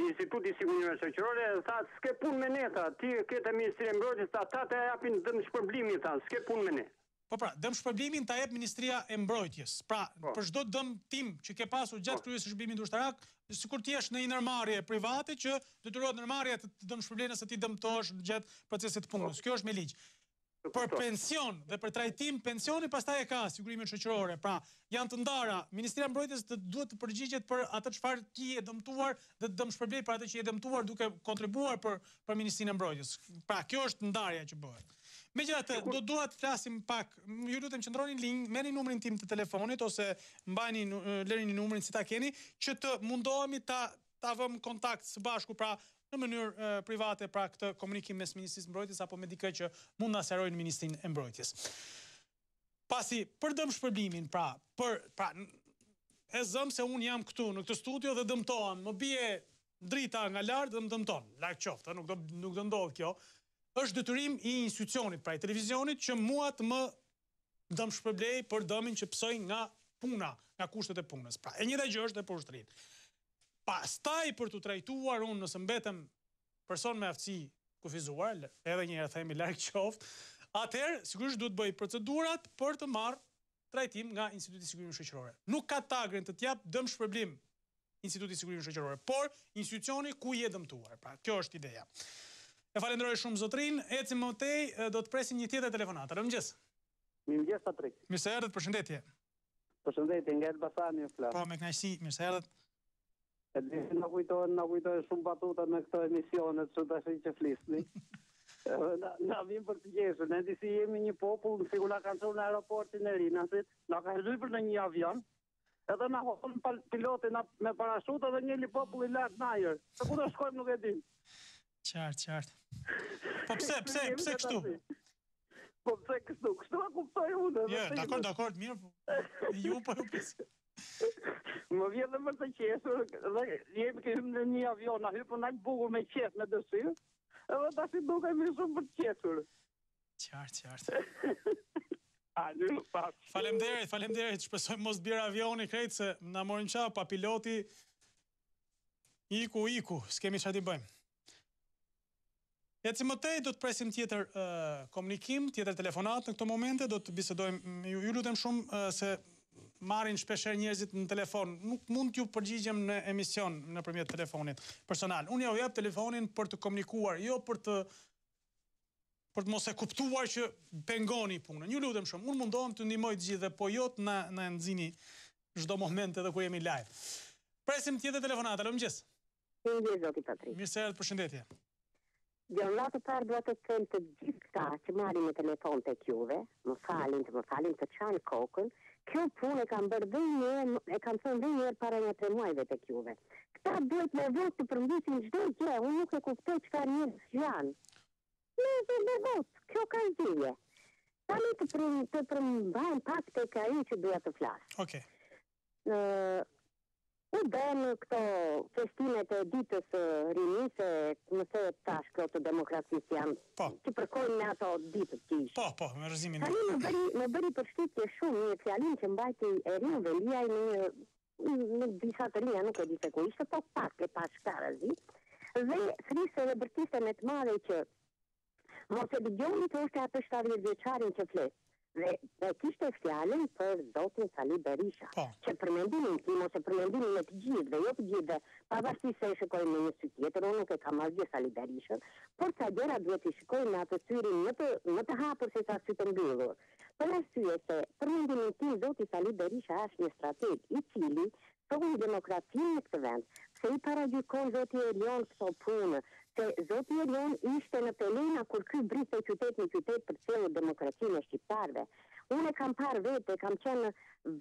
Instituti i Sigurimeve Shoqërore dhe tha s'ke punë me ne, ti ke te Ministria e Mbrojtjes, ata të japin dëm shpërblimi, tha, s'ke punë me ne. Po pra, dëm shpërblimin ta jep Ministria e Mbrojtjes. Pra, për çdo dëm tim që ke pasur gjatë kryesë së shërbimit ushtarak, sikur ti jesh në një ndërmarrje private që detyrohet ndërmarrja të dëm shpërblen nëse ti dëmtohesh gjatë procesit të punës. Kjo është me ligj. Për pension dhe për trajtim pensioni pastaj e ka sigurimet shoqërore. Pra, janë të ndara. Ministria e Mbrojtjes duhet të përgjigjet për atë çfarë ti e dëmtuar dhe të dëm shpërblet për atë që je dëmtuar duke kontribuar për Ministrinë e Mbrojtjes. Pra, kjo është ndarja që bëhet. Megjithatë, do dua të flasim pak. Ju lutem qëndroni në linjë, merrni numrin tim të telefonit ose mbajini lërini numrin si ta keni, që të mundohemi ta vëmë kontakt së bashku, pra në mënyrë private, pra këtë komunikim mes Ministrisë së Mbrojtjes apo me dikë që mund na sqarojë në Ministrinë e Mbrojtjes. Pasi për dëm shpërblimin, pra e zëm se un jam këtu në këtë studio dhe dëmtohem, më bie drita nga lart dhe më dëmton. Lart qoftë, nuk do ndodh kjo. Është detyrim i institucionit, pra i televizionit, që mua të më dëm shpërblej për dëmin që psoj nga puna, nga kushtet e punës. Pra, e njëjta gjë është edhe për ushtrinë. Pastaj për të trajtuar unë nëse mbetem person me aftësi kufizuar, edhe një herë themi larg qoftë, atëherë sigurisht duhet bëj procedurat për të marrë trajtim nga Instituti i Sigurimeve Shoqërore. Nuk ka tagrin të t'jap dëm shpërblim Instituti i Sigurimeve Shoqërore, por institucioni ku je dëmtuar. Pra, kjo është ideja. E falenderoj shumë zotrin, ecim më tej, do të presim një tjetër telefonat. Mirëmëngjes. Mirëmëngjes Patrik. Mirë se erdhët, përshëndetje. Përshëndetje, nga Elbasani ju flas. Po, me kënaqësi, mirë se erdhët. Na kujtojnë shumë batuta në këto emisionet që tash që flisni. Na vim për të gjeshur, ne disi jemi një popull, sikur na kanë çuar në aeroportin e Rinasit, na kanë hyrë në një avion, edhe na hodhën pilotin me parashutë dhe një helikopter i lart në ajër. Se ku do shkojmë nuk e dim. Qartë. Po pse kështu? Po pse kështu? Kështu e kuptoj unë. Jo, dakord, mirë. Ju po pse. Më vjen dhe më të qeshur, dhe jemi këmë në një avion, na hypën aq bukur me qef me dëshirë, edhe tash dukemi shumë për të qeshur. Qartë. Faleminderit, shpresoj mos bjerë avioni krejt se na morin qa, pa piloti iku, s'kemi çfarë t'i bëjmë. Eci mëtej, do të presim tjetër komunikim, tjetër telefonat në këto momente, do të bisedojmë, ju lutem shumë se marrin shpesher njerëzit në telefon, nuk mund t'ju përgjigjem në emision nëpërmjet telefonit personal. Unë ja u jap telefonin për të komunikuar, jo për të mos e kuptuar që pengoni punën. Ju lutem shumë, unë mundohem të ndihmoj të gjithë, po jo të na nxini çdo moment edhe kur jemi live. Presim tjetër telefonat, alo mëngjes. Mirëmëngjes zoti Patrik. Mirëserët, përshëndetje. Gjënat e parë duhet të them të gjithë këta që marrin me telefon tek juve, më falin të çajnë kokën. Kjo punë e kam bërë e kam thënë dhe njërë para një 3 muajve tek juve. Këta duhet me vot të përmbysin çdo gjë, unë nuk e kuptoj çfarë njerëz janë. Me vot, kjo ka zgjidhje. Tani të përmbajmë pak tek ai që duhet të flas. Okej. U bënë këto festimet e ditës rinisë, nëse tash këto të demokracisë janë, që përkojnë me ato ditët që ishë. Po, me rëzimin. Tani më bëri përshtypje shumë një fjalin që mbajti Eriu Veliaj në disa të rinja, nuk e di se ku ishte, po pak e pas shkarazi, dhe thrisë dhe bërtiste me të madhe që mos e dëgjoni të është atë 70 vjeçarin që flet. Dhe kishte fjalën për zotin Sali Berisha, që përmendimin tim ose përmendimin e të gjithë, dhe jo të gjithë, pavarësisht se e shikojmë në një sy tjetër, unë nuk e kam asgjë Sali Berishën, por sa gjëra duhet i shikojmë në atë syrin më të hapur se sa sy të mbyllur. Për arsye se përmendimin tim zoti Sali Berisha është një strateg i cili thonë demokracinë në këtë vend, se i paragjykon zoti Elion këto punë, se zoti Elion ishte në Pelena kur ky briste qytet në qytet për cilë demokracinë e shqiptarve. Unë e kam parë vete, kam qenë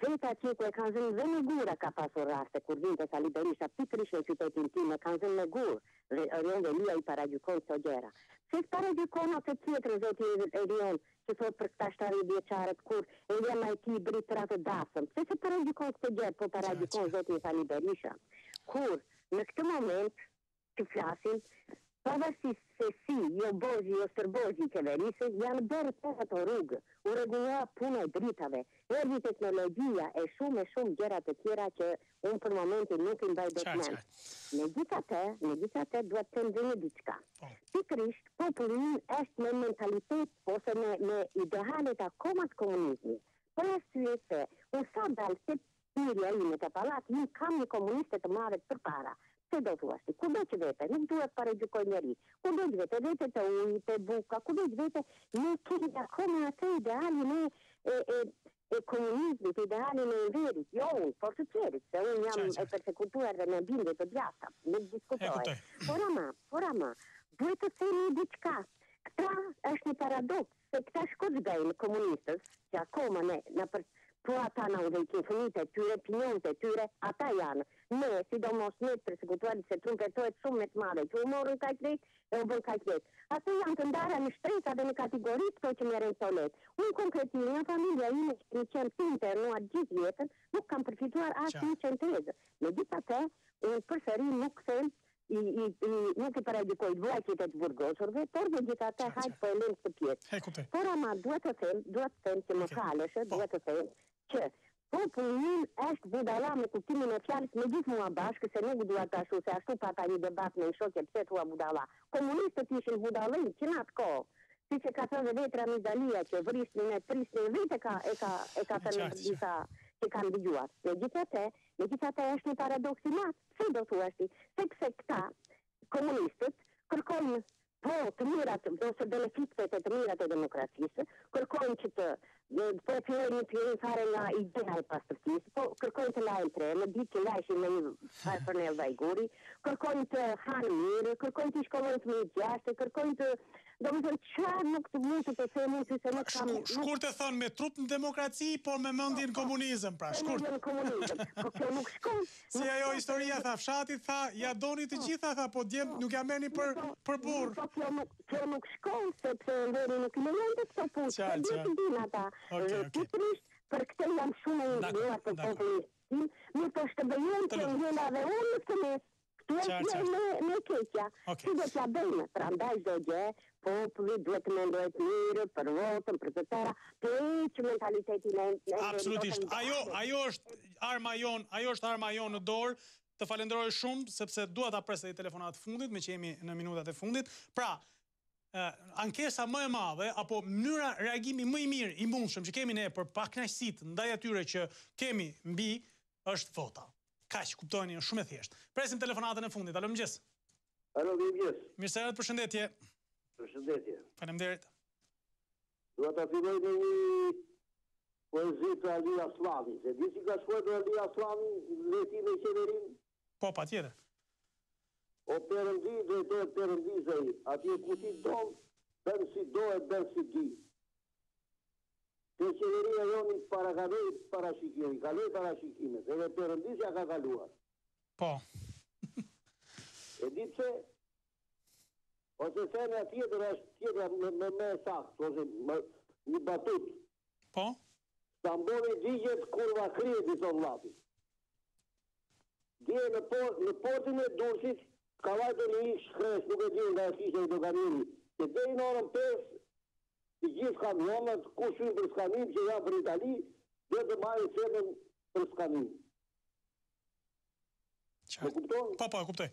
vete atje ku e kanë zënë dhe në gura ka pasur raste, kur vinte Sali Berisha pikërisht në qytetin tim, e kanë zënë në gurë, dhe Erion Velia i paragjykon këto gjëra. Se paragjykon atë tjetër zoti Elion, që thot për këta 70 vjeçarët kur Elena i ti brit për atë dasëm. Se paragjykon këtë gjë, po paragjykon zoti Sali Berisha. Kur në këtë moment që flasim, pavarësisht se si jo Bozhi, jo Stërbozhi qeverisë, janë bërë të ato rrugë, u rregullua puna e dritave, erdhi teknologjia e shumë gjëra të tjera që unë për momentin nuk i mbaj dokument. Megjithatë duhet të ndonjë diçka. Pikërisht populli është me mentalitet ose me idealet akoma të komunizmit. Për arsye se unë sa dalë se pirja ime të palat, unë kam një komuniste të marrë përpara. Se do të ashti, ku do që vete, nuk duhet paragjykoj njeri, ku do që vete të ujë, të buka, ku do që vete, ne kemi akome atë idealin e komunizmit, idealin e verit, jo unë, por të tjerit, se unë jam e persekutuar dhe me binde të djasta, nuk diskutoj. Por ama, duhet të themi diçka. Këta është një paradoks, se këta shkoçgajnë komunistës, që akoma po ata në udhejkin fëmite, tyre, pinjonte, tyre, ata janë. Ne, sidomos ne persekutuarit se trumpetohet shumë me të madhe, që u morën kaq lehtë e u bën kaq lehtë. Ata janë të ndara në shtresa dhe në kategori këto që merren këto lehtë. Unë konkretisht, nga familja ime që qenë të internuar gjithë jetën, nuk kam përfituar as një centezë. Megjithatë, unë përsëri nuk them nuk i paragjykoj vllajtit e të burgosurve, por megjithatë hajt po e lëm këtë pjesë. Por ama duhet të them që më falësh, duhet të them që populli është budalla me kuptimin e fjalës me gjithë mua bashkë, se nuk dua ta ashtu, se ashtu pata një debat me shokje pse thua budalla. Komunistët ishin budallë që në atë kohë. Siç e ka thënë vetë Ramizalia që vrisnin e prisnin vetë e ka thënë disa që kanë dëgjuar. Megjithatë është një paradoks i madh. Se do thuash ti, sepse këta komunistët kërkojnë të mirat ose benefitet e të mirat e demokracisë, kërkojnë që të përfilojnë fare nga ideja e pastërtisë, po kërkojnë të lajnë tre, në ditë që lajshin me një farfërnel vajguri, kërkojnë të hanë mirë, kërkojnë të shkollojnë të mirë gjashtë, kërkojnë të do më thënë qarë nuk të mund të themi që se nuk kam... Shkurt e thënë me trup në demokraci, por me mëndin komunizëm, pra, shkurt. Me mëndin komunizëm, po kjo nuk shkon. Si ajo historia tha, fshatit tha, ja doni të gjitha, tha, po djemë nuk ja merni për burë. Po kjo nuk shkon, sepse ndëri nuk i lejon të këto punë, që dhe të din ata. Pikërisht, për këte jam shumë e njëra të populistin, mi të shtëbëjon që njëla dhe unë në këtë mes, Këtu e me keqja. Si do t'ja bëjmë, pra ndaj çdo gjë, populli duhet të mendohet mirë për votën, për të tëra, të heqë mentalitetin e absolutisht. Ajo është arma jon në dorë. Të falenderoj shumë sepse dua ta pres edhe telefonat fundit, me që jemi në minutat e fundit. Pra, ankesa më e madhe apo mënyra reagimi më i mirë i mundshëm që kemi ne për pakënaqësitë ndaj atyre që kemi mbi është vota. Kaq, kuptojeni, është shumë e thjeshtë. Presim telefonatën e fundit. Alo, mëngjes. Alo, mëngjes. Mirëserat, përshëndetje. Përshëndetje. Faleminderit. Dua ta filloj me një poezi të Ali Aslani. Se di si ka shkuar te Ali Aslani në jetim e qeverinë? Po, patjetër. O Perëndi, drejtor Perëndizej, atje ku ti do, bën si do e bën si di. Te qeveria joni kaloi parashikimet, edhe Perëndizja ka kaluar. Po. E di pse? Ose thënia tjetër është tjetër me saktë, ose një batut. Po? Stamboli digjet kurva kredi të vllapit. Dje në portin e Durrësit ka vajtur një shkres, nuk e di nga kisha i doganiri, që deri në orën 5 të gjithë kamionët, kush hyn për skanim që janë për Itali, dhe të marrin femën për skanim. E kupton? Po, e kuptoj.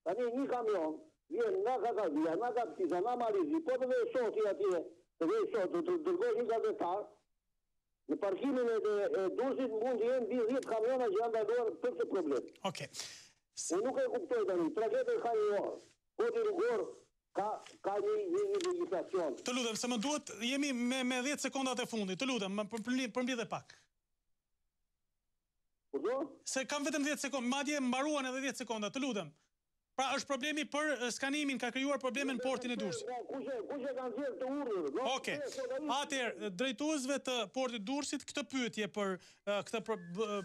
Tani një kamion vjen nga Kakavia, nga Kaptiza, nga Malizi, po të vej shoti atje, të dërgosh një gazetar, në parkimin e Durrësit mund të jenë 10 kamiona që janë ndaluar për këtë problem. Okej. Unë nuk e kuptoj tani, tragedja ka një orë. Kodi rrugor ka një legjislacion. Të lutem, se më duhet, jemi me 10 sekondat e fundit. Të lutem, përmbledh pak. Kurdo? Se kam vetëm 10 sekondë, madje mbaruan edhe 10 sekonda, të lutem. Pra është problemi për skanimin, ka krijuar probleme në portin e Durrësit. Kush e kanë dhënë të urdhër? Okej. Atëherë, drejtuesve të portit Durrësit këtë pyetje për këtë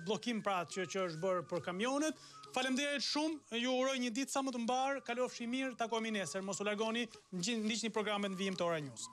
bllokim pra që është bërë për kamionet. Faleminderit shumë. Ju uroj një ditë sa më të mbar, kalofshi mirë, takohemi nesër. Mos u largoni, ndiqni programet në vijim të Ora News.